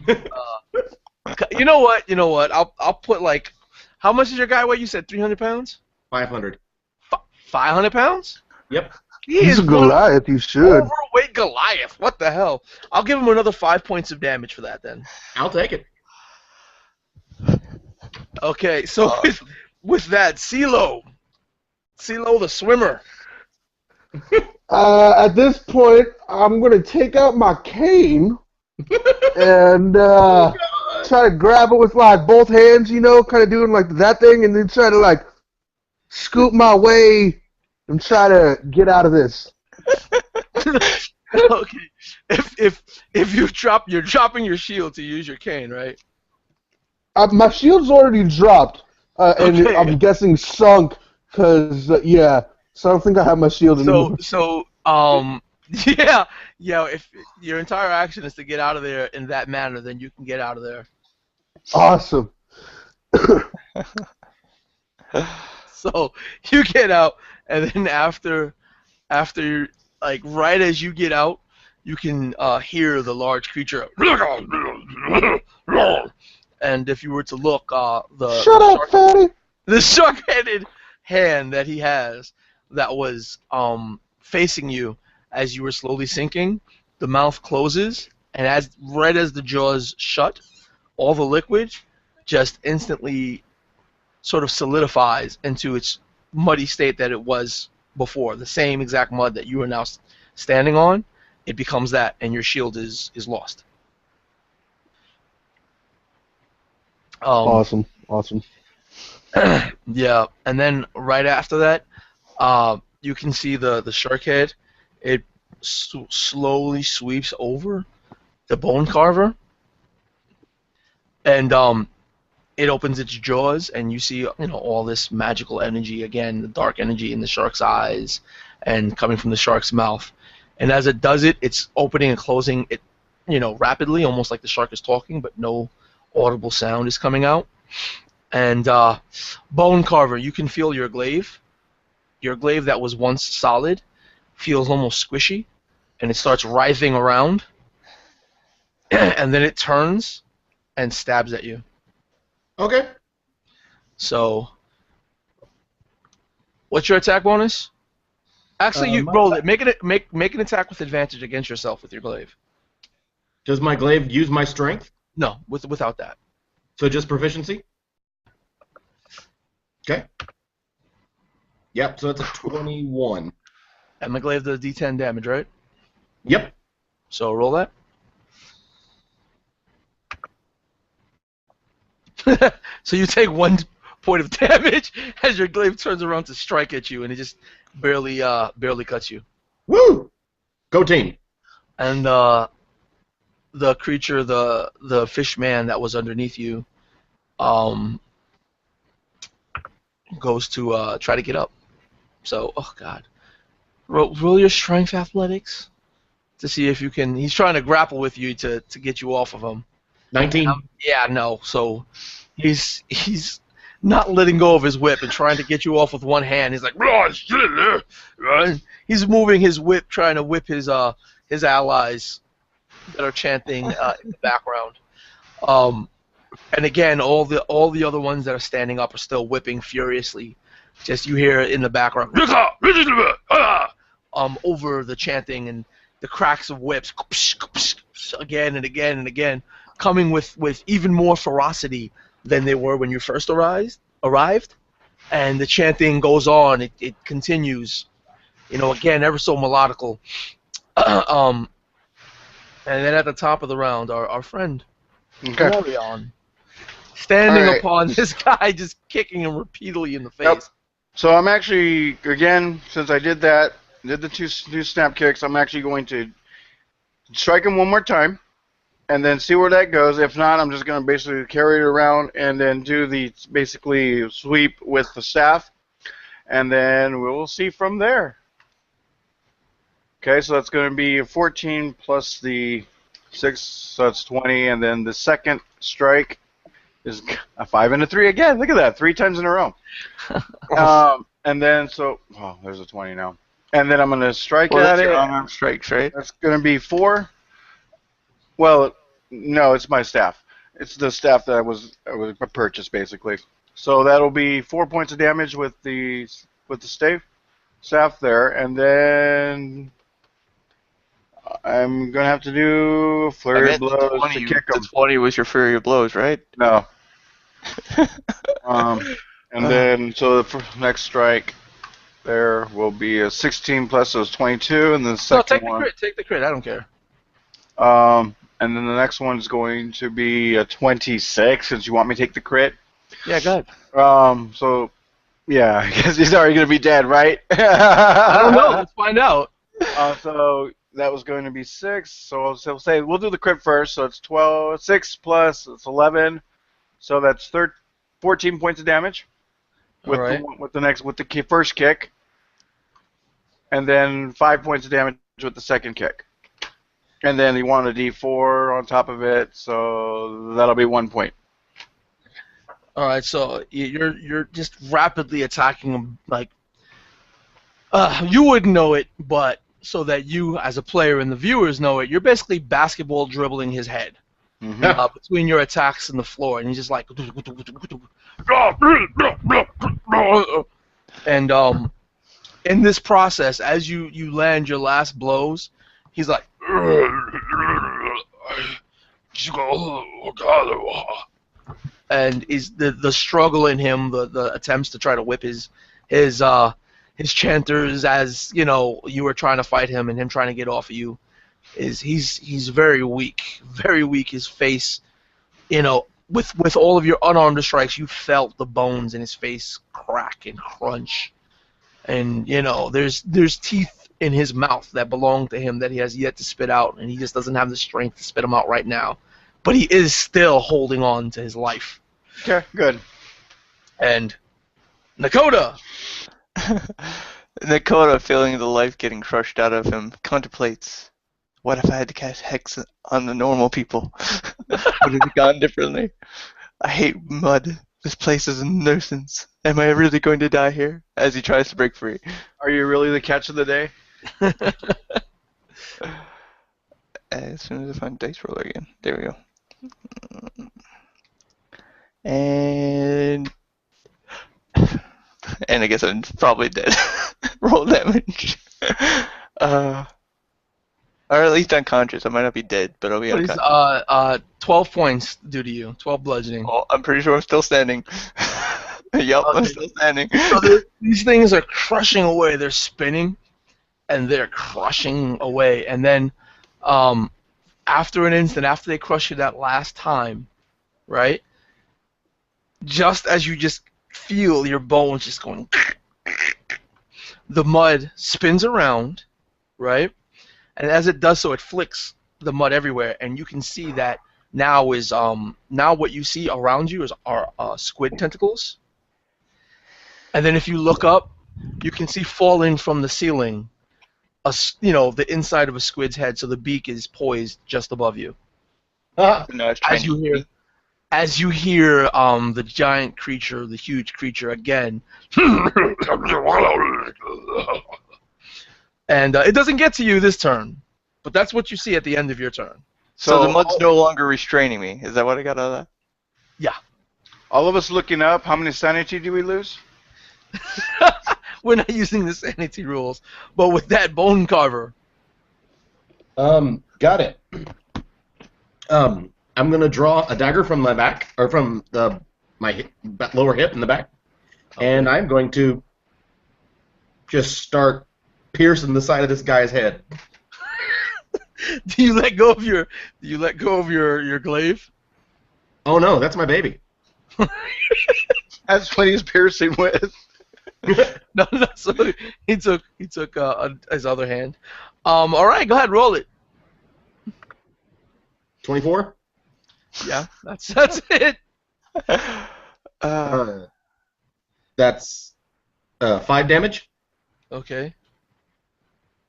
You know what? I'll put like, how much is your guy weigh? You said 300 pounds. 500. 500 pounds? Yep. He's a Goliath, you should. Overweight Goliath. What the hell? I'll give him another 5 points of damage for that then. I'll take it. Okay, so with that, CeeLo the swimmer. At this point, I'm gonna take out my cane and try to grab it with like both hands, kind of doing like that thing, and then try to like scoop my way and try to get out of this. Okay, if you're dropping your shield to use your cane, right? My shield's already dropped, and Okay. I'm guessing sunk, cause so I don't think I have my shield anymore. Yeah. If your entire action is to get out of there in that manner, then you can get out of there. Awesome. So you get out, and then after like right as you get out, you can hear the large creature. And if you were to look, Shut up, fatty. the shark-headed hand that he has that was facing you as you were slowly sinking, the mouth closes, and right as the jaws shut, all the liquid just instantly sort of solidifies into its muddy state that it was before. The same exact mud that you are now standing on, it becomes that, and your shield is lost. Awesome. Yeah, and then right after that, you can see the shark head. It slowly sweeps over the bone carver, and it opens its jaws, and you see all this magical energy again, the dark energy in the shark's eyes, and coming from the shark's mouth. And as it does it, it's opening and closing it, rapidly, almost like the shark is talking, but no audible sound is coming out. And bone carver, you can feel your glaive. Your glaive that was once solid feels almost squishy, and it starts writhing around, and then it turns and stabs at you. Okay. So What's your attack bonus? Actually, you My roll it. Make an attack with advantage against yourself with your glaive. Does my glaive use my strength? No, without that. So just proficiency? Okay. Yep, so it's a 21. And my glaive does D10 damage, right? Yep. So roll that. So you take 1 point of damage as your glaive turns around to strike at you, and it just barely cuts you. Woo! Go team. And the creature, the fish man that was underneath you, goes to try to get up. So, oh god, roll your strength athletics to see if you can. He's trying to grapple with you to get you off of him. 19. Yeah, no. So he's not letting go of his whip and trying to get you off with one hand. He's like, right? He's moving his whip, trying to whip his allies that are chanting in the background. And again, all the other ones that are standing up are still whipping furiously. Just you hear in the background, over the chanting and the cracks of whips, again and again and again, coming with even more ferocity than they were when you first arrived. And the chanting goes on. It continues. Again, ever so melodical. And then at the top of the round, our friend, Valerion, standing upon this guy, just kicking him repeatedly in the face. Yep. So I'm actually, again, since I did the two snap kicks, I'm actually going to strike him one more time, and then see where that goes. If not, I'm just going to basically carry it around and then do the basically sweep with the staff, and then we'll see from there. Okay, so that's going to be 14 plus the 6, so that's 20, and then the second strike is a 5 and a 3 again. Look at that, 3 times in a row. And then, there's a 20 now. And then I'm going to strike at it. Unarmed strikes, right? That's going to be 4. Well, no, it's my staff. It's the staff that I was purchased, basically. So that'll be 4 points of damage with the staff there, and then I'm going to have to do flurry of blows to kick him. The 20 was your flurry of blows, right? No. And then, so the next strike there will be a 16 plus those 22, and the second one. Take the crit. I don't care. And then the next one's going to be a 26, since you want me to take the crit. Yeah, go ahead. So, yeah, I guess he's already going to be dead, right? I don't know. Let's find out. So that was going to be 6. So I'll say we'll do the crit first. So it's 6 plus it's 11. So that's 14 points of damage with the first kick, and then 5 points of damage with the second kick. And then you want a D4 on top of it, so that'll be 1 point. All right, so you're just rapidly attacking him like you wouldn't know it, but so that you as a player and the viewers know it, you're basically basketball dribbling his head between your attacks and the floor, and he's just like, and in this process, as you land your last blows, he's like, and is the struggle in him, the attempts to try to whip his chanters as you were trying to fight him and him trying to get off of you, he's very weak. His face, with all of your unarmed strikes, you felt the bones in his face crack and crunch, and there's teeth in his mouth that belong to him that he has yet to spit out, and he just doesn't have the strength to spit them out right now. But he is still holding on to his life. Okay, good. And Nakota! Nakota, feeling the life getting crushed out of him, contemplates, what if I had to cast Hex on the normal people? Would it have gone differently? I hate mud. This place is a nuisance. Am I really going to die here? As he tries to break free. Are you really the catch of the day? As soon as I find dice roller again. There we go. And And I guess I'm probably dead. Roll damage. Or at least unconscious. I might not be dead, but I'll be What is unconscious. 12 points due to you? 12 bludgeoning. Oh, I'm pretty sure I'm still standing. Yup, I'm Okay. still standing. So these things are crushing away. They're spinning, and they're crushing away. And then, after an instant, after they crush you that last time, right? Just as you just feel your bones just going, the mud spins around, right? And as it does so, it flicks the mud everywhere, and you can see that now what you see around you are squid tentacles. And then if you look up, you can see falling from the ceiling, the inside of a squid's head, so the beak is poised just above you. Ah, No, I was trying to eat. As you hear the giant creature, the huge creature again, and it doesn't get to you this turn, but that's what you see at the end of your turn. So the mud's no longer restraining me. Is that what I got out of that? Yeah. All of us looking up, how many sanity do we lose? We're not using the sanity rules, but with that bone carver. Got it. I'm gonna draw a dagger from my back, or from my lower hip in the back, and I'm going to just start piercing the side of this guy's head. Do you let go of your glaive? Oh no, that's my baby. That's what he's piercing with. No. So he took his other hand. All right, go ahead, roll it. 24. Yeah, that's it. That's 5 damage. Okay.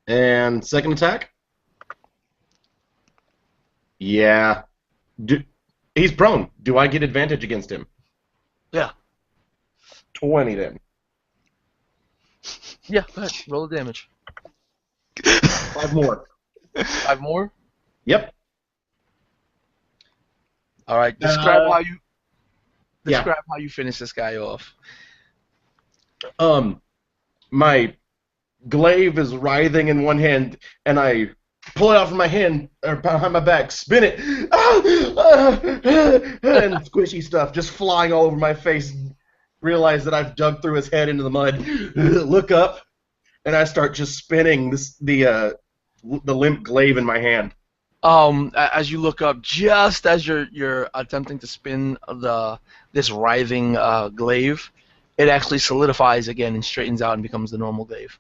And second attack. Yeah. He's prone. Do I get advantage against him? Yeah. 20 then. Yeah, go ahead. Roll the damage. 5 more. 5 more? Yep. All right. Describe how you finish this guy off. My glaive is writhing in one hand, and I pull it out from my hand, or behind my back, spin it, and squishy stuff just flying all over my face. Realize that I've dug through his head into the mud. Look up, and I start just spinning the limp glaive in my hand. As you look up, just as you're attempting to spin this writhing glaive, it actually solidifies again and straightens out and becomes the normal glaive.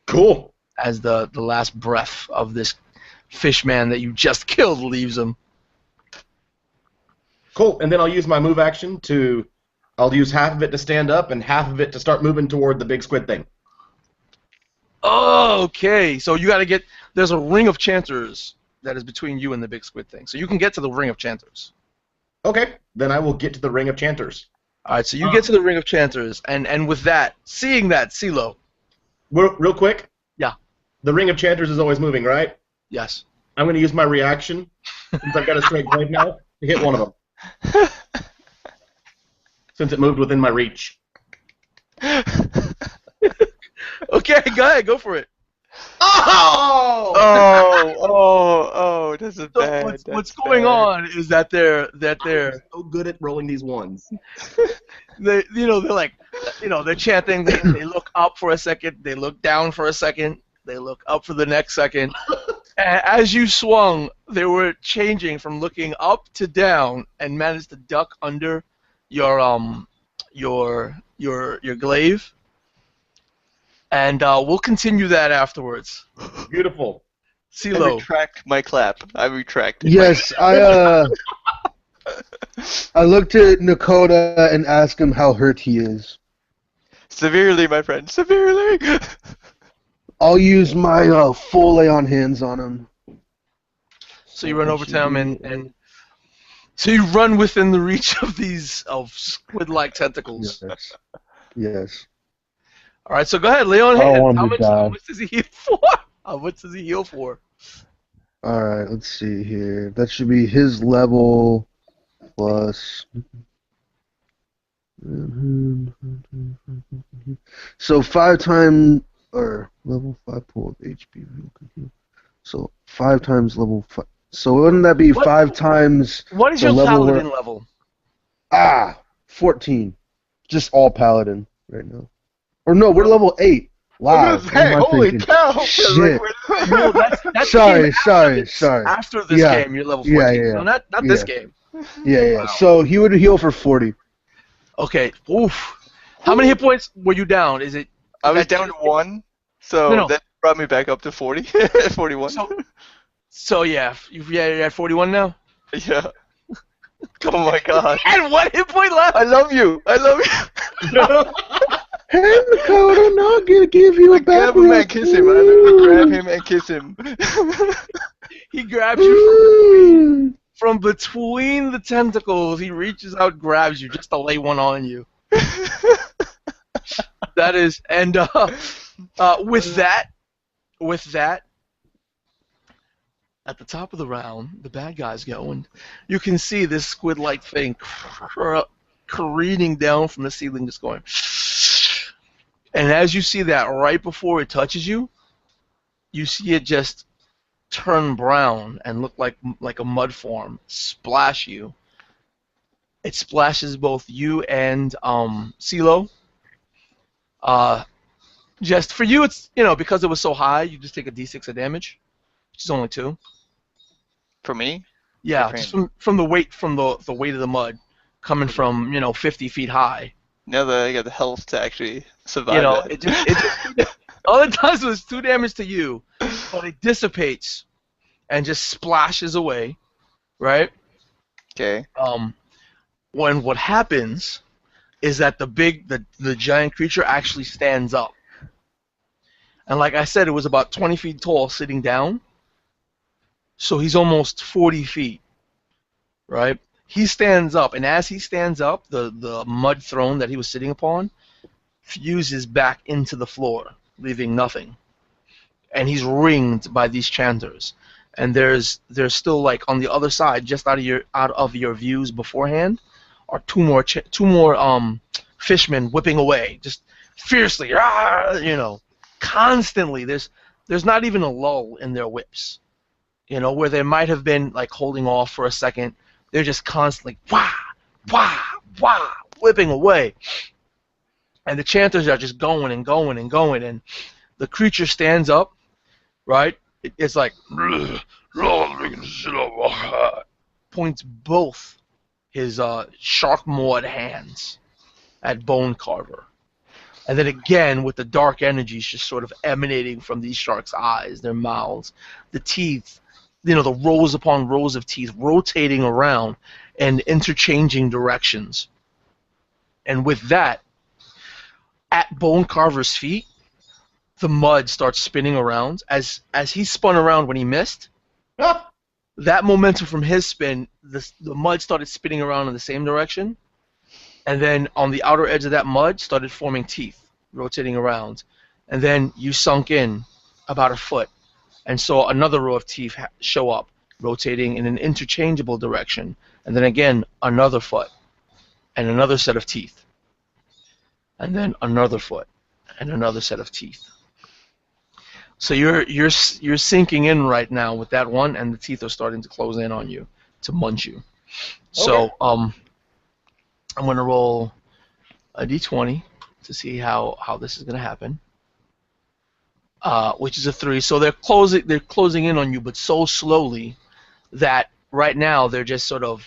Cool. As the last breath of this fish man that you just killed leaves him. Cool. And then I'll use my move action I'll use half of it to stand up and half of it to start moving toward the big squid thing. Okay, so you got to get. There's a ring of chanters that is between you and the big squid thing, so you can get to the ring of chanters. Okay, then I will get to the ring of chanters. All right, so you get to the ring of chanters, and with that, seeing that, CeeLo. Real quick. Yeah. The ring of chanters is always moving, right? Yes. I'm going to use my reaction, since I've got a straight glaive now, to hit one of them. Since it moved within my reach. Okay, go ahead, go for it. Oh! Oh, that's a bad. What's going on is that they're so good at rolling these ones. they're chanting. They look up for a second. They look down for a second. They look up for the next second. As you swung, they were changing from looking up to down and managed to duck under your glaive. And we'll continue that afterwards. Beautiful. I CeeLo. retract my clap. I retract. Yes, I looked at Nakota and asked him how hurt he is. Severely, my friend. Severely. I'll use my full lay on hands on him. So you run over to him and so you run within the reach of these squid-like tentacles. Yes. All right, so go ahead, lay on I don't hands. want How him to much die. does he heal for? How much does he heal for? All right, let's see here. That should be his level plus So 5 times or level 5 pool of HP. So 5 times level 5. So wouldn't that be What 5 times what is the your level where? paladin level? 14. Just all paladin right now. Or no, we're level 8. I was Wow, gonna what am say, I holy thinking? cow! Shit. No, that's the game Sorry, after sorry, this. sorry. After this Yeah, game, you're level yeah, 14. No, yeah, not this yeah, game. yeah, yeah. Wow. So he would heal for 40. Okay. Oof. How many hit points were you down? Is I was that down to just 1, no so no? that brought me back up to 40, 41. So yeah, you're at 41 now. Yeah. Oh my god. And one hit point left. I love you. I love you. Hey, Dakota, not gonna give you I a back grab him rub. and kiss him. I literally grab him and kiss him. He grabs you Ooh. from between the tentacles. He reaches out, grabs you just to lay one on you. That is, and with that, at the top of the round, the bad guys go, and you can see this squid-like thing careening down from the ceiling, just going. And as you see that, right before it touches you, you see it just turn brown and look like a mud form, splash you. It splashes both you and CeeLo. Just for you, it's because it was so high, you just take a d6 of damage, which is only 2. For me? Yeah, For just him? from the weight of the mud coming from 50 feet high. Now that I got the health to actually You survive know, that. it all it does was 2 damage to you, but it dissipates and just splashes away, right? Okay. When what happens is that the giant creature actually stands up. And like I said, it was about 20 feet tall sitting down. So he's almost 40 feet, right? He stands up, and as he stands up, the mud throne that he was sitting upon fuses back into the floor, leaving nothing. And he's ringed by these chanters. And there's still, like, on the other side, just out of your views beforehand, are two more fishmen whipping away, just fiercely, constantly. There's not even a lull in their whips, where they might have been like holding off for a second. They're just constantly wah wah wah whipping away, and the chanters are just going and going and going, and the creature stands up, right? It's like points both his shark mawed hands at Bone Carver. And then again, with the dark energies just sort of emanating from these sharks' eyes, their mouths, the teeth, the rows upon rows of teeth rotating around and interchanging directions. And with that, at Bone Carver's feet, the mud starts spinning around. As he spun around when he missed, that momentum from his spin, the mud started spinning around in the same direction. And then on the outer edge of that mud started forming teeth, rotating around. And then you sunk in about a foot and saw another row of teeth show up, rotating in an interchangeable direction. And then again, another foot and another set of teeth. And then another foot and another set of teeth. So you're sinking in right now with that one, and the teeth are starting to close in on you to munch you. So I'm going to roll a d20 to see how this is going to happen. Which is a 3. So they're closing in on you, but so slowly that right now they're just sort of,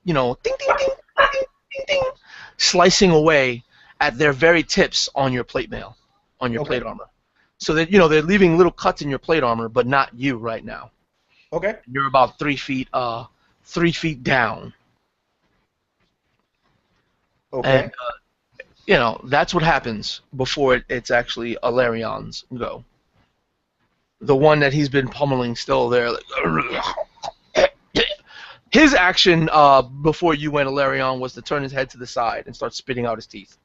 ding ding ding ding ding ding, slicing away at their very tips on your plate mail, on your plate armor. So that they're leaving little cuts in your plate armor, but not you right now. Okay. You're about 3 feet down. Okay. And that's what happens before it's actually Alarion's go. The one that he's been pummeling still there. Like, his action before you went Alarion was to turn his head to the side and start spitting out his teeth.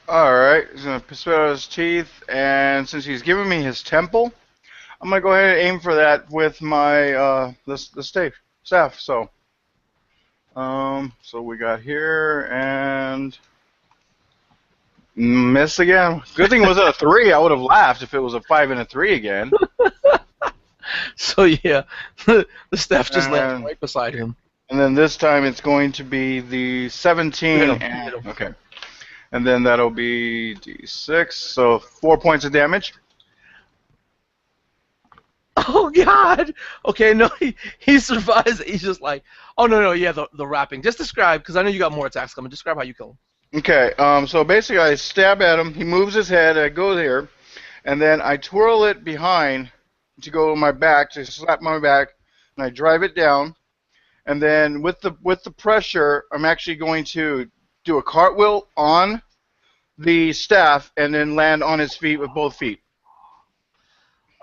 Alright, he's going to spit out his teeth, and since he's giving me his temple, I'm going to go ahead and aim for that with my the staff. So, So we got here and miss again. Good thing it was a 3. I would have laughed if it was a 5 and a 3 again. So yeah, the staff just landed And, right beside him. and then this time it's going to be the 17 Hit him, and hit him. okay. And then that'll be D6, so 4 points of damage. Oh God! Okay, no, he survives. He's just like, oh no, yeah, the wrapping. Just describe, because I know you got more attacks coming. Describe how you kill him. Okay, so basically I stab at him, he moves his head, I go there, and then I twirl it behind to go to my back, to slap my back, and I drive it down, and then with the pressure, I'm actually going to do a cartwheel on the staff and then land on his feet with both feet.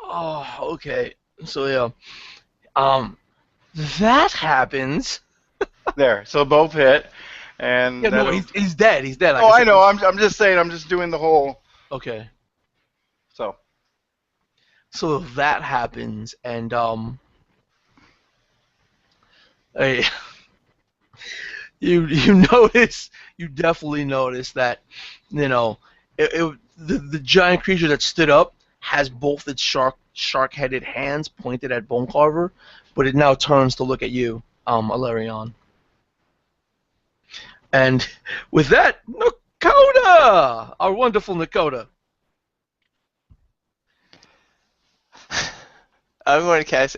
Oh, okay. So yeah, that happens. There, so both hit, and Yeah, no, he's dead. He's dead. Like oh, I said, know. I'm just saying. I'm just doing the whole. Okay. So. So that happens, and hey, you notice, you definitely notice that, you know, the giant creature that stood up has both its shark-headed hands pointed at Bone Carver, but it now turns to look at you, Alarion. And with that, Nakoda, our wonderful Nakoda. I'm going to cast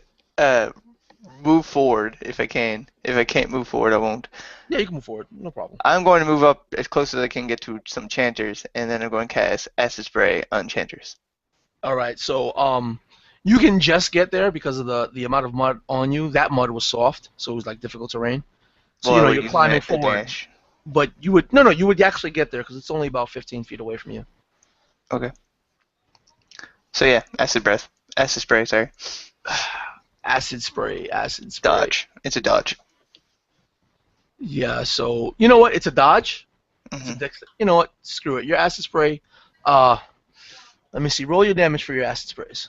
move forward if I can. If I can't move forward, I won't. Yeah, you can move forward. No problem. I'm going to move up as close as I can get to some chanters, and then I'm going to cast acid spray on chanters. All right, so you can just get there because of the amount of mud on you. That mud was soft, so it was like difficult terrain. So Well, you're climbing forward, but you would actually get there because it's only about 15 feet away from you. Okay. So yeah, acid spray. Sorry. Acid spray. Dodge. It's a dodge. Yeah. So you know what? It's a dodge. Mm-hmm. You know what? Screw it. Your acid spray. Let me see. Roll your damage for your acid sprays.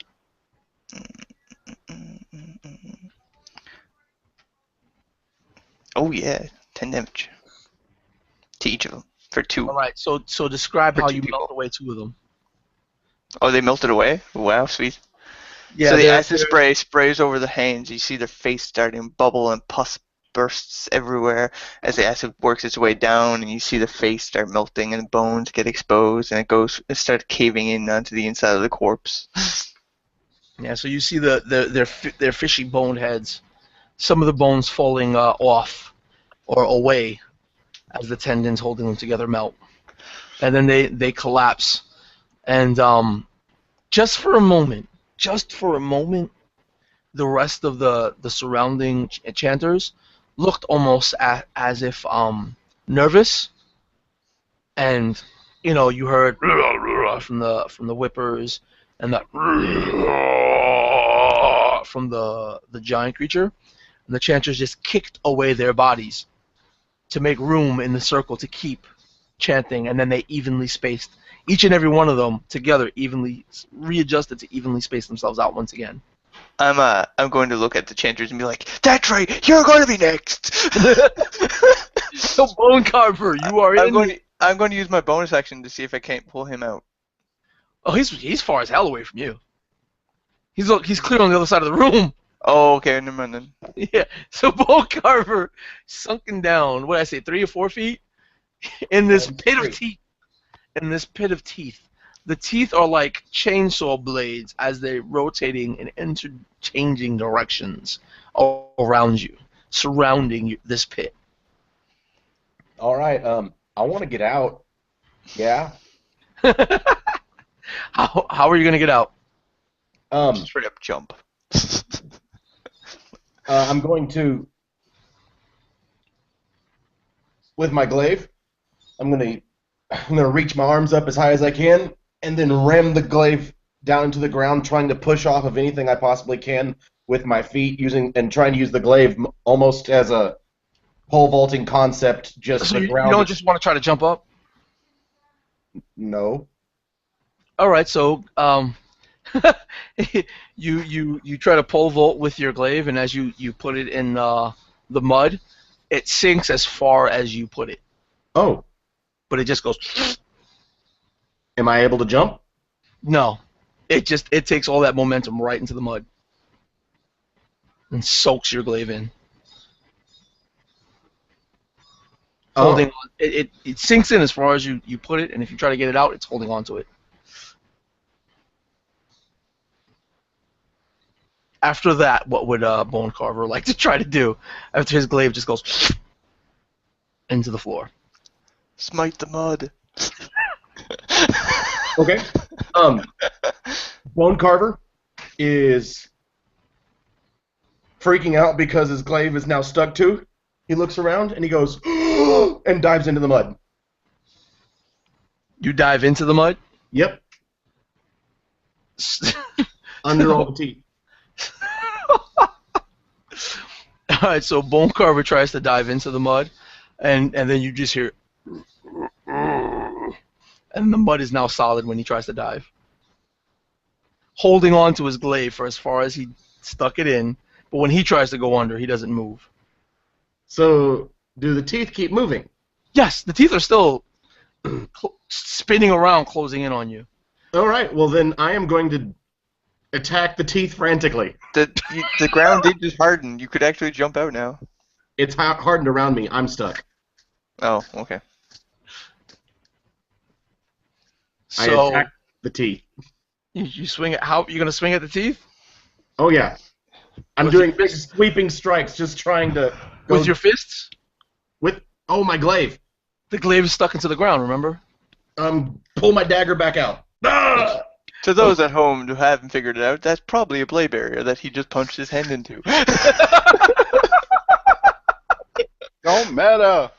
Oh yeah, 10 damage to each of them for 2. All right. So describe For how 2 you people. melt away 2 of them. Oh, they melted away? Wow, sweet. Yeah. So the acid spray sprays over the hands. You see their face starting to bubble and pus bursts everywhere as the acid works its way down, and you see the face start melting and the bones get exposed, and it starts caving in onto the inside of the corpse. Yeah. So you see their fishy boned heads. Some of the bones falling off or away as the tendons holding them together melt, and then they collapse. And just for a moment, the rest of the surrounding chanters looked almost as if nervous, and you heard from the whippers and that from the giant creature, and the chanters just kicked away their bodies to make room in the circle to keep chanting, and then they evenly spaced each and every one of them together, evenly readjusted to evenly space themselves out once again. I'm going to look at the chanters and be like, "That's right, you're going to be next." So Bone Carver, you are in. I'm going to use my bonus action to see if I can't pull him out. Oh, he's far as hell away from you. He's clear on the other side of the room. Oh, okay, never mind then. Yeah. So Bone Carver, sunken down, what did I say, 3 or 4 feet, in this pit of teeth. In this pit of teeth. The teeth are like chainsaw blades as they're rotating in interchanging directions all around you, surrounding this pit. All right. I want to get out. Yeah. How are you gonna get out? Straight up jump. I'm going to, with my glaive, I'm gonna reach my arms up as high as I can, and then ram the glaive down into the ground, trying to push off of anything I possibly can with my feet, trying to use the glaive almost as a pole vaulting concept. Just So the you ground. don't just want to try to jump up? No. All right, so you try to pole vault with your glaive, and as you put it in the mud, It sinks as far as you put it, Oh, but it just goes. am I able to jump? No, it takes all that momentum right into the mud and soaks your glaive in. Oh, Holding on, it sinks in as far as you put it, and if you try to get it out, it's holding on to it. After that, what would Bone Carver like to try to do? After his glaive just goes into the floor. Smite the mud. okay. Bone Carver is freaking out because his glaive is now stuck to. He looks around and he goes and dives into the mud. You dive into the mud. Yep, under all the teeth. All right, so Bone Carver tries to dive into the mud, and then you just hear, and the mud is now solid when he tries to dive, holding on to his glaive for as far as he stuck it in. But when he tries to go under, he doesn't move. So, do the teeth keep moving? Yes, the teeth are still spinning around, closing in on you. All right, well then I am going to attack the teeth frantically. The ground did just harden. You could actually jump out now. It's hardened around me. I'm stuck. Oh, okay. I So attack the teeth. you swing at how you gonna swing at the teeth Oh yeah. I'm With doing your big fists? sweeping strikes, just trying to go with your fists? with my glaive. The glaive is stuck into the ground. Remember? Pull my dagger back out. Ah! To those at home who haven't figured it out, that's probably a blade barrier that he just punched his hand into. Don't matter.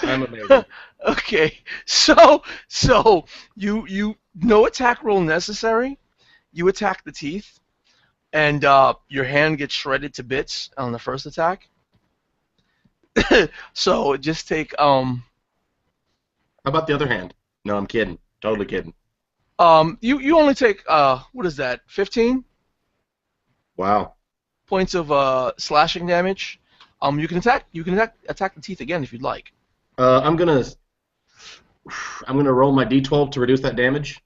I'm amazing. Okay, so you no attack roll necessary. You attack the teeth, and your hand gets shredded to bits on the first attack. So just take How about the other hand? No, I'm kidding. Totally kidding. you only take what is that, 15 Wow. points of slashing damage. You can attack the teeth again if you'd like. I'm gonna roll my d12 to reduce that damage.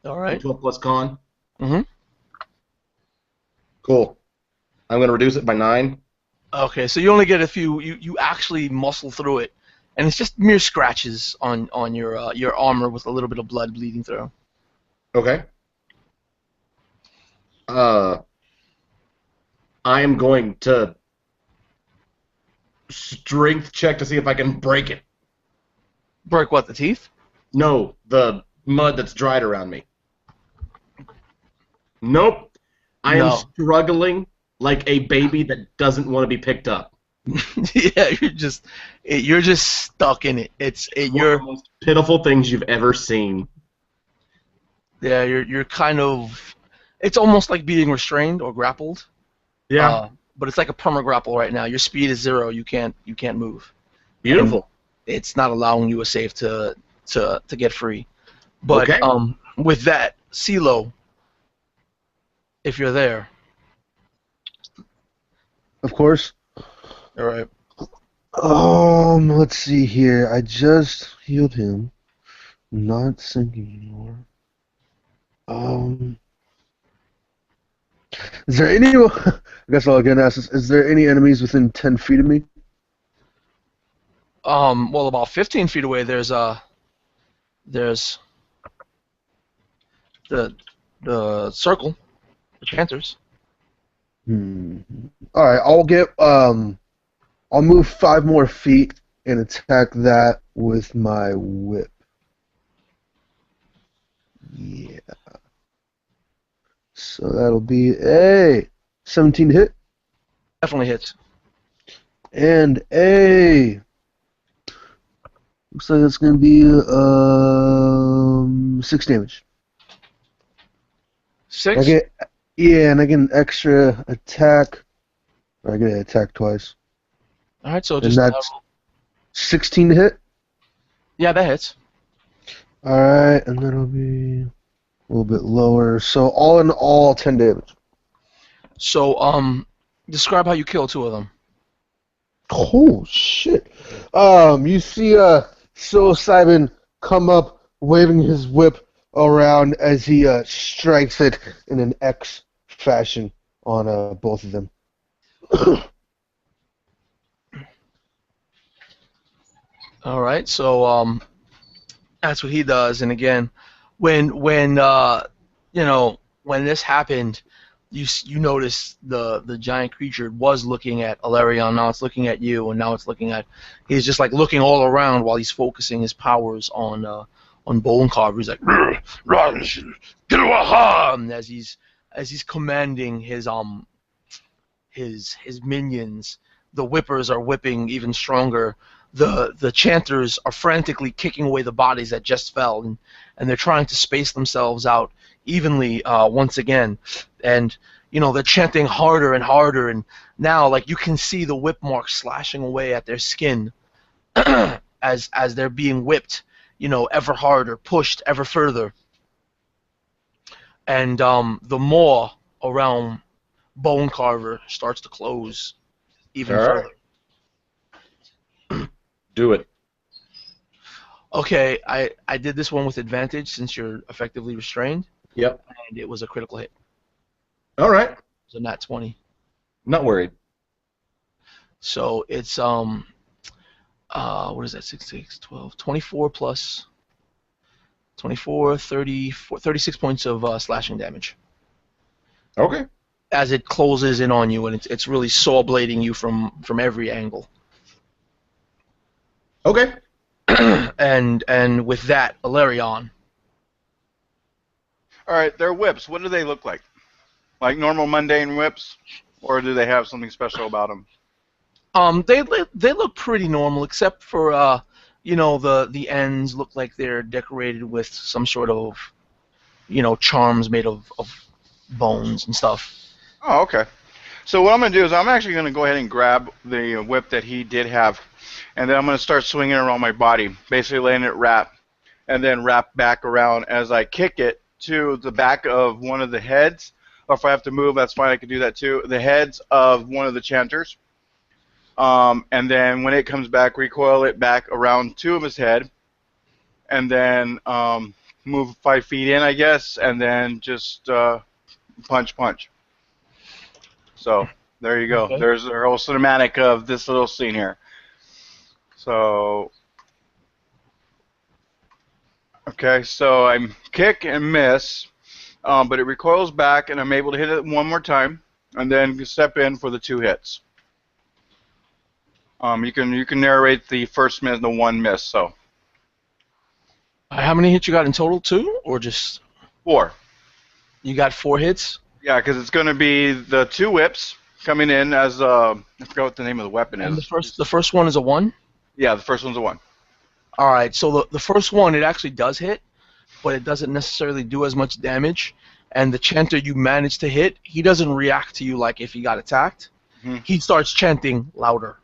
All right. D12 plus con. Mhm. Cool. I'm gonna reduce it by 9. Okay, so you only get a few. You actually muscle through it, and it's just mere scratches on your armor with a little bit of blood bleeding through. Okay. I am going to strength check to see if I can break it. Break what, the teeth? No, the mud that's dried around me. Nope. I am No. struggling like a baby that doesn't want to be picked up. Yeah, you're just stuck in it. One of You're the most pitiful things you've ever seen. yeah, you're kind of. It's almost like being restrained or grappled. Yeah. But it's like a perma grapple right now. Your speed is 0. You can't move. Beautiful. It's not allowing you a save to get free. But Okay. with that, CeeLo, if you're there, Of course. all right. Let's see here. I just healed him. Not sinking anymore. Is there any? I guess I'll again ask this. Is there any enemies within 10 feet of me? Well, about 15 feet away, there's the circle, the Panthers. All right. I'll move 5 more feet and attack that with my whip. Yeah. So that'll be a 17 hit Definitely hits. and a. Looks like it's gonna be 6 damage. 6. And I get an extra attack. Or I get an attack twice. All right, so And just that's 16 to hit. yeah, that hits. All right, and that'll be a little bit lower. So all in all, 10 damage. So describe how you kill 2 of them. Oh shit! You see, psilocybin come up, waving his whip around as he strikes it in an X fashion on both of them. All right, so that's what he does. And again, when you know when this happened, you notice the giant creature was looking at Alarion. Now it's looking at you, and now it's looking at. He's just like looking all around while he's focusing his powers on Bone Carver. He's like, get away! As he's commanding his minions. The whippers are whipping even stronger. The chanters are frantically kicking away the bodies that just fell, and they're trying to space themselves out evenly once again. And they're chanting harder and harder, and now like you can see the whip marks slashing away at their skin as they're being whipped, ever harder, pushed ever further. And the maw around Bone Carver starts to close even All further. right. Do it. Okay, I did this one with advantage since you're effectively restrained, Yep. and it was a critical hit. All right. So nat 20. Not worried. So it's what is that? 6, 6, 12, 24 plus 24, 34, 36 points of slashing damage Okay. as it closes in on you, and it's really saw blading you from every angle. Okay. and with that, Alarion. All right, their whips. What do they look like? Like normal mundane whips, or do they have something special about them? They look pretty normal, except for the ends look like they're decorated with some sort of charms made of bones and stuff. Oh, okay. So what I'm going to do is I'm actually going to go ahead and grab the whip that he did have, and then I'm going to start swinging it around my body, basically letting it wrap, and then wrap back around as I kick it to the back of one of the heads. Or if I have to move, that's fine. I can do that too. The heads of one of the chanters. And then when it comes back, recoil it back around two of his head, and then move 5 feet in, I guess, and then just punch. So there you go. Okay. There's our whole cinematic of this little scene here. So, okay, so I kick and miss, but it recoils back, and I'm able to hit it one more time, and then step in for the 2 hits. You can narrate the first miss, the 1 miss. So How many hits you got in total? 2 or just 4. you got 4 hits? Yeah, because it's going to be the 2 whips coming in as I forgot what the name of the weapon And is. the first one is a 1? Yeah, the first one's a 1. All right, so the first one, it actually does hit, but it doesn't necessarily do as much damage. And the chanter you manage to hit, he doesn't react to you like if he got attacked. Mhm. He starts chanting louder.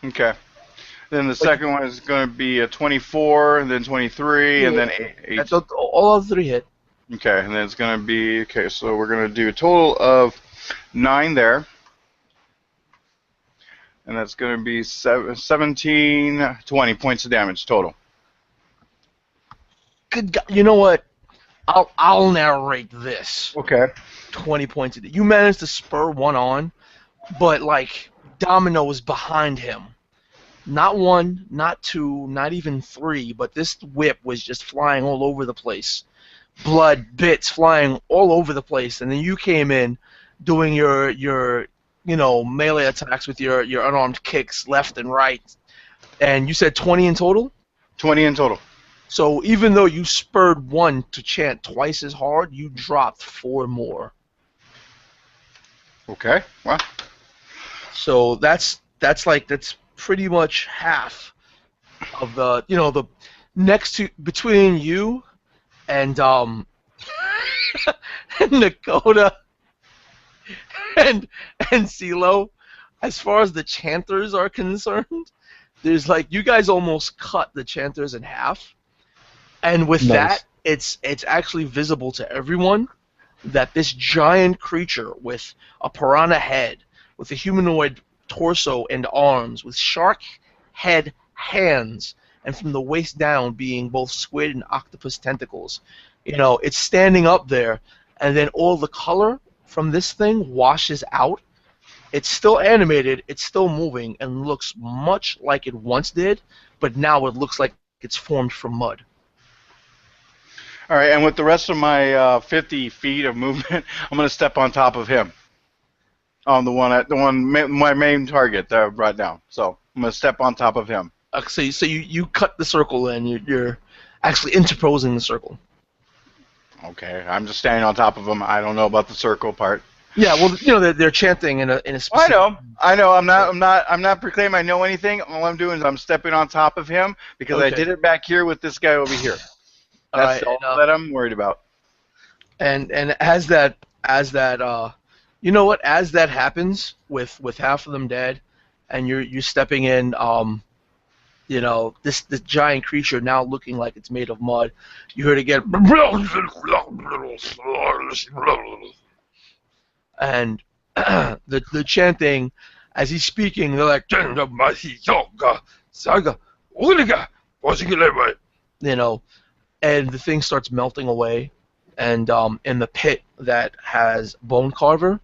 Okay. Then the second one is going to be a 24, and then 23, and then 8. That's all of the 3 hit. Okay, and then it's going to be, okay, so we're going to do a total of 9 there. And that's going to be 17, 20 points of damage total. Good God. You know what? I'll narrate this. Okay. 20 points. You managed to spur one on, but like dominoes behind him. Not 1, not 2, not even 3, but this whip was just flying all over the place. Blood, bits flying all over the place, and then you came in doing your melee attacks with your unarmed kicks left and right. And you said 20 in total? 20 in total. So even though you spurred 1 to chant twice as hard, you dropped 4 more. Okay. Well, So that's pretty much half of the next to between you and and Dakota and CeeLo, as far as the chanters are concerned, there's like you guys almost cut the chanters in half. And with Nice. that, it's actually visible to everyone that this giant creature with a piranha head, with a humanoid torso and arms with shark head hands, and from the waist down being both squid and octopus tentacles. It's standing up there, and then all the color from this thing washes out. It's still animated, it's still moving, and looks much like it once did, but now it looks like it's formed from mud. All right, and with the rest of my 50 feet of movement, I'm going to step on top of him. On my main target that I brought down. So I'm going to step on top of him. So you cut the circle, and you're actually interposing the circle. Okay, I'm just standing on top of him. I don't know about the circle part. Yeah, well, they're chanting in a specific... I know. I'm not proclaiming I know anything. All I'm doing is I'm stepping on top of him because I did it back here with this guy over here. That's all that I'm worried about. And as that you know what? As that happens, with half of them dead, and you're stepping in, this giant creature now looking like it's made of mud. You heard again, and the chanting as he's speaking. They're like, and the thing starts melting away, and in the pit that has Bone Carver,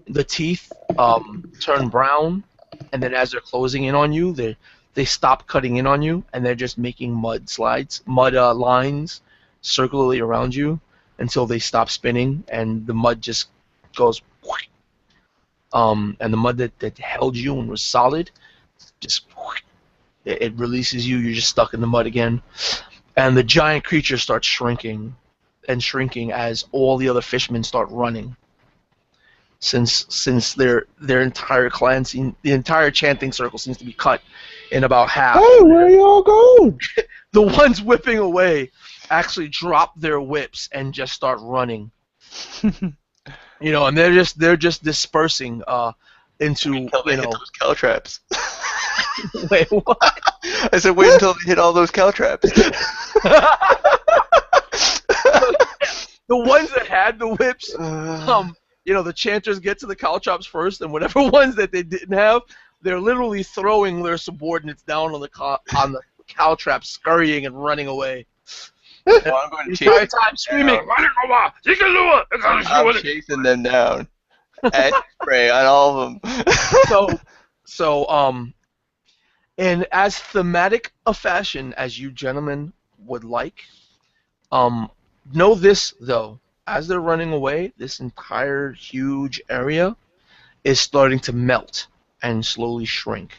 the teeth turn brown, and then as they're closing in on you, they stop cutting in on you, and they're just making mud lines circularly around you until they stop spinning, and the mud just goes, and the mud that held you and was solid, just it releases you. You're just stuck in the mud again. And the giant creature starts shrinking and shrinking as all the other fishermen start running. Since their entire clan scene, the entire chanting circle seems to be cut in about half. Hey, where y'all going? The ones whipping away actually drop their whips and just start running. And they're just dispersing into hit those caltraps. Wait, what? I said wait until they hit all those caltraps. The ones that had the whips, the chanters get to the caltraps first, and whatever ones that they didn't have, they're literally throwing their subordinates down on the caltraps, scurrying and running away. Well, I'm going to chase time screaming. I'm chasing them down. Acid spray on all of them. So, in as thematic a fashion as you gentlemen would like, know this though: as they're running away, this entire huge area is starting to melt and slowly shrink,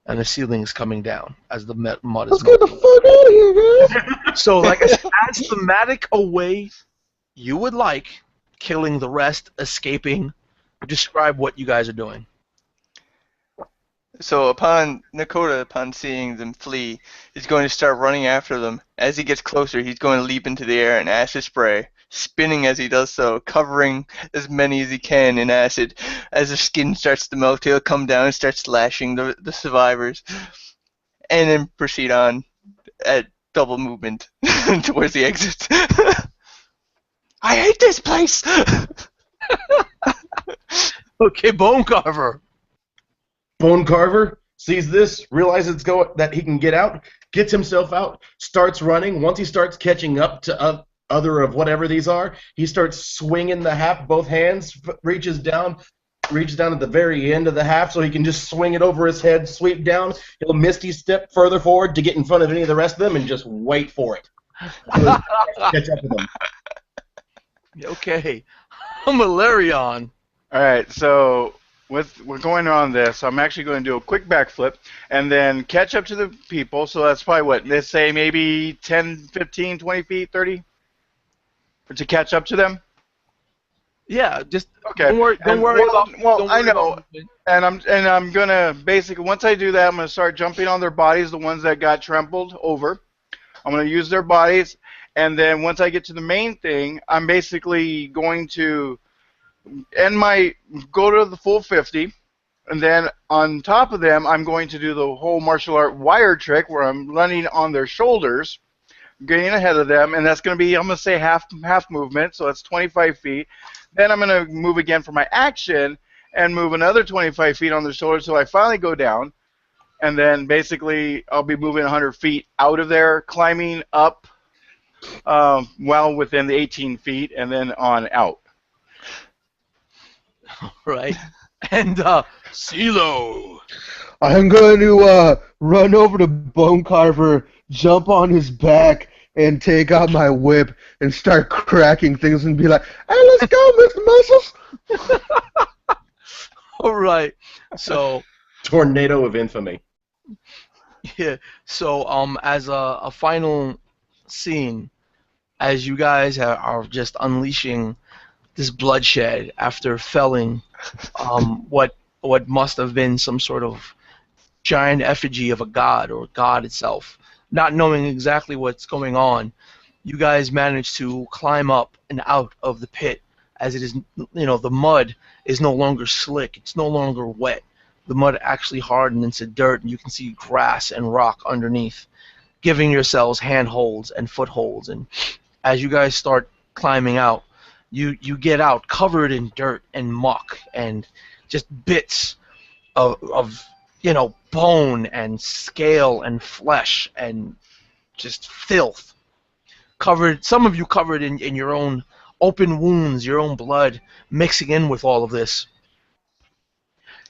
and the ceiling is coming down as the mud is Let's get the melting. fuck out of here, guys! So, like I said, as thematic a way you would like, killing the rest, escaping, describe what you guys are doing. So Nakota, upon seeing them flee, is going to start running after them. As he gets closer, he's going to leap into the air and acid spray, spinning as he does so, covering as many as he can in acid. As their skin starts to melt, he'll come down and start slashing the survivors, and then proceed on at double movement towards the exit. I hate this place! Okay, Bone Carver. Bone Carver sees this, realizes that he can get out, gets himself out, starts running. Once he starts catching up to other of whatever these are, he starts swinging the half, both hands, reaches down at the very end of the half so he can just swing it over his head, sweep down. He'll misty step further forward to get in front of any of the rest of them and just wait for it. Catch up with them. Okay, I'm Valerion. All right, so we're going on this. I'm actually going to do a quick backflip and then catch up to the people. So that's probably what, let's say maybe 10, 15, 20 feet, 30 to catch up to them. Yeah, just okay. Don't worry about. Well, I know, and I'm gonna basically once I do that, I'm gonna start jumping on their bodies, the ones that got trampled over. I'm gonna use their bodies, and then once I get to the main thing, I'm basically going to go to the full 50, and then on top of them, I'm going to do the whole martial art wire trick where I'm running on their shoulders, getting ahead of them, and that's going to be, I'm going to say half movement, so that's 25 feet. Then I'm going to move again for my action, and move another 25 feet on their shoulder. So I finally go down, and then basically I'll be moving 100 feet out of there, climbing up well within the 18 feet, and then on out. Right. And CeeLo. I'm going to run over to Bone Carver, jump on his back, and take out my whip and start cracking things and be like, "Hey, let's go, Mr. Muscles!" All right. So Tornado of infamy. yeah. So as a final scene, as you guys are just unleashing this bloodshed after felling what must have been some sort of giant effigy of a god or God itself, not knowing exactly what's going on, you guys manage to climb up and out of the pit. As it is, the mud is no longer slick, it's no longer wet. The mud actually hardened into dirt, and you can see grass and rock underneath, giving yourselves handholds and footholds. And as you guys start climbing out, you get out covered in dirt and muck and just bits of bone and scale and flesh and just filth. Covered, some of you covered in your own open wounds, your own blood mixing in with all of this.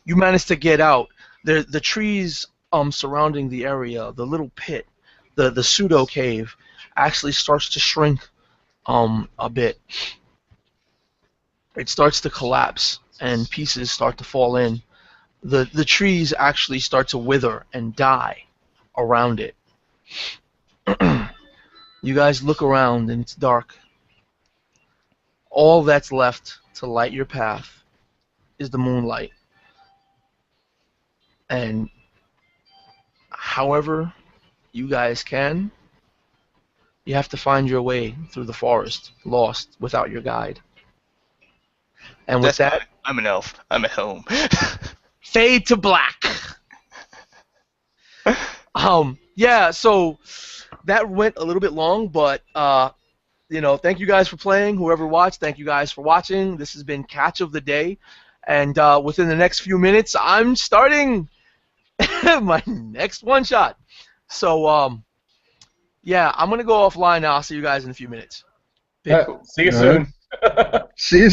You managed to get out. The trees surrounding the area, the little pit, the pseudo cave, actually starts to shrink a bit. It starts to collapse and pieces start to fall in. The trees actually start to wither and die around it. You guys look around and it's dark. All that's left to light your path is the moonlight. And however you guys can, you have to find your way through the forest, lost without your guide. And with That's that, fine. I'm an elf. I'm at home. fade to black. Yeah, so that went a little bit long, but thank you guys for playing. Whoever watched, thank you guys for watching. This has been Catch of the Day, and within the next few minutes, I'm starting my next one shot. So yeah, I'm gonna go offline now. I'll see you guys in a few minutes. See you soon. See you